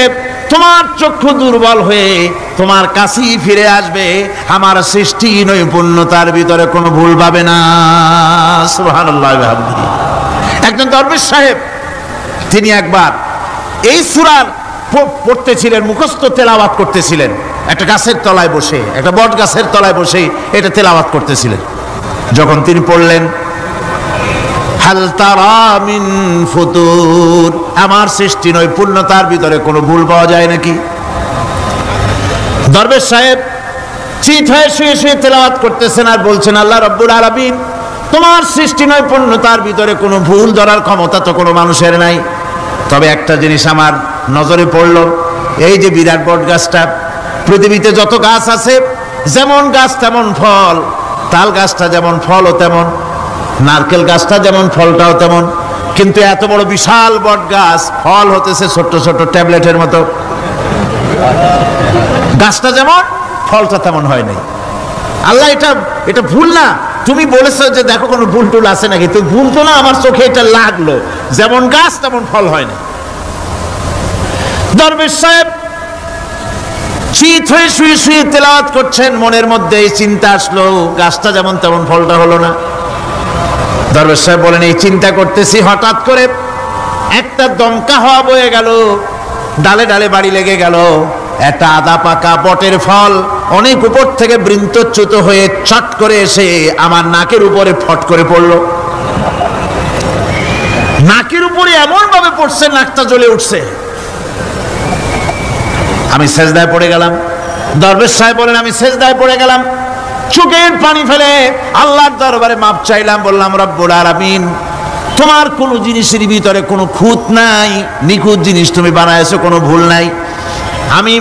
তোমার চক্ষু দুর্বল হয়ে তোমার কাছেই ফিরে আসবে। আমার সৃষ্টি নৈপুণ্যতার ভিতরে কোনো ভুল পাবে না। সুবহানাল্লাহ। একজন দরবেশ সাহেব, তিনি একবার এই সূরার পড়তেছিলেন, মুখস্থ তেলাওয়াত করতেছিলেন, একটা গাছের তলায় বসে, একটা বট গাছের তলায় বসে এটা তেলাওয়াত করতেছিলেন। যখন তিনি পড়লেন হাল তারা মিন ফুতুর, আমার সৃষ্টি নৈপুণ্যতার ভিতরে কোনো ভুল পাওয়া যায় নাকি। দরবেশ সাহেব চিত হয়ে শুয়ে শুয়ে তেলাওয়াত করতেছেন আর বলছেন আল্লাহ রাব্বুল আলামিন, তোমার সৃষ্টি নৈপুণ্যতার ভিতরে কোনো ভুল ধরার ক্ষমতা তো কোনো মানুষের নাই। তবে একটা জিনিস আমার নজরে পড়ল, এই যে বিরাট বট গাছটা, পৃথিবীতে যত গাছ আছে যেমন গাছ তেমন ফল, তাল গাছটা যেমন ফলও তেমন, নারকেল গাছটা যেমন ফলটাও তেমন, কিন্তু এত বড় বিশাল বট গাছ ফল হতেছে ছোট্ট ছোট্ট ট্যাবলেটের মতো। গাছটা যেমন ফলটা তেমন হয় নাই। আল্লাহ এটা ভুল না, তুমি বলেছো যে দেখো কোনো ভুল টুল আছে নাকি, তো ভুল তো না, আমার চোখে এটা লাগলো, যেমন গাছ তেমন ফল হয় না। দরবেশ সাহেব চিত হয়ে শুয়ে শুয়ে তেলাওয়াত করছেন, মনের মধ্যে এই চিন্তা আসলো, গাছটা যেমন তেমন ফলটা হলো না। দরবেশ সাহেব বলেন এই চিন্তা করতেছি, হঠাৎ করে একটা দমকা হাওয়া বয়ে গেল, ডালে ডালে বাড়ি লেগে গেল, একটা আদা পাকা বটের ফল অনেক উপর থেকে বৃন্তচ্যুত হয়ে চট করে এসে আমার নাকের উপরে ফট করে পড়লো। নাকের উপরে এমন ভাবে পড়ছে নাকটা জ্বলে উঠছে। আমি সেজদায় পড়ে গেলাম। দরবেশ সাহেব বলেন আমি সেজদায় পড়ে গেলাম, চোখের পানি ফেলে আল্লাহর দরবারে মাপ চাইলাম, বললাম রব্বুল আলামিন, তোমার কোনো জিনিসের ভিতরে কোনো খুঁত নাই, নিখুঁত জিনিস তুমি বানাইছো, কোনো ভুল নাই। আমি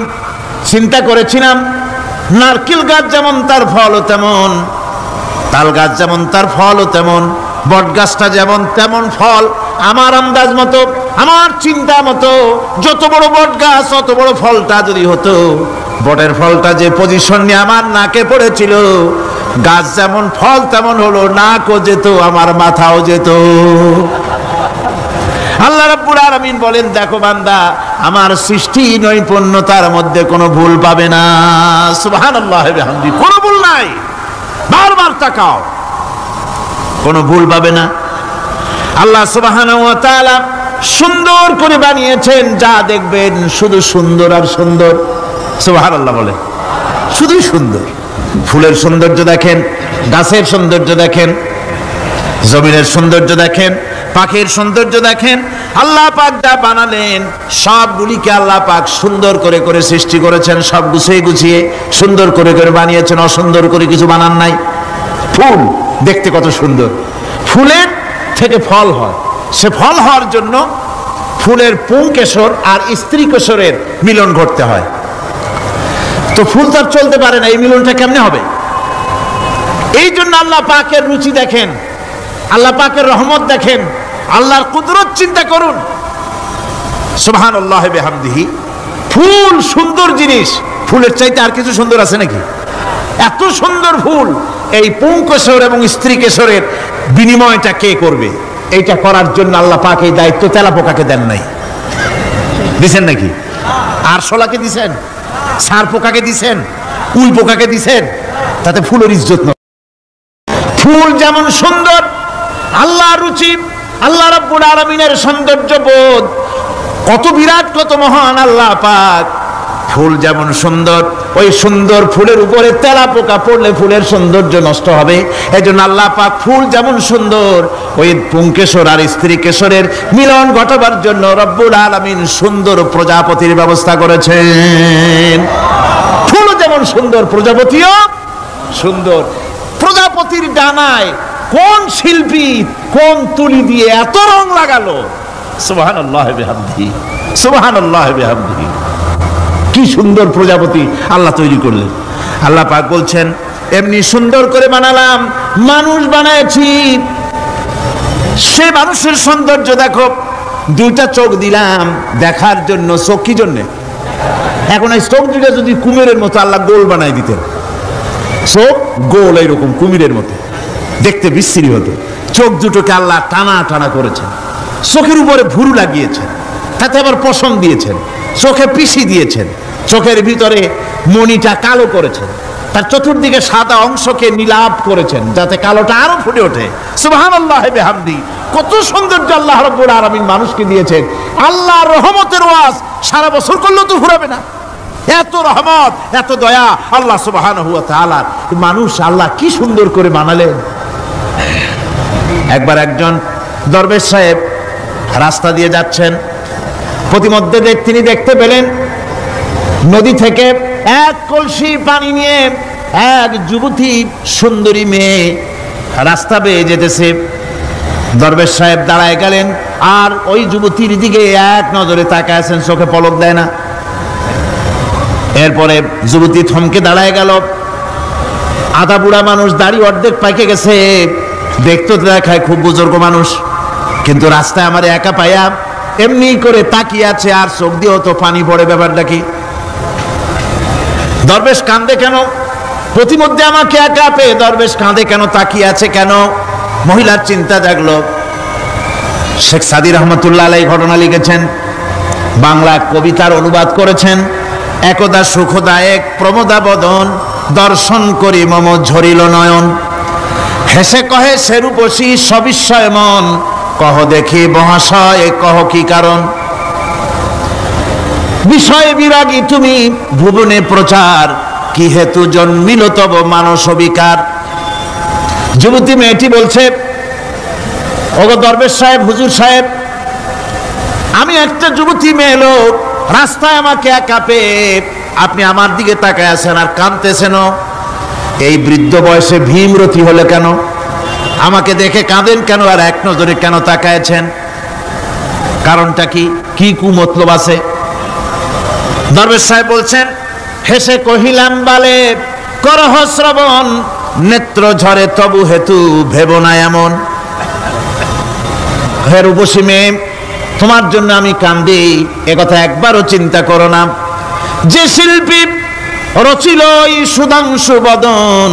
চিন্তা করেছিলাম নারকেল গাছ যেমন তার ফলও তেমন, তাল গাছ যেমন তার ফলও তেমন, বট গাছটা যেমন তেমন ফল। আমার আন্দাজ মতো, আমার চিন্তা মতো যত বড় বট গাছ অত বড় ফলটা যদি হতো, বটের ফলটা যে পজিশন নিয়ে আমার নাকে পড়েছিল, গাছ যেমন ফল তেমন হলো, নাকও যেত, আমার মাথাও যেত। আল্লাহ রাব্বুল আলামিন বলেন দেখো বান্দা, আমার সৃষ্টি নৈপুণ্যতার মধ্যে কোনো ভুল পাবে না। সুবহানাল্লাহ বিহামদি, কোনো ভুল নাই, বারবার তাকাও, কোনো ভুল পাবে না। আল্লাহ সুবহানাহু ওয়া তাআলা সুন্দর করে বানিয়েছেন, যা দেখবেন শুধু সুন্দর আর সুন্দর। সুবহানাল্লাহ বলে, শুধুই সুন্দর। ফুলের সৌন্দর্য দেখেন, গাছের সৌন্দর্য দেখেন, জমিনের সৌন্দর্য দেখেন, পাখির সৌন্দর্য দেখেন। আল্লাহ পাক যা বানালেন সবগুলিকে আল্লাহ পাক সুন্দর করে করে সৃষ্টি করেছেন, সব গুছিয়ে গুছিয়ে সুন্দর করে করে বানিয়েছেন, অসুন্দর করে কিছু বানান নাই। ফুল দেখতে কত সুন্দর, ফুলের থেকে ফল হয়, সে ফল হওয়ার জন্য ফুলের পুংকেশর আর স্ত্রী কেশরের মিলন ঘটতে হয়। তো ফুল তো আর চলতে পারে না, এই মিলনটা কেমনে হবে? এই জন্য আল্লাহ পাকের রুচি দেখেন, আল্লাহ পাকের রহমত দেখেন, আল্লাহর কুদরত চিন্তা করুন। সুবহানাল্লাহি বিহামদিহি। ফুল সুন্দর জিনিস, ফুলের চাইতে আর কিছু সুন্দর আছে নাকি? এত সুন্দর ফুল, এই পুংকেশর এবং স্ত্রী কেশরের বিনিময়টা কে করবে? এইটা করার জন্য আল্লাহ পাক এই দায়িত্ব তেলাপোকাকে দেন নাই। দিছেন নাকি? আরশোলাকে দিছেন, সার পোকাকে দিছেন, উল পোকাকে দিছেন, তাতে ফুলের ইজ্জত নয়। ফুল যেমন সুন্দর, আল্লাহ রুচি, আল্লাহ রাব্বুল আলামিনের সৌন্দর্য বোধ কত বিরাট, কত মহান আল্লাহ পাক। ফুল যেমন সুন্দর, ওই সুন্দর ফুলের উপরে তেলা পোকা পড়লে ফুলের সৌন্দর্য নষ্ট হবে। এই জন্য আল্লাহ পাক ফুল যেমন সুন্দর, ওই পুংকেশর আর স্ত্রী কেশরের মিলন ঘটাবার জন্য রব্বুল আলামিন সুন্দর প্রজাপতির ব্যবস্থা করেছেন। ফুল যেমন সুন্দর, প্রজাপতিও সুন্দর। প্রজাপতির ডানায় কোন শিল্পী কোন তুলি দিয়ে এত রং লাগালো! সুবহানাল্লাহ বিহামদিহি, সুবহানাল্লাহ বিহামদিহি। কি সুন্দর প্রজাপতি আল্লাহ তৈরি করলেন। আল্লাহ পাক বলছেন, এমনি সুন্দর করে বানালাম, মানুষ বানাইছি। সে মানুষের সৌন্দর্য দেখো, দুইটা চোখ দিলাম দেখার জন্য। চোখ কি জন্যে? এখন এই চোখ দুটা যদি কুমিরের মতো আল্লাহ গোল বানাই দিতেন, চোখ গোল এইরকম কুমিরের মতো দেখতে বিশ্রী হতো। চোখ দুটোকে আল্লাহ টানা টানা করেছেন, চোখের উপরে ভুরু লাগিয়েছেন, তাতে আবার পশম দিয়েছেন, চোখে পিসি দিয়েছেন, চোখের ভিতরে মণিটা কালো করেছেন, তার চতুর্দিকে সাদা অংশকে নীলাভ করেছেন যাতে কালোটা আরো ফুটে ওঠে। সুবহানাল্লাহ বিহামদি। কত সৌন্দর্য আল্লাহ রাব্বুল আলামিন মানুষকে দিয়েছেন। আল্লাহর রহমতের ওয়াজ সারা বছর করলেও তো ফুরাবে না, এত রহমত, এত দয়া আল্লাহ সুবহানাহু ওয়া তাআলা। মানুষ আল্লাহ কি সুন্দর করে বানালেন। একবার একজন দরবেশ সাহেব রাস্তা দিয়ে যাচ্ছেন, প্রতিমধ্যে তিনি দেখতে পেলেন নদী থেকে এক কলসি পানি নিয়ে এক যুবতী সুন্দরী মেয়ে রাস্তা বেয়ে যেতেছে। দরবেশ সাহেব দাঁড়ায় গেলেন আর ওই যুবতীর দিকে এক নজরে তাকায় আছেন, চোখে পলক দেয় না। এরপরে যুবতী থমকে দাঁড়ায় গেল। আধা বুড়া মানুষ, দাড়ি অর্ধেক পাইকে গেছে, দেখতে দেখায় খুব বুজুর্গ মানুষ, কিন্তু রাস্তায় আমার একা পাইয়া এমনি করে তাকিয়ে আছে আর চোখ দিয়েও তো পানি পড়ে। ব্যাপারটা কি? দরবেশ কাঁদে কেন? প্রতিমধ্যে আমাকে একা পেয়ে দরবেশ কাঁদে কেন, তাকিয়ে আছে কেন? মহিলার চিন্তা জাগলো। শেখ সাদি রহমতুল্লাহ আলাইহি ঘটনা লিখেছেন, বাংলা কবিতার অনুবাদ করেছেন। একদা সুখদায়ক প্রমোদা বদন, দর্শন করি মম ঝরিল নয়ন। হেসে কহে সেরূপসী সবিস্ময় মন, কহ দেখি মহাশয় কহ কি কারণ। বিষয় বিরাগী তুমি ভুবনে প্রচার, কি হেতু জন্মিল তব মানস বিকার। যুবতী মেয়েটি বলছে, ওগো দরবেশ সাহেব, হুজুর সাহেব, আমি একটা যুবতী মেয়ে লোক, রাস্তায় আমাকে একা পেয়ে আপনি আমার দিকে তাকায় আছেন আর কাঁদতেছেন। এই বৃদ্ধ বয়সে ভীমরতি হলে কেন? আমাকে দেখে কাঁদেন কেন আর এক নজরে কেন তাকায়ছেন? কারণটা কি? কি কুমতলব আছে? দরবেশ সাহেব বলছেন, হেসে কহিলাম বালে করহ শ্রবণ, নেত্র ঝরে তবু হেতু ভেব না এমন। হে রূপসী মেয়ে, তোমার জন্য আমি কান্দি, একথা একবারও চিন্তা করো না। যে শিল্পী রচিল এই সুধাংশু বদন,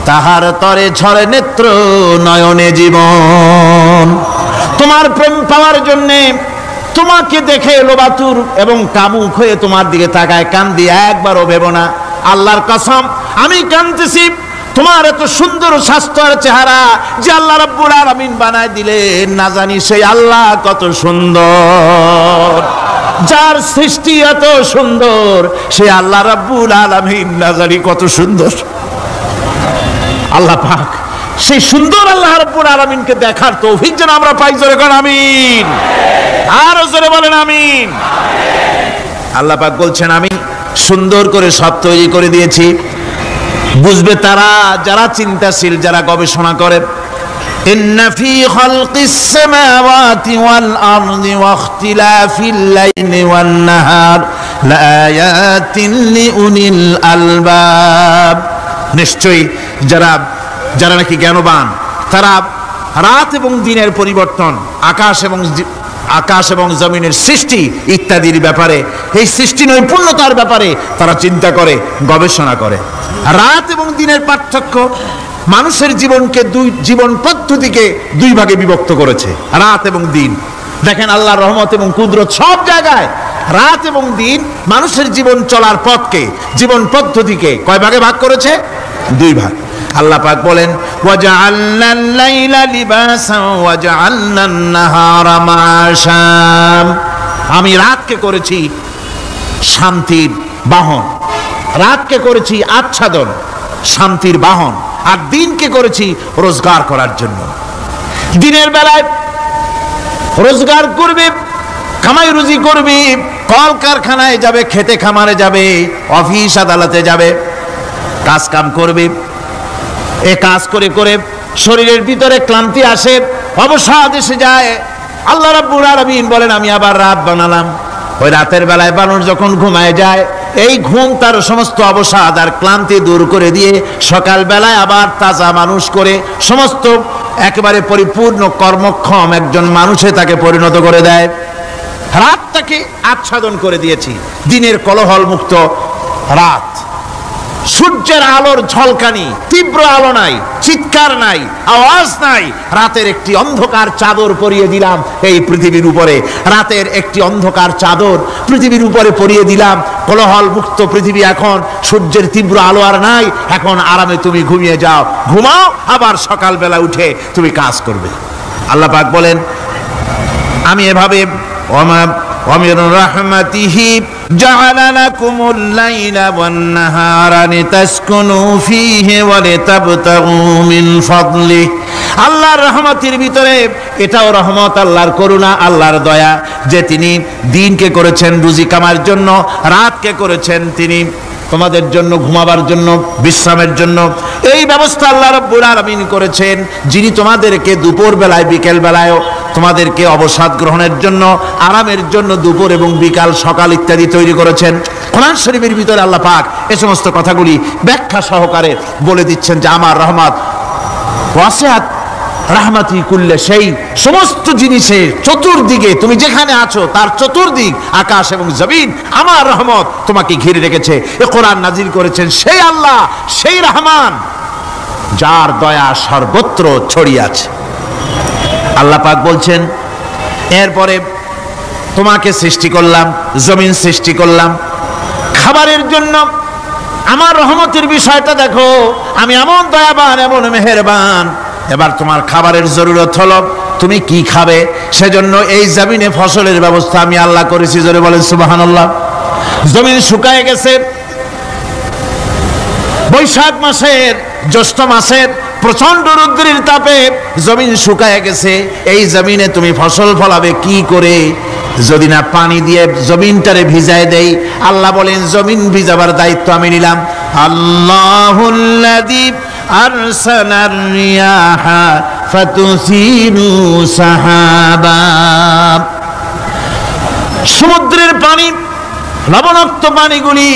তাহার তরে ঝরে নেত্র নয়নে জীবন। তোমার প্রেম পাওয়ার জন্যে, তোমাকে দেখে লোবাতুর এবং কামুক হয়ে তোমার দিকে তাকায় কান্দি, একবারও ভেব না। আল্লাহর কসম আমি কাঁদতেছি তোমার এত সুন্দর স্বাস্থ্য আর চেহারা যে আল্লাহ রাব্বুল আলামিন বানায় দিলেন। না জানি সেই আল্লাহ কত সুন্দর, যার সৃষ্টি এত সুন্দর, সে আল্লাহ রাব্বুল আলামিন না জানি কত সুন্দর। আল্লাহ পাক সেই সুন্দর আল্লাহ রাব্বুল আলামিনকে দেখার তৌফিক যেন আমরা পাই। জোরে বলেন আমিন, আরো জোরে বলেন আমিন। আল্লাহ পাক বলছেন, আমি সুন্দর করে সব তৈরি করে দিয়েছি। বুঝবে তারা যারা চিন্তাশীল, যারা গবেষণা করে। ইন্না ফি খালকিস সামাওয়াতি ওয়াল আরদি ওয়া ইখতিলাফিল লাইলি ওয়ান নাহার লাআয়াতিন লিউলিল আলবাব। নিশ্চয়ই যারা নাকি জ্ঞানবান, তারা রাত এবং দিনের পরিবর্তন, আকাশ এবং জমিনের সৃষ্টি ইত্যাদির ব্যাপারে, এই সৃষ্টি নৈপুণ্যতার ব্যাপারে তারা চিন্তা করে, গবেষণা করে। রাত এবং দিনের পার্থক্য মানুষের জীবনকে জীবন পদ্ধতিকে দুই ভাগে বিভক্ত করেছে, রাত এবং দিন। দেখেন আল্লাহর রহমত এবং কুদরত সব জায়গায়, রাত এবং দিন মানুষের জীবন চলার পথকে, জীবন পদ্ধতিকে কয় ভাগে ভাগ করেছে? দুই ভাগ। আল্লাহ পাক বলেন ওয়াজআলনাল লাইলা লিবাসান ওয়াজআলনান নাহারা মাআশা, আমি রাতকে করেছি শান্তির বাহন, রাতকে করেছি আচ্ছাদন, শান্তির বাহন, আর দিনকে করেছি রোজগার করার জন্য। দিনের বেলায় রোজগার করবে, কামাই রুজি করবে, কল কারখানায় যাবে, খেতে খামারে যাবে, অফিস আদালতে যাবে, কাজ কাম করবে। এ কাজ করে করে শরীরের ভিতরে ক্লান্তি আসে, অবসাদ এসে যায়। আল্লাহ রাব্বুল আলামিন বলেন আমি আবার রাত বানালাম। ওই রাতের বেলায় মানুষ যখন ঘুমায় যায়, এই ঘুম তার সমস্ত অবসাদ আর ক্লান্তি দূর করে দিয়ে সকাল বেলায় আবার তাজা মানুষ করে সমস্ত একেবারে পরিপূর্ণ কর্মক্ষম একজন মানুষে তাকে পরিণত করে দেয়। রাতটাকে আচ্ছাদন করে দিয়েছি, দিনের কোলাহল মুক্ত রাত, সূর্যের আলোর ঝলকানি, তীব্র আলো নাই, চিৎকার নাই, আওয়াজ নাই। রাতের একটি অন্ধকার চাদর পরিয়ে দিলাম এই পৃথিবীর উপরে, রাতের একটি অন্ধকার চাদর পৃথিবীর উপরে পরিয়ে দিলাম। কোলাহল মুক্ত পৃথিবী, এখন সূর্যের তীব্র আলো আর নাই, এখন আরামে তুমি ঘুমিয়ে যাও, ঘুমাও, আবার সকালবেলা উঠে তুমি কাজ করবে। আল্লাহ পাক বলেন আমি এভাবে ومن رحمته جعل لكم الليل والنهار لتسكنوا فيه ولتبتغوا من فضله। আল্লাহর রহমতের ভিতরে এটাও রহমত, আল্লাহর করুণা, আল্লাহর দয়া যে তিনি দিনকে করেছেন রুজি কামার জন্য, রাতকে করেছেন তিনি তোমাদের জন্য ঘুমাবার জন্য, বিশ্রামের জন্য। এই ব্যবস্থা আল্লাহ রাব্বুল আলামিন করেছেন, যিনি তোমাদেরকে দুপুর বেলায় বিকেল বেলায়ও তোমাদেরকে অবসাদ গ্রহণের জন্য, আরামের জন্য দুপুর এবং বিকাল, সকাল ইত্যাদি তৈরি করেছেন। কোরআন শরীফের ভিতরে আল্লাহ পাক এই সমস্ত কথাগুলি ব্যাখ্যা সহকারে বলে দিচ্ছেন যে আমার রহমত ওয়াসিআত রাহমাতি কুল্লে, সেই সমস্ত জিনিসের চতুর্দিকে তুমি যেখানে আছো তার চতুর্দিক আকাশ এবং জমিন আমার রহমত তোমাকে ঘিরে রেখেছে। এ কোরআন নাজিল করেছেন সেই আল্লাহ, সেই রহমান যার দয়া সর্বত্র ছড়িয়ে আছে। আল্লাহ পাক বলছেন এরপরে তোমাকে সৃষ্টি করলাম, জমিন সৃষ্টি করলাম খাবারের জন্য। আমার রহমতের বিষয়টা দেখো, আমি এমন দয়াবান, এমন মেহেরবান। এবার তোমার খাবারের জরুরত হলো তুমি কি খাবে, সেজন্য এই জমিনে ফসলের ব্যবস্থা আমি আল্লাহ করেছি। জোরে বলেন সুবহানাল্লাহ। জমিন শুকায় গেছে, বৈশাখ মাসের জ্যৈষ্ঠ মাসের প্রচন্ড রৌদ্রের তাপে জমিন শুকায় গেছে। এই জমিনে তুমি ফসল ফলাবে কি করে যদি না পানি দিয়ে জমিনটারে ভিজায় দেই? আল্লাহ বলেন জমিন ভিজাবার দায়িত্ব আমি নিলাম। আল্লাহুল্লাযী আরসালার রিয়াহা ফাতুসিরু সাহাবা, সমুদ্রের পানি, লবণাক্ত পানিগুলি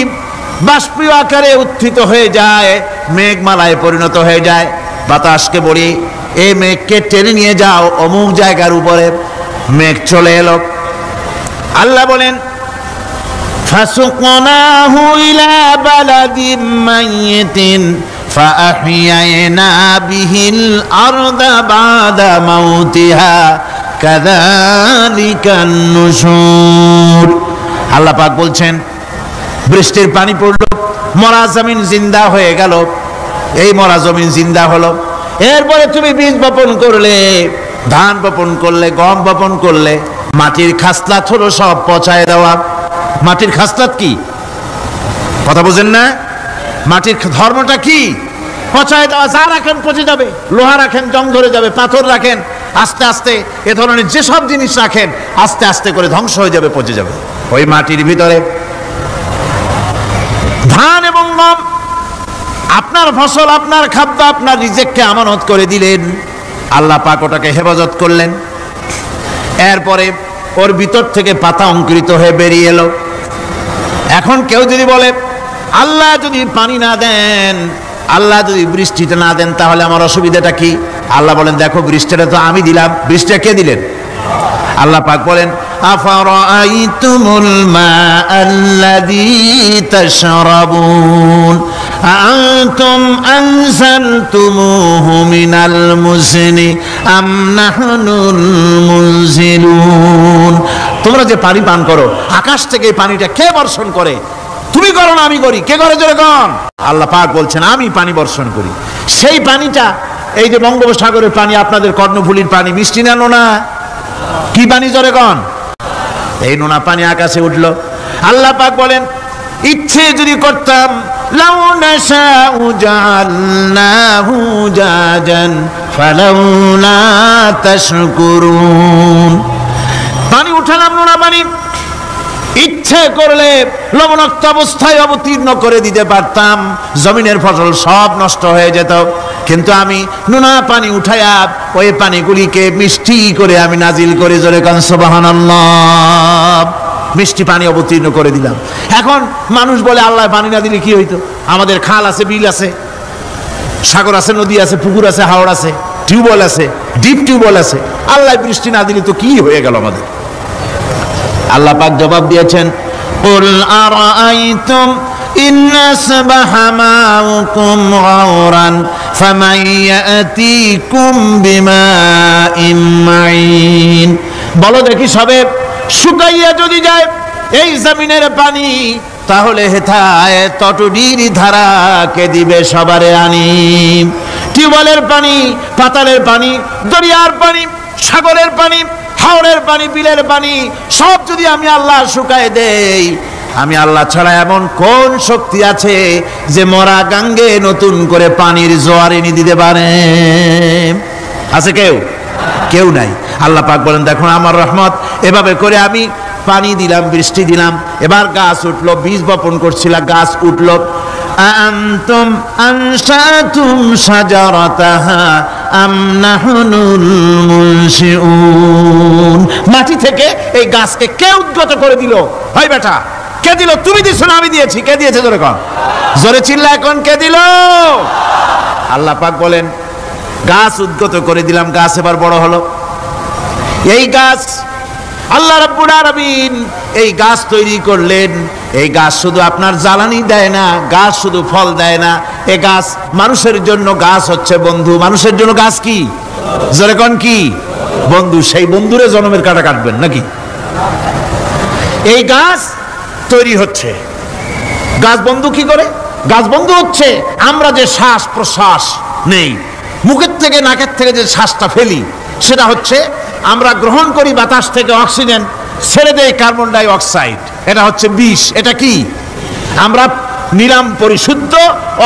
বাষ্পীয় আকারে উত্থিত হয়ে যায়, মেঘমালায় পরিণত হয়ে যায়। বাতাসকে বলি এই মেঘকে টেনে নিয়ে যাও অমুক জায়গার উপরে, মেঘ চলে এলো। আল্লাহ বলেন ফাসুকনাহু ইলা বালাদিম মাইয়িতিন ফাআহইয়ানা বিহিল আরদা বাদা মাউতিহা কাযালিকান নুশুর। আল্লাহ পাক বলছেন বৃষ্টির পানি পড়লো, মরা জমিন জিন্দা হয়ে গেল। এই মরা জমিন জিন্দা হলো। এরপরে তুমি বীজ বপন করলে, ধান বপন করলে, গম বপন করলে, মাটির খাসলাত হলো সব পচায় দেওয়া। মাটির খাসলাত কি কথা বোঝেন না? মাটির ধর্মটা কি? পচায় দেওয়া। যা রাখেন পচে যাবে, লোহা রাখেন জং ধরে যাবে, পাথর রাখেন আস্তে আস্তে, এ ধরনের যেসব জিনিস রাখেন আস্তে আস্তে করে ধ্বংস হয়ে যাবে, পচে যাবে। ওই মাটির ভিতরে ধান এবং গম, আপনার ফসল, আপনার খাদ্য, আপনার রিজিককে আমানত করে দিলেন। আল্লাহ পাক ওটাকে হেফাজত করলেন। এরপরে ওর ভিতর থেকে পাতা অঙ্কুরিত হয়ে বেরিয়ে এলো। এখন কেউ যদি বলে আল্লাহ যদি পানি না দেন, আল্লাহ যদি বৃষ্টিটা না দেন, তাহলে আমার অসুবিধাটা কি? আল্লাহ বলেন দেখো বৃষ্টিটা তো আমি দিলাম। বৃষ্টিটা কে দিলেন? আল্লাহ পাক বলেন আফারাআইতুমুল মাআল্লাযী তাশরাবুন আনতুম আনজালতুমুহু মিনাল মুজনি আম নাহনুল মুনজিলুন। তোমরা যে পানি পান করো, আকাশ থেকে এই পানিটা কে বর্ষণ করে? তুমি করো না আমি করি? কে করে জোরে কন? আল্লাহ পাক বলছেন আমি পানি বর্ষণ করি। সেই পানিটা এই যে বঙ্গোপসাগরের পানি, আপনাদের কর্ণফুলীর পানি, মিষ্টি না নোনা? কি পানি জোরে কন? এই নোনা পানি আকাশে উঠলো। আল্লাহ পাক বলেন ইচ্ছে যদি করতাম লাউ নাশাউ জাআলনাহু জাজান ফালাউলা তাশকুরুন। পানি উঠালাম নোনা পানি, ইচ্ছে করলে লবণাক্ত অবস্থায় অবতীর্ণ করে দিতে পারতাম, জমিনের ফসল সব নষ্ট হয়ে যেত। কিন্তু আমি নোনা পানি উঠাইয়া ওই পানিগুলিকে মিষ্টি করে আমি নাজিল করে জোরে কান সুবহানাল্লাহ, মিষ্টি পানি অবতীর্ণ করে দিলাম। এখন মানুষ বলে আল্লাহ পানি না দিলে কি হইতো? আমাদের খাল আছে, বিল আছে, সাগর আছে, নদী আছে, পুকুর আছে, হাওড় আছে, টিউবওয়েল আছে, ডিপ টিউবওয়েল আছে, আল্লাহ বৃষ্টি না দিলে তো কি হয়ে গেল আমাদের? আল্লাহ পাক জবাব দিয়েছেন কুল আরাআইতুম ইন আসবাহা মাউকুম গাওরান ফামান ইয়াতিকুম বিমাইন মাইন। বলো দেখি সবে শুকাইয়া যদি যায় এই জমিনের পানি, তাহলে হেথায় তটডির ধারা কে দিবে সবারে আনি? টিউবওয়েলের পানি, পাতালের পানি, দরিয়ার পানি, সাগরের পানি, হাওড়ের পানি, বিলের পানি সব যদি আমি আল্লাহ শুকায় দেই, আমি আল্লাহ ছাড়া এমন কোন শক্তি আছে যে মরা গাঙ্গে নতুন করে পানির জোয়ার এনে দিতে পারে? আছে কেউ? কেউ নাই। আল্লাহ পাক বলেন দেখুন আমার রহমত, এভাবে করে আমি পানি দিলাম, বৃষ্টি দিলাম, এবার গাছ উঠলো, বীজ বপন করছিলাম, গাছ উঠলো। আনতুম আনশাতুম শাজারাতাহা আম নাহনুল মুনশিউন। মাটি থেকে এই গাছকে কে উদ্গত করে দিল? হয় বেটা, কে দিল? তুমি দিছো না আমি দিয়েছি? কে দিয়েছে জোরে কন, জোরে চিল্লা এখন কে দিল? আল্লাহ পাক বলেন গাছ উদ্গত করে দিলাম, গাছ এবার বড় হলো। এই গাছ আল্লাহ রাব্বুল আলামিন এই গাছ তৈরি করলেন। এই গাছ শুধু আপনার জ্বালানি দেয় না, গাছ শুধু ফল দেয় না, এই গাছ মানুষের জন্য গাছ হচ্ছে বন্ধু। মানুষের জন্য গাছ কি? জোরে কোন কি? বন্ধু। সেই বন্ধুরে জন্মের কাটা কাটবেন নাকি? এই গাছ তৈরি হচ্ছে, গাছ বন্ধু কি করে? গাছ বন্ধু হচ্ছে আমরা যে শ্বাস প্রশ্বাস নেই, মুখের থেকে নাকের থেকে যে শ্বাসটা ফেলি, সেটা হচ্ছে আমরা গ্রহণ করি বাতাস থেকে অক্সিজেন, ছেড়ে দেয় কার্বন ডাই অক্সাইড। এটা হচ্ছে বিষ। এটা কি? আমরা নিলাম পরিশুদ্ধ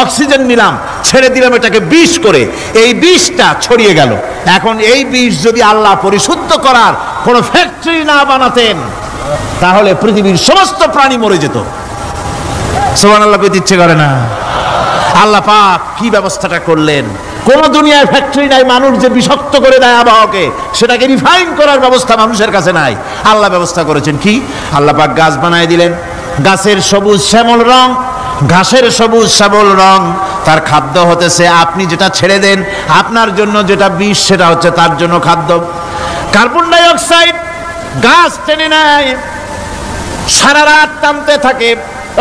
অক্সিজেন, নিলাম, ছেড়ে দিলাম এটাকে বিষ করে, এই বিষটা ছড়িয়ে গেল। এখন এই বিষ যদি আল্লাহ পরিশুদ্ধ করার কোনো ফ্যাক্টরি না বানাতেন, তাহলে পৃথিবীর সমস্ত প্রাণী মরে যেত। সুবহানাল্লাহ পেতে ইচ্ছে করে না? আল্লাহ পাক কি ব্যবস্থাটা করলেন! কোন দুনিয়ায় ফ্যাক্টরি নাই, মানুষ যে বিষাক্ত করে দেয় আবহাওয়াকে, সেটাকে রিফাইন করার ব্যবস্থা মানুষের কাছে নাই। আল্লাহ ব্যবস্থা করেছেন কি? আল্লাহ পাক গাছ বানায় দিলেন, গাছের সবুজ শ্যামল রং, ঘাসের সবুজ শ্যামল রং, তার খাদ্য হতেছে আপনি যেটা ছেড়ে দেন, আপনার জন্য যেটা বিষ সেটা হচ্ছে তার জন্য খাদ্য। কার্বন ডাই অক্সাইড গাছ টেনে নেয়, সারা রাত টানতে থাকে,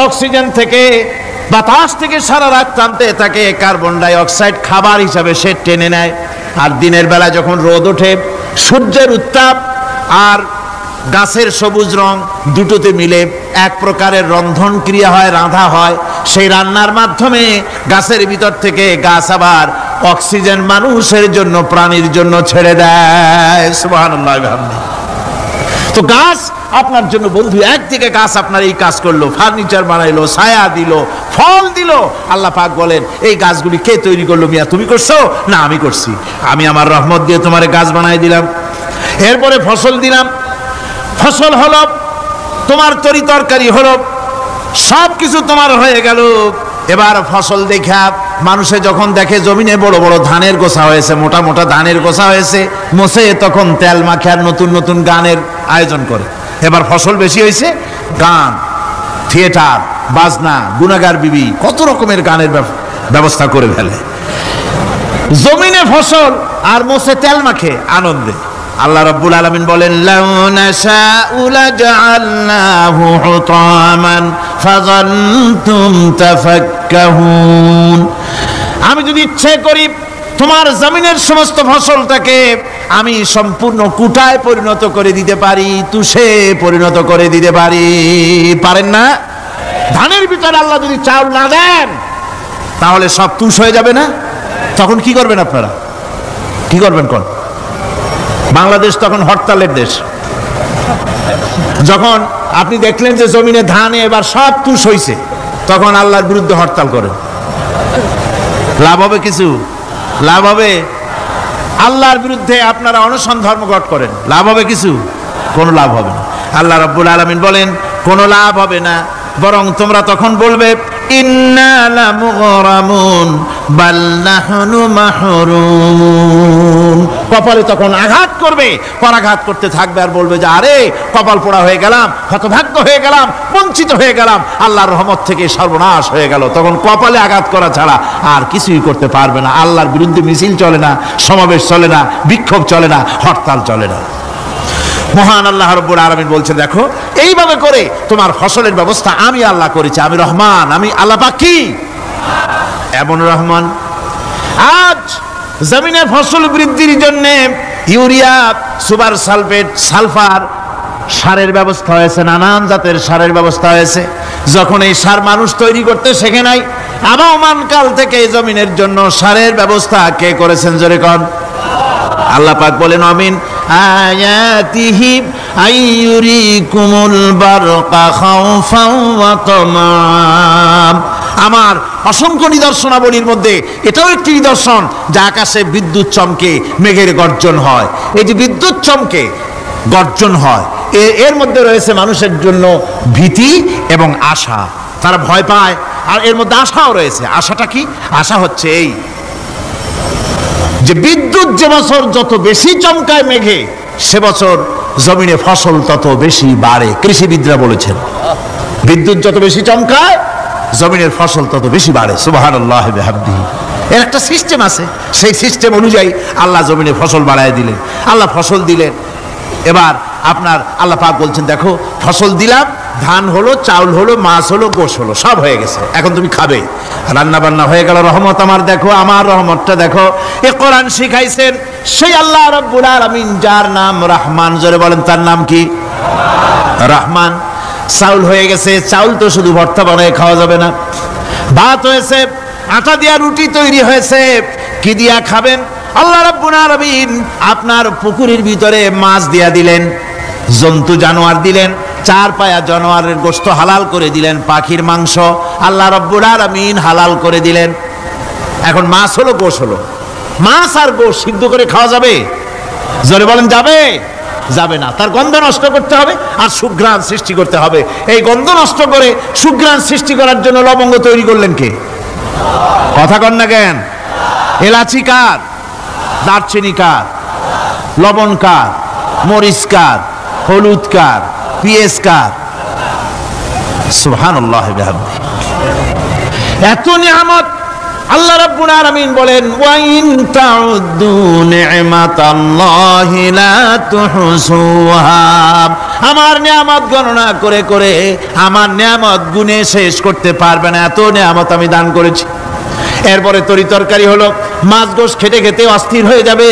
অক্সিজেন থেকে বাতাস থেকে সারা রাত টানতে থাকে, কার্বন ডাই অক্সাইড খাবার হিসাবে সে টেনে নেয়। আর দিনের বেলা যখন রোদ ওঠে, সূর্যের উত্তাপ আর গাছের সবুজ রং দুটোতে মিলে এক প্রকারের রন্ধন ক্রিয়া হয়, রাঁধা হয়। সেই রান্নার মাধ্যমে গাছের ভিতর থেকে গাছ আবার অক্সিজেন মানুষের জন্য, প্রাণীর জন্য ছেড়ে দেয়। সুবহানাল্লাহ। তো গাছ আপনার জন্য বন্ধু। একদিকে গাছ আপনার এই কাজ করলো, ফার্নিচার বানাইলো, ছায়া দিল, ফল দিল। আল্লাহ পাক বলেন এই গাছগুলি কে তৈরি করলো? মিয়া তুমি করছো না? আমি করছি। আমি আমার রহমত দিয়ে তোমার গাছ বানাই দিলাম, এরপরে ফসল দিলাম, ফসল হলো, তোমার তরি তরকারি হলো, সব কিছু তোমার হয়ে গেল। এবার ফসল দেখা মানুষে যখন দেখে জমিনে বড় বড় ধানের গোছা হয়েছে, মোটা মোটা ধানের গোছা হয়েছে, মোছে তখন তেল মাখে আর নতুন নতুন গানের আয়োজন করে। এবার ফসল বেশি হয়েছে, গান, থিয়েটার, বাজনা, গুনাগার বিবি, কত রকমের গানের ব্যবস্থা করে ফেলে। জমিনে ফসল আর মোছে তেল মাখে আনন্দে। আল্লাহ রাব্বুল আলামিন বলেন লাউ নাশাউ লাজআলনাহু হুতামান ফাযাল্তুম তাফাক্কাহুন। আমি যদি ইচ্ছে করি তোমার জমিনের সমস্ত ফসলটাকে আমি সম্পূর্ণ কুটায় পরিণত করে দিতে পারি, তুষে পরিণত করে দিতে পারি। পারেন না? ধানের ভিতরে আল্লাহ যদি চাউল না দেন তাহলে সব তুষ হয়ে যাবে না? তখন কি করবেন আপনারা? কি করবেন? কোন বাংলাদেশ তখন হরতালের দেশ। যখন আপনি দেখলেন যে জমিনে ধানে এবার সব তুষ হইছে, তখন আল্লাহর বিরুদ্ধে হরতাল করেন। লাভ হবে কিছু? লাভ হবে? আল্লাহর বিরুদ্ধে আপনারা অনশন ধর্মঘট করেন, লাভ হবে কিছু? কোনো লাভ হবে না। আল্লাহ রাব্বুল আলামিন বলেন কোনো লাভ হবে না, বরং তোমরা তখন বলবে ইন্না লামুগরামুন বাল নাহনু মাহরুম। কপালে তখন আঘাত করবে, পরাঘাত করতে থাকবে আর বলবে যে আরে কপাল পোড়া হয়ে গেলাম, হতভাগ্য হয়ে গেলাম, বঞ্চিত হয়ে গেলাম, আল্লাহর রহমত থেকে সর্বনাশ হয়ে গেল। তখন কপালে আঘাত করা ছাড়া আর কিছুই করতে পারবে না। আল্লাহর বিরুদ্ধে মিছিল চলে না, সমাবেশ চলে না, বিক্ষোভ চলে না, হরতাল চলে না। মহান আল্লাহ রাব্বুল আলামিন বলছেন দেখো এইভাবে করে তোমার ফসলের ব্যবস্থা আমি আল্লাহ করেছি। আমি রহমান, আমি আল্লাহ পাক কি এমন রহমান। আজ জমিনে ফসল বৃদ্ধির জন্য ইউরিয়া, সুপার সালফেট, সালফার সারের ব্যবস্থা হয়েছে, নানান জাতের সারের ব্যবস্থা হয়েছে। যখন এই সার মানুষ তৈরি করতে শেখে নাই, আবহমান কাল থেকে এই জমিনের জন্য সারের ব্যবস্থা কে করেছেন? জোরে কোন? আল্লাহ পাক বলেন আমিন আয়াতিহি আইয়ুরিকুমুল বারকা খাউফাও ওয়া তামাম। আমার অসংখ্য নিদর্শনাবলীর মধ্যে এটাও একটি নিদর্শন যে আকাশে বিদ্যুৎ চমকে মেঘের গর্জন হয়। এই যে বিদ্যুৎ চমকে গর্জন হয়, এর মধ্যে রয়েছে মানুষের জন্য ভীতি এবং আশা। তারা ভয় পায়, আর এর মধ্যে আশাও রয়েছে। আশাটা কি? আশা হচ্ছে এই যে বিদ্যুৎ যে বছর যত বেশি চমকায় মেঘে, সে বছর জমিনে ফসল তত বেশি বাড়ে। কৃষিবিদরা বলেছেন বিদ্যুৎ যত বেশি চমকায় জমিনের ফসল তত বেশি বাড়ে। সুবহানাল্লাহি ওয়া বিহামদিহি। এর একটা সিস্টেম আছে, সেই সিস্টেম অনুযায়ী আল্লাহ জমিনে ফসল বাড়ায় দিলেন। আল্লাহ ফসল দিলেন, এবার আপনার আল্লাহ পাক বলছেন দেখো ফসল দিলাম, ধান হলো, চাউল হলো, মাছ হলো, গোশ হলো, সব হয়ে গেছে, এখন তুমি খাবে। রান্না বান্না হয়ে গেল, রহমত আমার দেখো, আমার রহমতটা দেখো। এ কোরআন শিখাইছেন সেই আল্লাহ রাব্বুল আলামিন যার নাম রহমান। জোরে বলেন তার নাম কি? রহমান। চাউল হয়ে গেছে, চাউল তো শুধু ভর্তা বানায় খাওয়া যাবে না, ভাত হয়েছে, আটা দিয়া রুটি তৈরি হয়েছে, কি দিয়া খাবেন? আল্লাহ রাব্বুল আলামিন আপনার পুকুরের ভিতরে মাছ দিয়া দিলেন, জন্তু জানোয়ার দিলেন, চার পায়া জানোয়ারের গোশত হালাল করে দিলেন, পাখির মাংস আল্লাহ রাব্বুল আলামিন হালাল করে দিলেন। এখন মাছ হলো, গোশ হলো। মাছ আর গোশ সিদ্ধ করে খাওয়া যাবে? জোরে বলেন যাবে? যাবে না। তার গন্ধ নষ্ট করতে হবে আর সুঘ্রাণ সৃষ্টি করতে হবে। এই গন্ধ নষ্ট করে সুঘ্রাণ সৃষ্টি করার জন্য লবঙ্গ তৈরি করলেন কে? কথা কন না কেন? এলাচি কার? দারচিনি কার? লবণ কার? মরিচ কার? হলুদ কার? পেঁয়াজ কার? সুবহানাল্লাহি ওয়া বিহামদিহি। এত নিয়ামত আল্লাহ রাব্বুল আলামিন বলেন ওয়া ইন তাউদ্দু নি'মাতাল্লাহি লা তুহসুহা। আমার নিয়ামত গণনা করে করে আমার নিয়ামত গুণে শেষ করতে পারবে না, এত নিয়ামত আমি দান করেছি। এরপরে তরি তরকারি হলো, মাছ গোশ খেতে খেতে অস্থির হয়ে যাবে,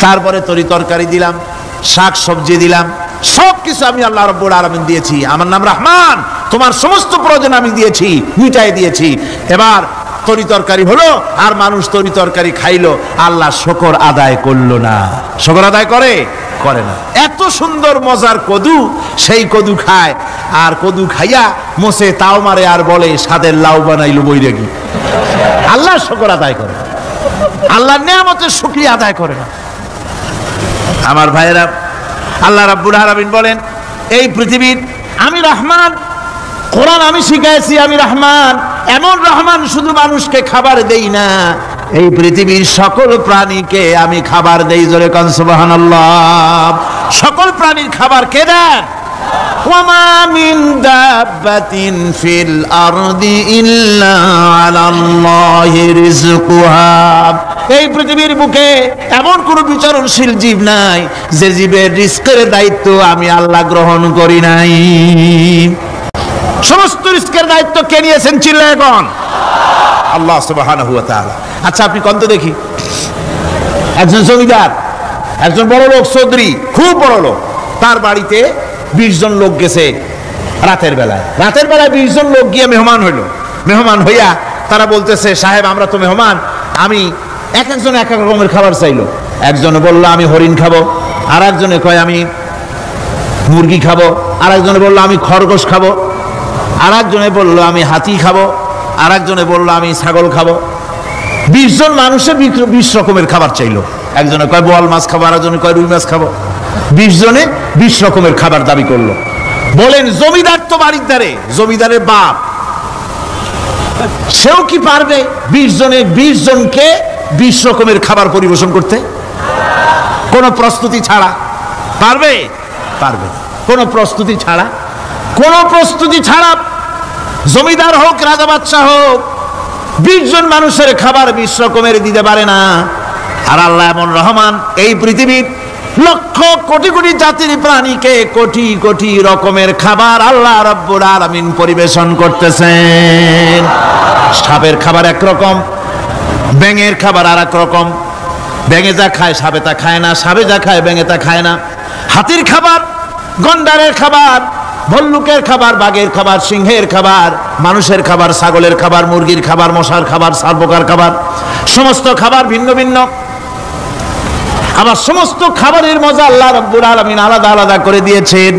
তারপরে তরি তরকারি দিলাম, শাক সবজি দিলাম, সব কিছু আমি আল্লাহ রাব্বুল আলামিন দিয়েছি। আমার নাম রহমান, তোমার সমস্ত প্রয়োজন আমি দিয়েছি, মিটাই দিয়েছি। এবার তরি তরকারি হলো আর মানুষ তরি তরকারি খাইলো, আল্লাহ শুকর আদায় করলো না। শুকর আদায় করে? করে না। এত সুন্দর মজার কদু, সেই কদু খায়, আর কদু খাইয়া মোসে তাও মারে আর বলে স্বাদের লাউ বানাইলো বৈরাগী। আল্লাহ শুকর আদায় করে, আল্লাহর নিয়ামতের শুকরিয়া আদায় করে না। আমার ভাইয়েরা, আল্লাহ রাব্বুল আলামিন বলেন এই পৃথিবীর আমি রহমান, কোরআন আমি শিখাইছি আমি রহমান। এমন রহমান শুধু মানুষকে খাবার দেই না, এই পৃথিবীর সকল প্রাণীকে আমি খাবার দেই। জোরে কোন সুবহানাল্লাহ। সকল প্রাণীর খাবার কে দেন? ওয়ামা মিন দাব্বাতিন ফিল আরদি ইল্লা আলাল্লাহি রিজকুহা। এই পৃথিবীর বুকে এমন কোন বিচরণশীল জীব নাই যে জীবের রিজকের দায়িত্ব আমি আল্লাহ গ্রহণ করি নাই। সমস্ত রিজকের দায়িত্ব কে নিয়েছেন? চিল্লায়ে কোন? আল্লাহ সুবহানাহু ওয়া তাআলা। আচ্ছা আপনি কোন তো দেখি, একজন জমিদার একজন বড় লোক চৌধুরী, খুব বড় লোক, তার বাড়িতে 20 জন লোক গেছে রাতের বেলায়। 20 জন লোক গিয়ে মেহমান হইল। মেহমান হইয়া তারা বলতেছে, সাহেব আমরা তো মেহমান, আমি এক একজন এক এক রকমের খাবার চাইলো। একজনে বললো আমি হরিণ খাবো, আর একজনে কয় আমি মুরগি খাবো, আর একজনে বললো আমি খরগোশ খাবো, আর একজনে বললো আমি হাতি খাবো, আর একজনে বললো আমি ছাগল খাবো। 20 জন মানুষের 20 রকমের খাবার চাইলো। একজনে কয় বোয়াল মাছ খাবো, আর একজনে কয় রুই মাছ খাবো। 20 জনে 20 রকমের খাবার দাবি করলো। বলেন জমিদার তো বাড়ির ধারে, জমিদারের বাপ, সেও কি পারবে 20 জনকে 20 রকমের খাবার পরিবেশন করতে? কোন প্রস্তুতি ছাড়া পারবে? পারবে না। কোন প্রস্তুতি ছাড়া, কোন প্রস্তুতি ছাড়া জমিদার হোক রাজা বাদশাহ হোক 20 জন মানুষের খাবার 20 রকমের দিতে পারে না। আর আল্লাহ এমন রহমান, এই পৃথিবীর লক্ষ কোটি কোটি জাতির প্রাণীকে কোটি কোটি রকমের খাবার আল্লাহ রাব্বুল আলামিন পরিবেশন করতেছেন। সাপের খাবার একরকম, ব্যাঙের খাবার আর এক রকম। ব্যাঙে যা খায় সাপে তা খায় না, সাপে যা খায় ব্যাঙে তা খায় না। হাতির খাবার, গন্ডারের খাবার, ভল্লুকের খাবার, বাঘের খাবার, সিংহের খাবার, মানুষের খাবার, ছাগলের খাবার, মুরগির খাবার, মশার খাবার, সারপোকার খাবার, সমস্ত খাবার ভিন্ন ভিন্ন। আবার সমস্ত খাবারের মজা আল্লাহ রাব্বুল আলামিন আলাদা আলাদা করে দিয়েছেন।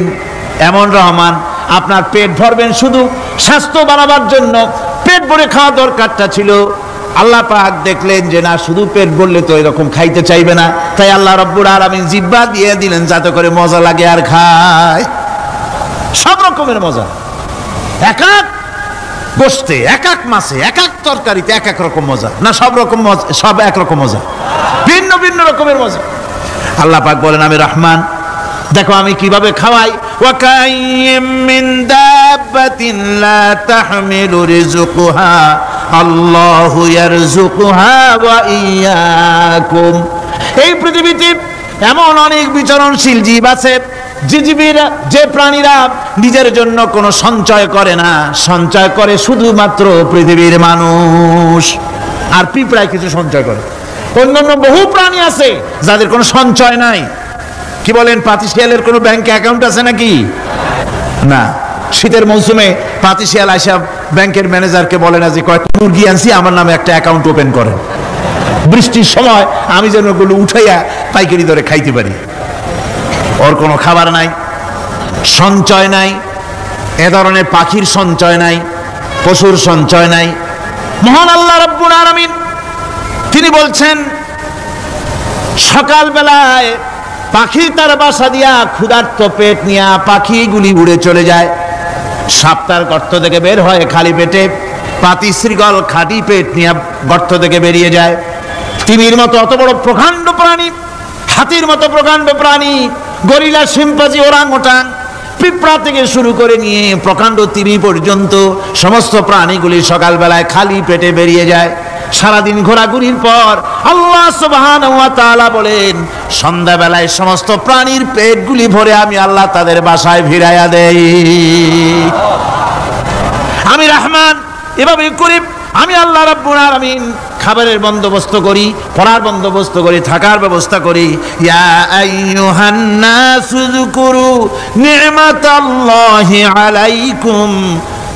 এমন রহমান, আপনার পেট ভরবেন শুধু স্বাস্থ্য বাড়াবার জন্য, পেট ভরে খাওয়া দরকারটা ছিল। আল্লাহ পাক দেখলেন যে না, শুধু পেট ভরলে তো এরকম খাইতে চাইবে না, তাই আল্লাহ রাব্বুল আলামিন জিহ্বা দিয়ে দিলেন যাতে করে মজা লাগে আর খায়। সব রকমের মজা, এক এক গোশতে, এক এক মাছে, এক এক তরকারিতে এক এক রকম মজা না, সব রকম মজা, সব এক রকম মজা, ভিন্ন ভিন্ন রকমের মজা। আল্লাহ পাক বলেন আমি রহমান, দেখো আমি কিভাবে খাওয়াই। ওয়া কাইয়্যিম মিন দাব্বাতিন লা তাহমিলু রিজকুহা আল্লাহু ইয়ারযুকুহা ওয়া ইয়্যাকুম। এই পৃথিবীতে এমন অনেক বিচরণশীল জীব আছে, যে প্রাণীরা নিজের জন্য কোনো সঞ্চয় করে না, সঞ্চয় করে শুধুমাত্র পৃথিবীর মানুষ। আর পিঁপড়ায় কিছু সঞ্চয় করে। অন্যান্য বহু প্রাণী আছে যাদের কোনো সঞ্চয় নাই। কি বলেন, পাতিশিয়ালের কোনো ব্যাংকে অ্যাকাউন্ট আছে নাকি? না। শীতের মৌসুমে পাতিশিয়াল আইসা ব্যাংকের ম্যানেজারকে বলে না যে কয়েকটা মুরগি আনছি, আমার নামে একটা অ্যাকাউন্ট ওপেন করেন, বৃষ্টির সময় আমি যেন ওগুলো উঠাইয়া পাইকারি দরে খাইতে পারি। ওর কোনো খাবার নাই, সঞ্চয় নাই। এ ধরনের পাখির সঞ্চয় নাই, পশুর সঞ্চয় নাই। মহান আল্লাহ রাব্বুল আলামিন তিনি বলছেন, সকালবেলায় পাখি তার বাসা দিয়া ক্ষুধার্ত পেট নিয়ে পাখিগুলি উড়ে চলে যায়। সাপ তার গর্ত থেকে বের হয় খালি পেটে, পাতি শৃগল খাঁটি পেট নিয়ে গর্ত থেকে বেরিয়ে যায়। তিমির মতো অত বড় প্রকাণ্ড প্রাণী, হাতির মতো প্রকাণ্ড প্রাণী, গরিলা, শিম্পাঞ্জি, ওরাংওটাং, পিঁপড়া থেকে শুরু করে নিয়ে প্রকাণ্ড তিমি পর্যন্ত সমস্ত প্রাণীগুলি সকালবেলায় খালি পেটে বেরিয়ে যায়। সারাদিন ঘোরাঘুরির পর আল্লাহ সুবহানাহু ওয়া তাআলা বলেন, সন্ধ্যাবেলায় সমস্ত প্রাণীর পেটগুলি ভরে আমি আল্লাহ তাদের বাসায় ফিরাইয়া দেই। আমি রহমান, এভাবে করি আমি আল্লাহ রাব্বুল আলামিন খাবারের বন্দোবস্ত করি, পড়ার বন্দোবস্ত করি, থাকার ব্যবস্থা করি। ইয়া আইয়ুহান নাসু যকুরু নি'মাতাল্লাহি আলাইকুম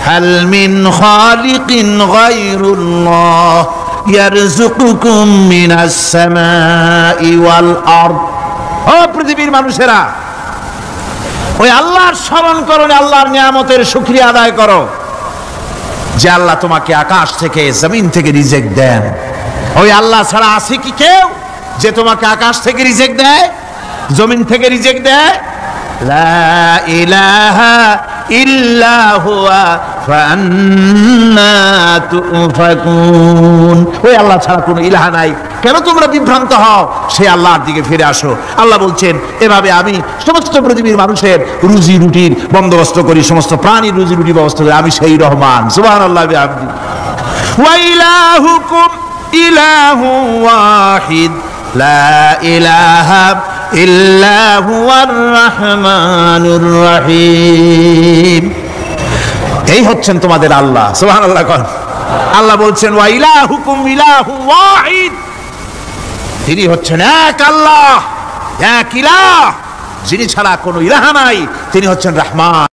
হাল মিন খালিকিন গায়রুল্লাহ ইয়ারযুকুকুম মিনাস সামাই ওয়াল আরদ। ও পৃথিবীর মানুষেরা, ওই আল্লাহর স্মরণ করো, আল্লাহর নিয়ামতের শুকরিয়া আদায় করো যে আল্লাহ তোমাকে আকাশ থেকে জমিন থেকে রিজিক দেন। ওই আল্লাহ ছাড়া আছে কি কেউ যে তোমাকে আকাশ থেকে রিজিক দেয়, জমিন থেকে রিজিক দেয়? লা ইলাহা ইল্লা হুয়া ফান্না তুফাকুন। ওই আল্লাহ ছাড়া কোনো ইলাহা নাই, কেন তোমরা বিভ্রান্ত হও? সেই আল্লাহর দিকে ফিরে আসো। আল্লাহ বলছেন, এভাবে আমি সমস্ত পৃথিবীর মানুষের রুজি রুটির বন্দোবস্ত করি, সমস্ত প্রাণীর রুজি রুটির ব্যবস্থা করি, আমি সেই রহমান। সুবহানাল্লাহ বিহামদি। ওয়া ইলাহুকুম ইলাহু ওয়াহিদ লা ইলাহা ইল্লা হুয়ার রাহমানুর রহিম। এই হচ্ছেন তোমাদের আল্লাহ। সুবহানাল্লাহ। আল্লাহ বলছেন, ওয়া ইলাহুকুম ইলাহু ওয়াহিদ, তিনি হচ্ছেন এক আল্লাহ, এক ইলাহ, যিনি ছাড়া কোনো ইলাহ নাই, তিনি হচ্ছেন রহমান।